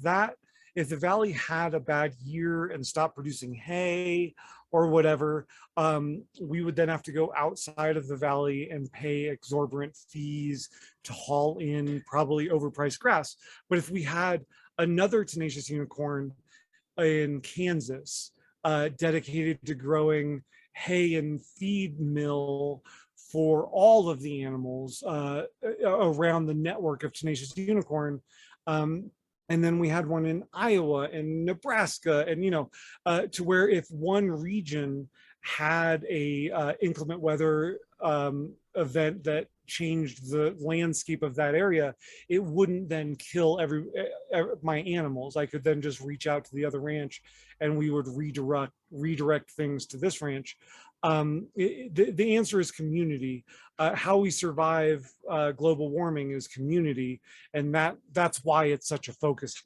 the valley had a bad year and stopped producing hay or whatever, we would then have to go outside of the valley and pay exorbitant fees to haul in probably overpriced grass. But if we had another Tenacious Unicorn in Kansas dedicated to growing hay and feed mill for all of the animals around the network of Tenacious Unicorn, and then we had one in Iowa and Nebraska, and to where if one region had a inclement weather event that changed the landscape of that area, it wouldn't then kill my animals. I could then just reach out to the other ranch, and we would redirect things to this ranch. The answer is community. How we survive global warming is community, and that's why it's such a focus.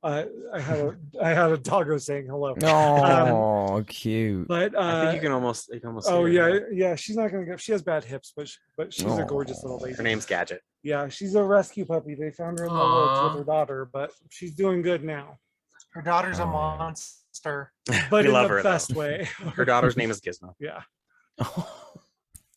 I had a doggo saying hello. Oh, cute. But I think you can almost. Oh yeah. She's not gonna go. She has bad hips, but she's a gorgeous little lady. Her name's Gadget. Yeah, she's a rescue puppy. They found her in the woods with her daughter, but she's doing good now. Her daughter's a monster, but We in love the her, though. best way. Her daughter's name is Gizmo. Yeah.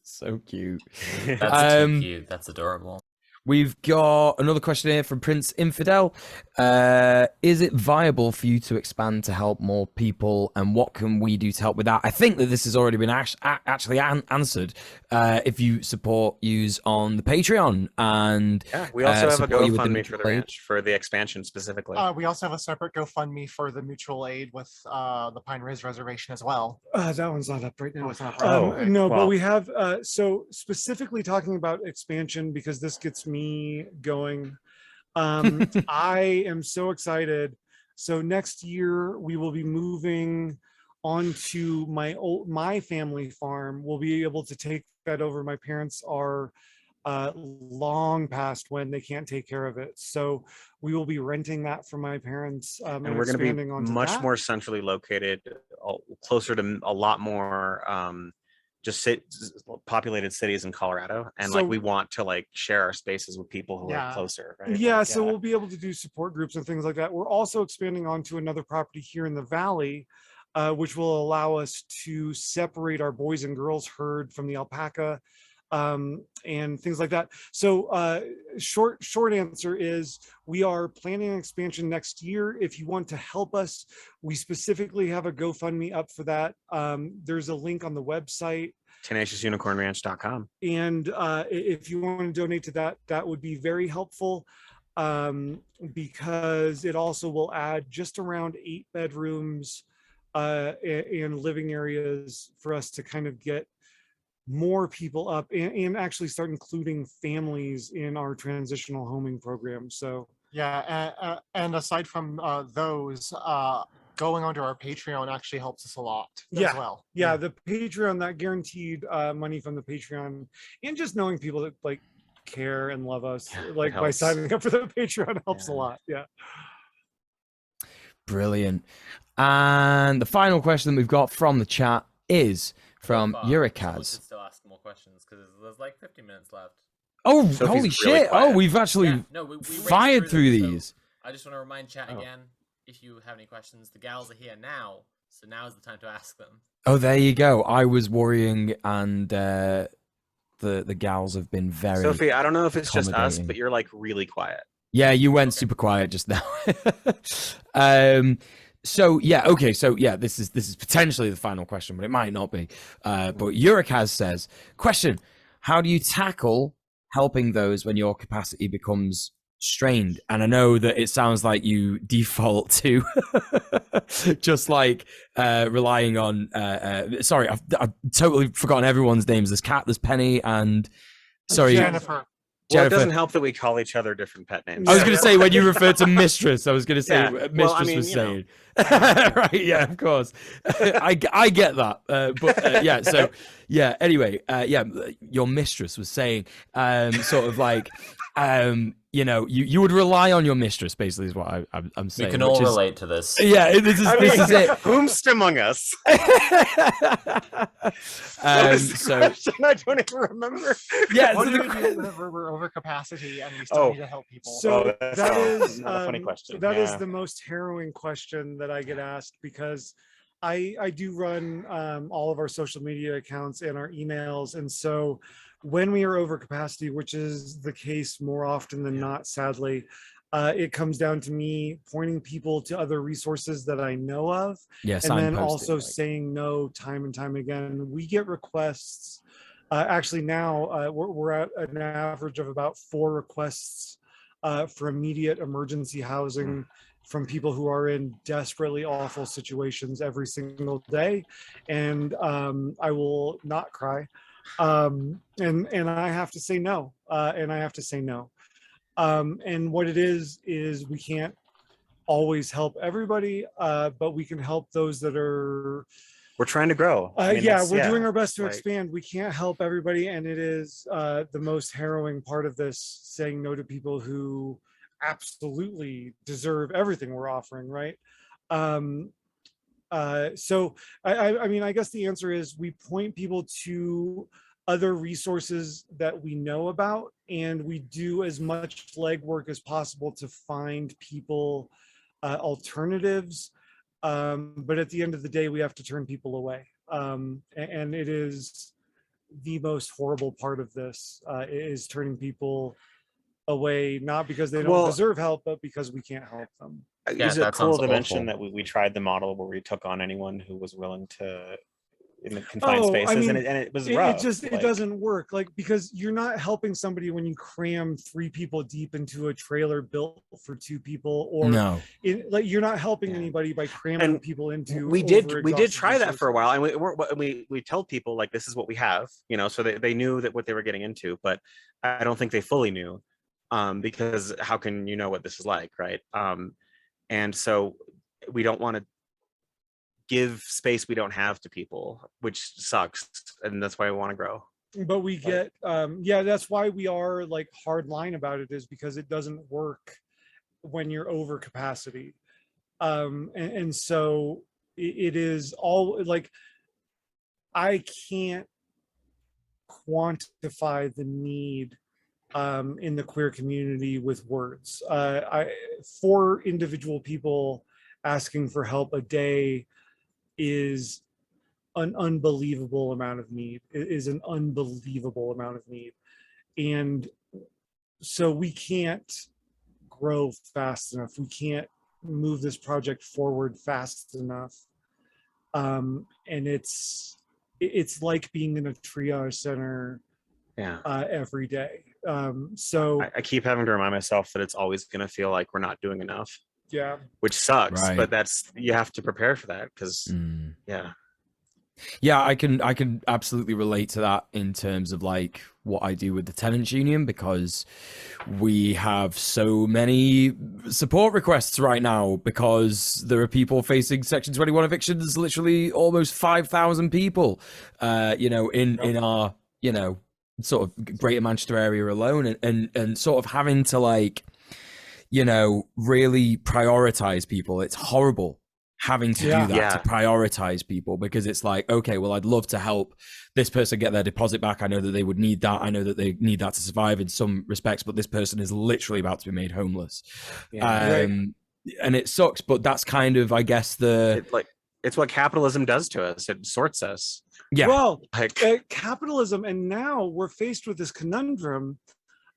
So cute. That's too cute. That's adorable. We've got another question here from Prince Infidel. Is it viable for you to expand to help more people, and what can we do to help with that? I think that this has already been actually answered. If you support use on the Patreon, and Yeah, we also have a support you with the GoFundMe for the mutual aid. ranch for the expansion specifically. we also have a separate GoFundMe for the mutual aid with the Pine Ridge Reservation as well. That one's not up right now. Oh, it's not right. Okay. No, well. but we have so specifically talking about expansion, because this gets me going. I am so excited. So next year we will be moving onto my family farm. We'll be able to take that over. My parents are long past when they can't take care of it, so we will be renting that from my parents, and we're going to be much more centrally located, closer to a lot more populated cities in Colorado, and So- we want to share our spaces with people who are closer, right? Yeah, so we'll be able to do support groups and things like that. We're also expanding onto another property here in the valley, which will allow us to separate our boys and girls herd from the alpaca, and things like that. So short answer is we are planning an expansion next year. If you want to help us, we specifically have a GoFundMe up for that. There's a link on the website, TenaciousUnicornRanch.com. and if you want to donate to that, that would be very helpful, because it also will add just around 8 bedrooms and living areas for us to kind of get more people up and actually start including families in our transitional homing program. So Yeah, and aside from those, going onto our Patreon actually helps us a lot as well. Yeah, the Patreon, that guaranteed money from the Patreon, and just knowing people that care and love us, by helps. signing up for the Patreon helps a lot. Yeah. Brilliant. And the final question that we've got from the chat is from Someone Eurikaz. should still ask more questions because there's 50 minutes left. Oh, Sophie's holy really shit. quiet. Oh, we've actually Yeah, no, we raced fired through them, so these. I just want to remind chat Oh. again, if you have any questions, the gals are here now, so now is the time to ask them. Oh, there you go. I was worrying, and the gals have been very... Sophie, I don't know if it's just us, accommodating. but you're really quiet. Yeah, you went super quiet just now. So this is potentially the final question, but it might not be. But Eurikaz says, question: how do you tackle helping those when your capacity becomes strained? And I know that it sounds like you default to just relying on. Sorry, I've totally forgotten everyone's names. There's Kat, there's Penny, and sorry, Jennifer. Well, Jennifer. it doesn't help that we call each other different pet names. I was going to say when you refer to mistress, I was going to say Yeah. mistress Well, I mean, was you know. saying. Right, yeah, of course. I get that. But yeah, so yeah, anyway, your mistress was saying you know, you would rely on your mistress, basically, is what I'm saying. We can all relate to this. Yeah, this is it. Whomst among us? So I don't even remember. Yeah, What so do the, we do when we're over capacity and we still need to help people? So that's that is not a funny question. That is Yeah. the most harrowing question that I get asked, because I do run all of our social media accounts and our emails, and so when we are over capacity, which is the case more often than not, sadly, it comes down to me pointing people to other resources that I know of, yeah, and then signposting, also like, saying no time and time again. We get requests. Actually, now we're at an average of about 4 requests for immediate emergency housing from people who are in desperately awful situations every single day. And I will not cry. And I have to say no. And I have to say no. And what it is we can't always help everybody, but we can help those that are. We're trying to grow. Yeah, we're doing our best to expand. We can't help everybody, and it is the most harrowing part of this, saying no to people who absolutely deserve everything we're offering, right? So I mean, I guess the answer is we point people to other resources that we know about, and we do as much legwork as possible to find people alternatives. But at the end of the day, we have to turn people away. And it is the most horrible part of this, is turning people away, not because they don't deserve help, but because we can't help them. Yeah, Is it that cool sounds to mention awful. that we tried the model where we took on anyone who was willing to in the confined spaces, I mean, and it was rough. It doesn't work, like, because you're not helping somebody when you cram 3 people deep into a trailer built for 2 people, or no, like, you're not helping anybody by cramming people into. We did try that for a while, and we told people, like, this is what we have, you know, so they knew that what they were getting into, but I don't think they fully knew, because how can you know what this is like, right? And so we don't want to give space we don't have to people, which sucks, and that's why we want to grow. But we get yeah, that's why we are like hard line about it, is because it doesn't work when you're over capacity. And so it is all like, I can't quantify the need in the queer community with words. 4 individual people asking for help a day is an unbelievable amount of need. It is an unbelievable amount of need. And so we can't grow fast enough. We can't move this project forward fast enough. And it's like being in a triage center every day. So I keep having to remind myself that it's always going to feel like we're not doing enough. Yeah, which sucks, right. But you have to prepare for that, because yeah, I can absolutely relate to that in terms of like what I do with the tenants union, because we have so many support requests right now because there are people facing Section 21 evictions, literally almost 5,000 people, you know, in our, you know, sort of Greater Manchester area alone, and sort of having to, like, you know, really prioritize people. It's horrible having to do that, to prioritize people, because it's like, okay, well, I'd love to help this person get their deposit back. I know that they would need that. I know that they need that to survive in some respects, but this person is literally about to be made homeless. And it sucks, but that's kind of, I guess, it's what capitalism does to us. It sorts us. Yeah. Well, capitalism, and now we're faced with this conundrum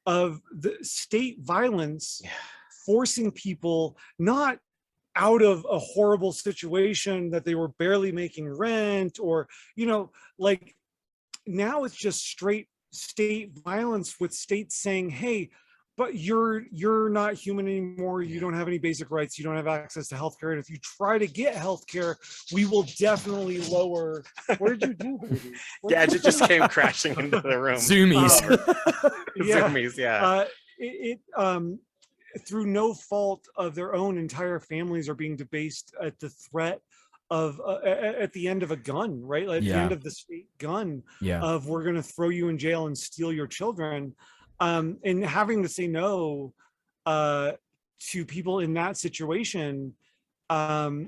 of the state violence forcing people not out of a horrible situation that they were barely making rent, or, you know, like, now it's just straight state violence, with states saying, hey, but you're not human anymore. You don't have any basic rights. You don't have access to healthcare. And if you try to get healthcare, we will definitely lower. What did you do, baby? It just came crashing into the room. Zoomies. Zoomies, through no fault of their own, entire families are being debased at the threat of at the end of a gun, right? Like, at the end of the state gun, of, we're going to throw you in jail and steal your children. And having to say no to people in that situation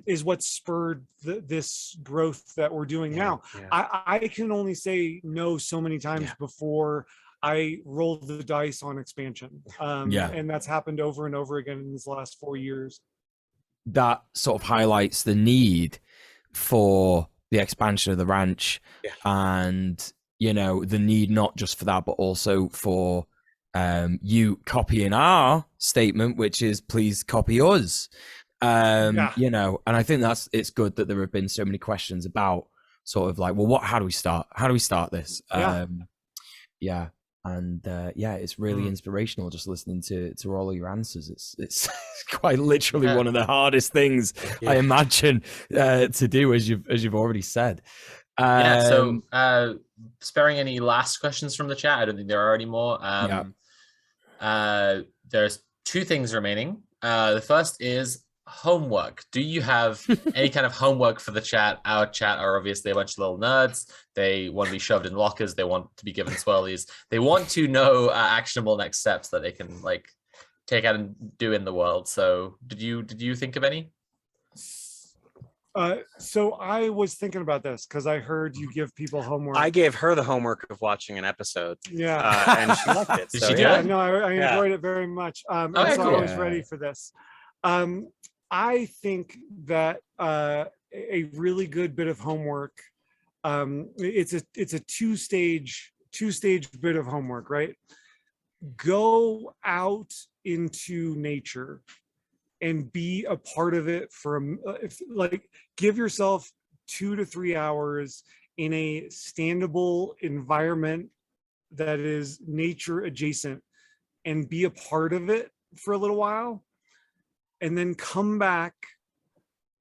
is what spurred this growth that we're doing now. I can only say no so many times before I roll the dice on expansion. And that's happened over and over again in these last 4 years. That sort of highlights the need for the expansion of the ranch, and you know, the need not just for that, but also for you copying our statement, which is please copy us. You know, and I think it's good that there have been so many questions about sort of like, well, how do we start this? And it's really inspirational just listening to all of your answers. It's quite literally one of the hardest things I imagine to do, as you've already said. So sparing any last questions from the chat, I don't think there are any more. There's 2 things remaining. The first is homework. Do you have any kind of homework for the chat? Our chat are obviously a bunch of little nerds. They want to be shoved in lockers. They want to be given swirlies. They want to know actionable next steps that they can like take out and do in the world. So did you think of any? So I was thinking about this because I heard you give people homework. I gave her the homework of watching an episode. And she liked it. Did she do it? No, I enjoyed it very much. So I was ready for this. I think that a really good bit of homework, it's a two-stage bit of homework, right? Go out into nature and be a part of it give yourself 2 to 3 hours in a standable environment that is nature adjacent and be a part of it for a little while, and then come back,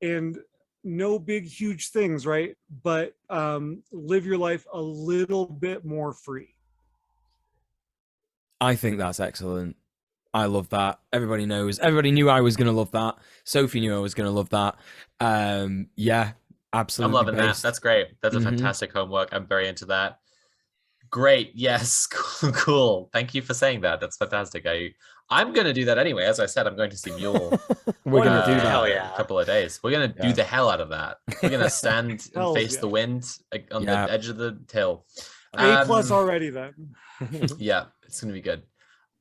and no big huge things, right? But live your life a little bit more free. I think that's excellent. I love that. Everybody knew I was going to love that. Sophie knew I was going to love that. Yeah, absolutely. I'm loving that. That's great. That's a fantastic homework. I'm very into that. Great. Yes. Cool. Thank you for saying that. That's fantastic. I'm going to do that anyway. As I said, I'm going to see Mule. We're going to do that in a couple of days. We're going to do the hell out of that. We're going to stand and face the wind on the edge of the hill. A+ already then. Yeah, it's going to be good.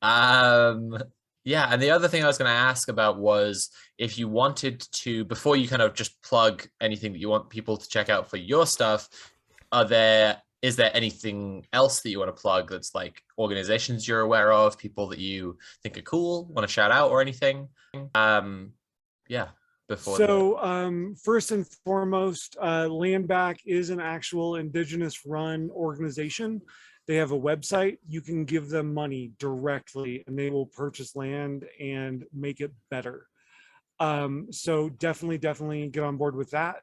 Yeah, and the other thing I was going to ask about was if you wanted to, before you kind of just plug anything that you want people to check out for your stuff, is there anything else that you want to plug that's like organizations you're aware of, people that you think are cool, want to shout out or anything? First and foremost, Land Back is an actual Indigenous run organization. They have a website. You can give them money directly and they will purchase land and make it better. So definitely get on board with that.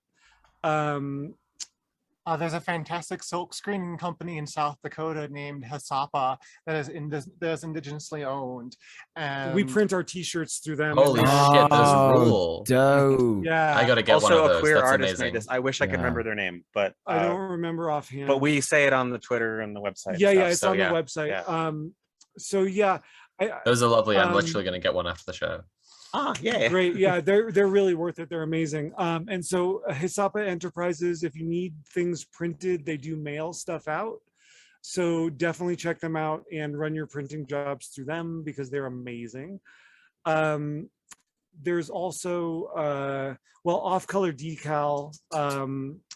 There's a fantastic silk screening company in South Dakota named Hasapa that is indigenously owned. And we print our t-shirts through them. Holy shit, those rule. Dope. Yeah. I gotta get also one of those. Also a queer That's artist amazing. made this. I wish I could remember their name, but I don't remember offhand. But we say it on the Twitter and the website. It's on the website. Those are lovely. I'm literally gonna get one after the show. Yeah. Great. Yeah, they're really worth it. They're amazing. And so Hisapa Enterprises, if you need things printed, they do mail stuff out. So definitely check them out and run your printing jobs through them because they're amazing. There's also, Off Color Decal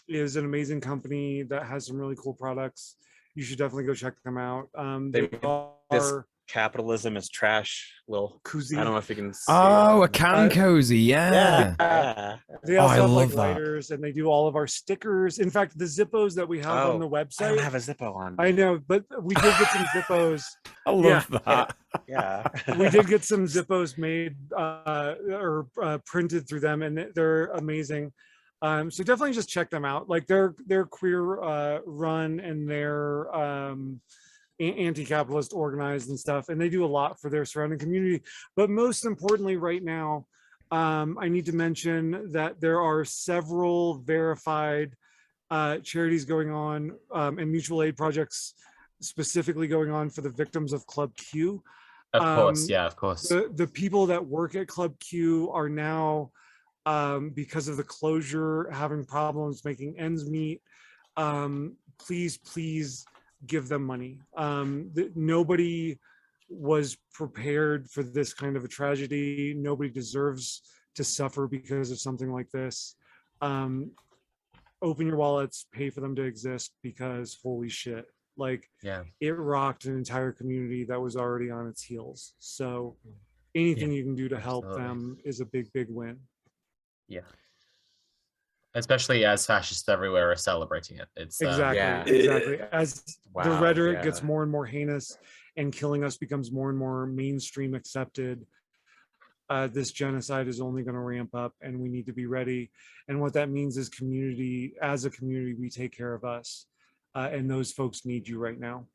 is an amazing company that has some really cool products. You should definitely go check them out. They are Capitalism is trash. Little koozie. I don't know if you can see a can cozy. Yeah. They also have love lighters, and they do all of our stickers. In fact, the Zippos that we have on the website. I don't have a Zippo on. I know, but we did get some Zippos. I love that. Yeah. We did get some Zippos made or printed through them, and they're amazing. So definitely just check them out. Like they're queer run, and they're anti-capitalist organized and stuff, and they do a lot for their surrounding community. But most importantly right now, I need to mention that there are several verified charities going on and mutual aid projects specifically going on for the victims of Club Q. Of course, yeah, of course. The people that work at Club Q are now, because of the closure, having problems making ends meet. Please give them money. Nobody was prepared for this kind of a tragedy. Nobody deserves to suffer because of something like this. Open your wallets, pay for them to exist, because holy shit, like, yeah, it rocked an entire community that was already on its heels. So anything you can do to help them is a big win. Yeah, especially as fascists everywhere are celebrating it. It's exactly as the rhetoric gets more and more heinous and killing us becomes more and more mainstream accepted. This genocide is only going to ramp up, and we need to be ready. And what that means is as a community, we take care of us, and those folks need you right now.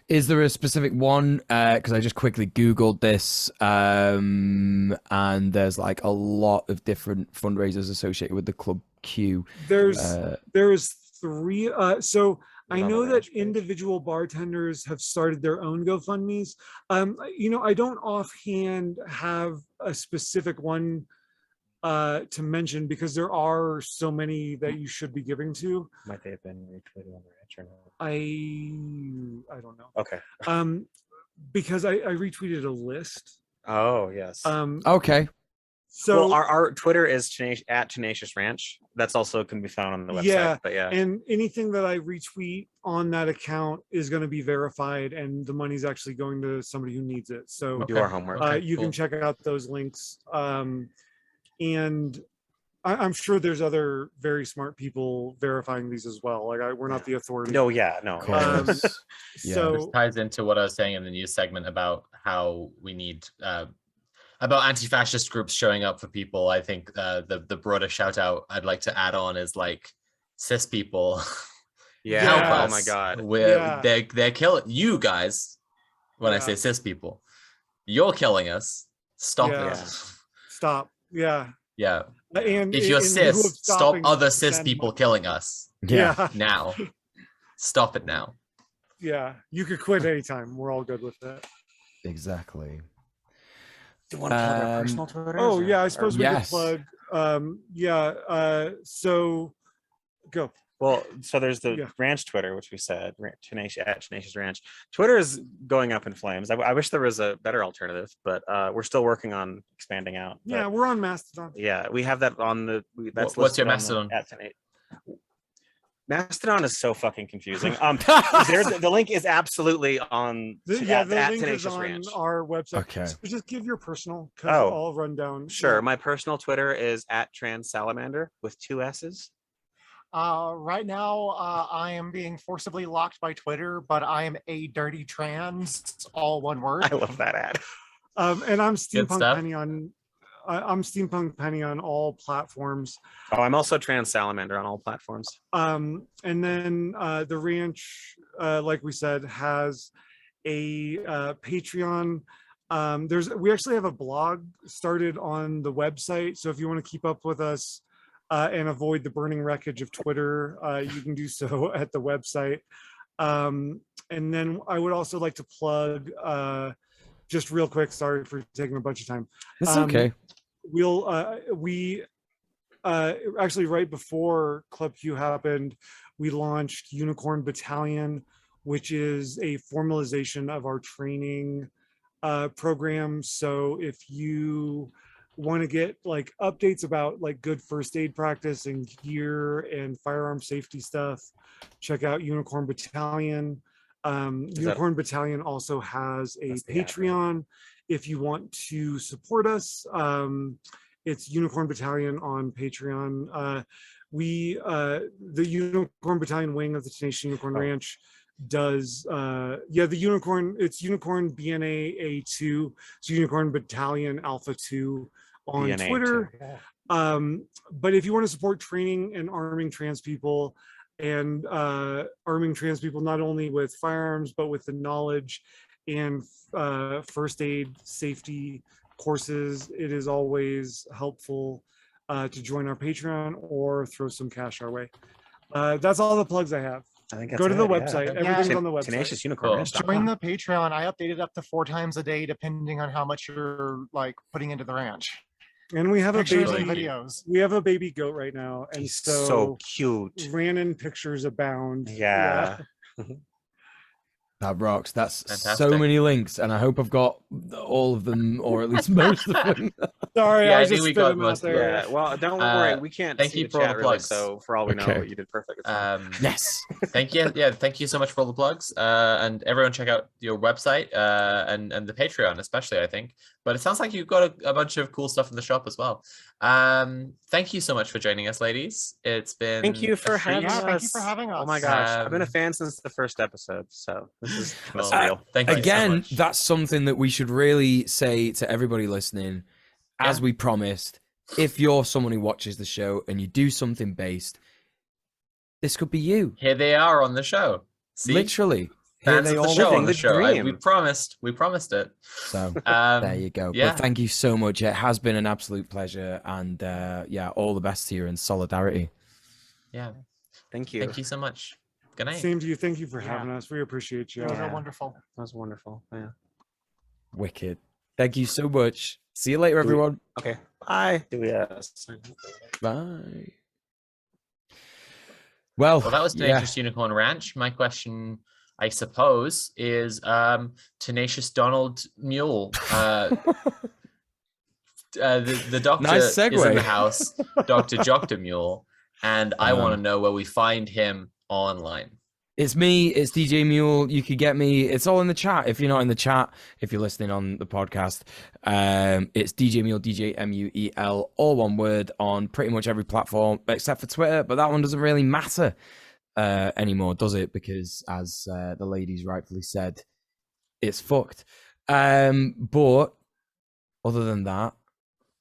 Is there a specific one? Because I just quickly Googled this, and there's like a lot of different fundraisers associated with the Club Q. There's 3. So I know that individual bartenders have started their own GoFundMes. I don't offhand have a specific one to mention, because there are so many that you should be giving to. Might they have been retweeted on the ranch or not? I don't know. Okay. Because I retweeted a list. Oh yes. Okay. So our Twitter is at Tenacious Ranch. That's also can be found on the website. Yeah, but yeah. And anything that I retweet on that account is going to be verified, and the money's actually going to somebody who needs it. So do our homework. You can check out those links. And I'm sure there's other very smart people verifying these as well. Like we're not the authority. No. So this ties into what I was saying in the news segment about how we need about anti-fascist groups showing up for people. I think the broader shout out I'd like to add on is like cis people. Yeah. Help us. Oh my God. They're killing you guys. When I say cis people, you're killing us. Stop it. Stop. Yeah. Yeah. And if you're cis, stop other cis people killing us. Yeah. Now. Stop it now. Yeah. You could quit anytime. We're all good with that. Exactly. Do you want to plug our personal Twitter? Oh yeah, I suppose we could plug. So go. Well, so there's the ranch Twitter, which we said, Tenacious Ranch. Twitter is going up in flames. I wish there was a better alternative, but we're still working on expanding out. Yeah, we're on Mastodon. Yeah, we have that on the. What's your Mastodon? Mastodon is so fucking confusing. The link is absolutely on. The link is on Ranch. Our website. Okay. So just give your personal. I'll run down. Sure, my personal Twitter is @transsalamander with 2 S's. Right now, I am being forcibly locked by Twitter, but I am a dirty trans, all one word. I love that ad. And I'm Steampunk Penny on. I'm Steampunk Penny on all platforms. Oh, I'm also Trans Salamander on all platforms. And then the ranch, like we said, has a Patreon. We actually have a blog started on the website, so if you want to keep up with us and avoid the burning wreckage of Twitter, you can do so at the website. And then I would also like to plug, just real quick, sorry for taking a bunch of time. It's okay. We actually, right before Club Q happened, we launched Unicorn Battalion, which is a formalization of our training program. So if you want to get like updates about like good first aid practice and gear and firearm safety stuff, check out Unicorn Battalion. Unicorn Battalion also has a Patreon. If you want to support us, it's Unicorn Battalion on Patreon. The Unicorn Battalion wing of the Tenacious Unicorn Ranch does the unicorn, it's Unicorn BNA A2, so Unicorn Battalion Alpha 2 on BNA Twitter. But if you want to support training and arming trans people, and arming trans people not only with firearms but with the knowledge and first aid safety courses, it is always helpful to join our Patreon or throw some cash our way. That's all the plugs I have. I think that's Go to the it, yeah. website. Yeah. Everything's on the website. Tenacious Unicorn Ranch. Join the Patreon. I update it up to 4 times a day, depending on how much you're like putting into the ranch. And we have Pictures a and baby. videos. We have a baby goat right now, and He's so so cute. Rhiannon pictures abound. Yeah. That rocks. That's Fantastic. so many links, and I hope I've got all of them, or at least most of them. Sorry, Yeah, I I was think just we got spitting out most of it. there. Yeah. Well, don't worry. We can't thank see you the for all chat the really, plugs. so for all we know, Okay. you did perfect. It's fine. Yes. Thank you. Yeah, thank you so much for all the plugs. And everyone check out your website and the Patreon, especially, I think. But it sounds like you've got a bunch of cool stuff in the shop as well. Thank you so much for joining us, ladies. It's been Thank you a for treat. having us. Yeah, thank you for having Oh my us. gosh, I've been a Um, fan since the first episode, so this is kind of Well, surreal. thank you so Again, much. that's something that we should really say to everybody listening. As Yeah. we promised, if you're someone who watches the show and you do something based, this could be you. Here they are on the show. See? Literally. Here Fans they of the all show are. on the the show. We dream. promised. We promised it. So Um, there you go. Yeah. But thank you so much. It has been an absolute pleasure. And yeah, all the best to you in solidarity. Yeah. Thank you. Thank you so much. Good night. Same to you. Thank you for Yeah. having us. We appreciate you. Those are Yeah. wonderful. That was wonderful. Yeah. Wicked. Thank you so much. See you later, everyone. Okay. Bye. Do we Bye. Well, Well, that was yeah. Tenacious Unicorn Ranch. My question, I suppose, is Tenacious Donald Mule. The doctor Nice is in segue. the house, Dr. Jocta Mule, and I want to Um, know where we find him online. It's me, it's DJ Mule. You could get me. It's all in the chat. If you're not in the chat, if you're listening on the podcast, it's DJ Mule, DJ MUEL, all one word on pretty much every platform except for Twitter. But that one doesn't really matter anymore, does it? Because as the ladies rightfully said, it's fucked. But other than that,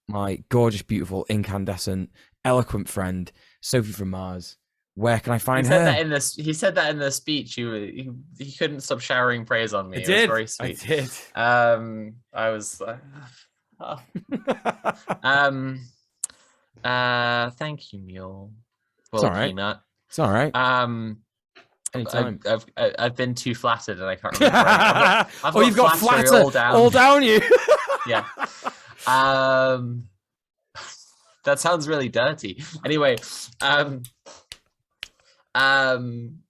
my gorgeous, beautiful, incandescent, eloquent friend, Sophie from Mars. Where can I find He said her? that in this. He said that in the speech. He couldn't stop showering praise on me. I It did. was very sweet. I did. I was. Thank you, Mule. Well, all right. Peanut. It's all right. Anytime. I've been too flattered and I can't remember. I've You've got flattery flatter all down you. Yeah. That sounds really dirty. Anyway, I'm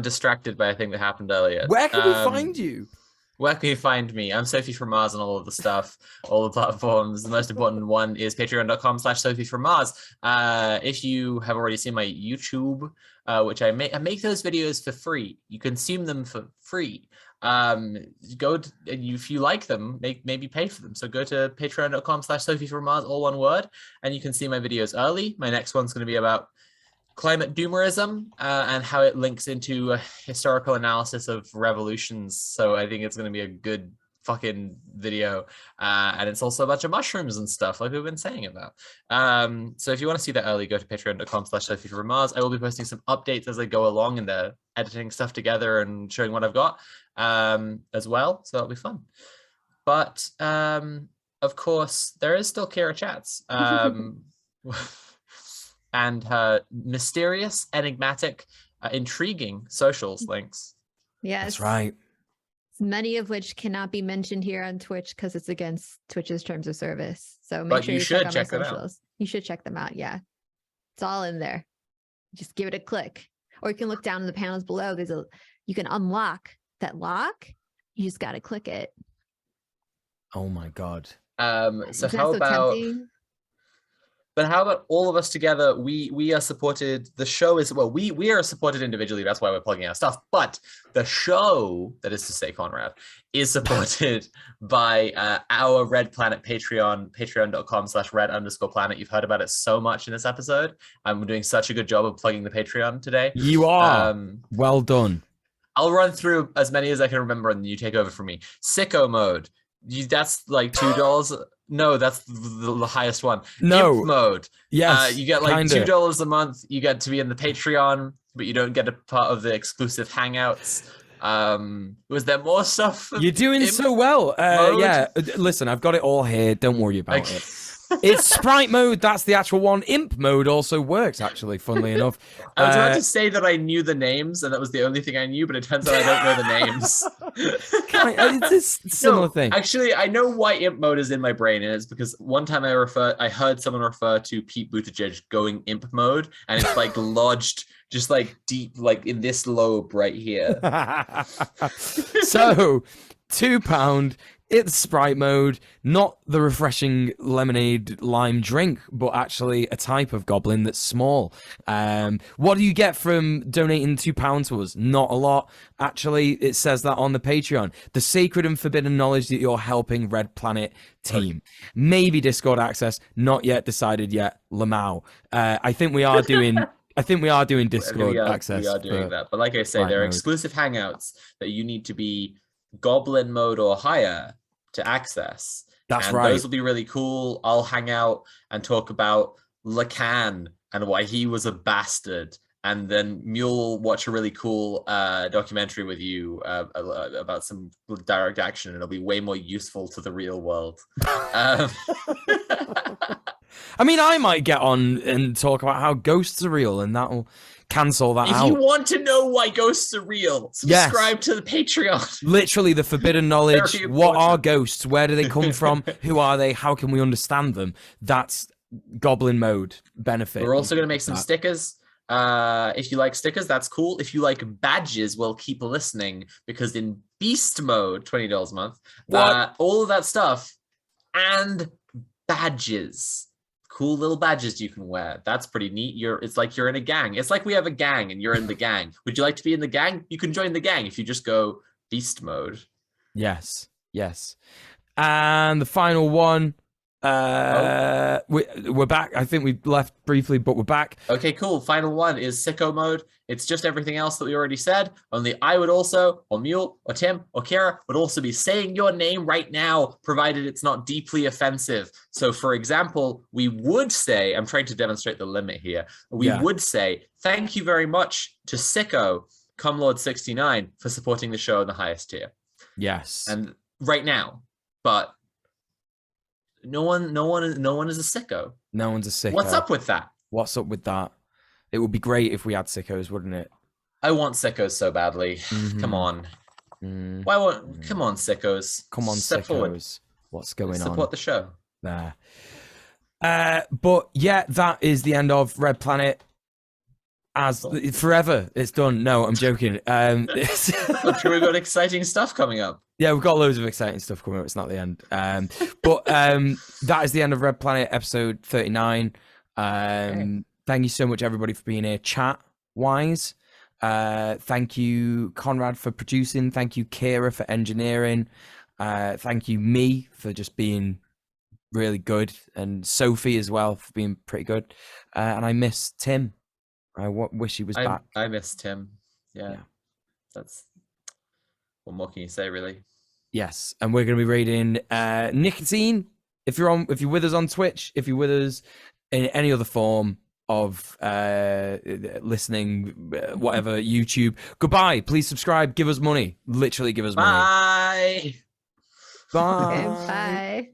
distracted by a thing that happened earlier. Where can we find you? Where can you find me? I'm Sophie from Mars on all of the stuff, all the platforms. The most important one is patreon.com/Sophie from Mars. If you have already seen my YouTube, which I make those videos for free. You consume them for free. If you like them, maybe pay for them. So go to patreon.com/Sophie from Mars, all one word, and you can see my videos early. My next one's going to be about climate doomerism and how it links into a historical analysis of revolutions. So I think it's going to be a good fucking video. And it's also a bunch of mushrooms and stuff like we've been saying about. So if you want to see that early, go to patreon.com/Sophie from Mars. I will be posting some updates as I go along in the editing stuff together and showing what I've got as well. So that'll be fun. But of course, there is still Kira Chats. And her mysterious, enigmatic, intriguing socials links. Yes. That's right. Many of which cannot be mentioned here on Twitch because it's against Twitch's terms of service. So make But sure you you should check check out them my out. socials. You should check them out. Yeah. It's all in there. Just give it a click. Or you can look down in the panels below. You can unlock that lock. You just gotta click it. Oh my god. So Isn't that how so about tempting? But how about all of us together? We are supported. The show is, well, we are supported individually. That's why we're plugging our stuff. But the show, that is to say, Conrad, is supported by our Red Planet Patreon, patreon.com/red_planet. You've heard about it so much in this episode. I'm doing such a good job of plugging the Patreon today. You are. Well done. I'll run through as many as I can remember and you take over from me. Sicko mode. That's like $2. No, that's the highest one. No. Imp mode. Yes. You get like kinda. $2 a month. You get to be in the Patreon, but you don't get a part of the exclusive hangouts. Was there more stuff? You're doing Imp so well. mode? Yeah. Listen, I've got it all here. Don't worry about Okay. it. It's sprite mode. That's the actual one. Imp mode also works, actually, funnily enough. I was about to say that I knew the names, and that was the only thing I knew, but it turns out I don't know the names. It's a similar thing. Actually, I know why imp mode is in my brain, and it's because one time I heard someone refer to Pete Buttigieg going imp mode, and it's like lodged just like deep, like in this lobe right here. So, £2. It's sprite mode, not the refreshing lemonade lime drink, but actually a type of goblin that's small. What do you get from donating £2 to us? Not a lot. Actually, it says that on the Patreon. The sacred and forbidden knowledge that you're helping Red Planet team. Maybe Discord access, not yet decided yet. Lamau. I think we are doing. I think we are doing Discord access. We are doing that, but like I say, there are exclusive hangouts that you need to be Goblin mode or higher to access. That's and right. Those will be really cool. I'll hang out and talk about Lacan and why he was a bastard, and then Mule watch a really cool documentary with you about some direct action, and it'll be way more useful to the real world. I mean, I might get on and talk about how ghosts are real, and that'll cancel that out. If you want to know why ghosts are real, subscribe to the Patreon. Literally, the forbidden knowledge. What are ghosts? Where do they come from? Who are they? How can we understand them? That's Goblin mode benefit. We're also going to make some stickers. If you like stickers, that's cool. If you like badges, well, keep listening, because in Beast mode, $20 a month, all of that stuff and badges. Cool little badges you can wear. That's pretty neat. It's like you're in a gang. It's like we have a gang and you're in the gang. Would you like to be in the gang? You can join the gang if you just go Beast mode. Yes. And the final one, we're back. I think we left briefly, but we're back. Okay, cool. Final one is Sicko mode. It's just everything else that we already said, only I would also, or Mule, or Tim, or Kira would also be saying your name right now, provided it's not deeply offensive. So, for example, we would say, I'm trying to demonstrate the limit here, we would say, thank you very much to Sicko, Cumlord69, for supporting the show in the highest tier. Yes. And right now, but no one is a sicko. No one's a sicko. What's up with that? What's up with that? It would be great if we had sickos, wouldn't it? I want sickos so badly. Come on. Come on, sickos. Come on, Step sickos. forward. What's going on? Support the show. There. But yeah, that is the end of Red Planet. As forever, it's done. No, I'm joking. I'm sure we've got exciting stuff coming up. Yeah, we've got loads of exciting stuff coming up. It's not the end. But that is the end of Red Planet episode 39. Thank you so much, everybody, for being here chat-wise. Thank you, Conrad, for producing. Thank you, Kira, for engineering. Thank you, me, for just being really good. And Sophie as well for being pretty good. And I miss Tim. I wish he was back. I miss Tim. Yeah. That's... What more can you say, really? Yes. And we're going to be raiding Nicotine. If you're with us on Twitch, if you're with us in any other form of listening, whatever, YouTube, goodbye. Please subscribe. Give us money. Literally give us money. Bye. Bye. Okay, bye.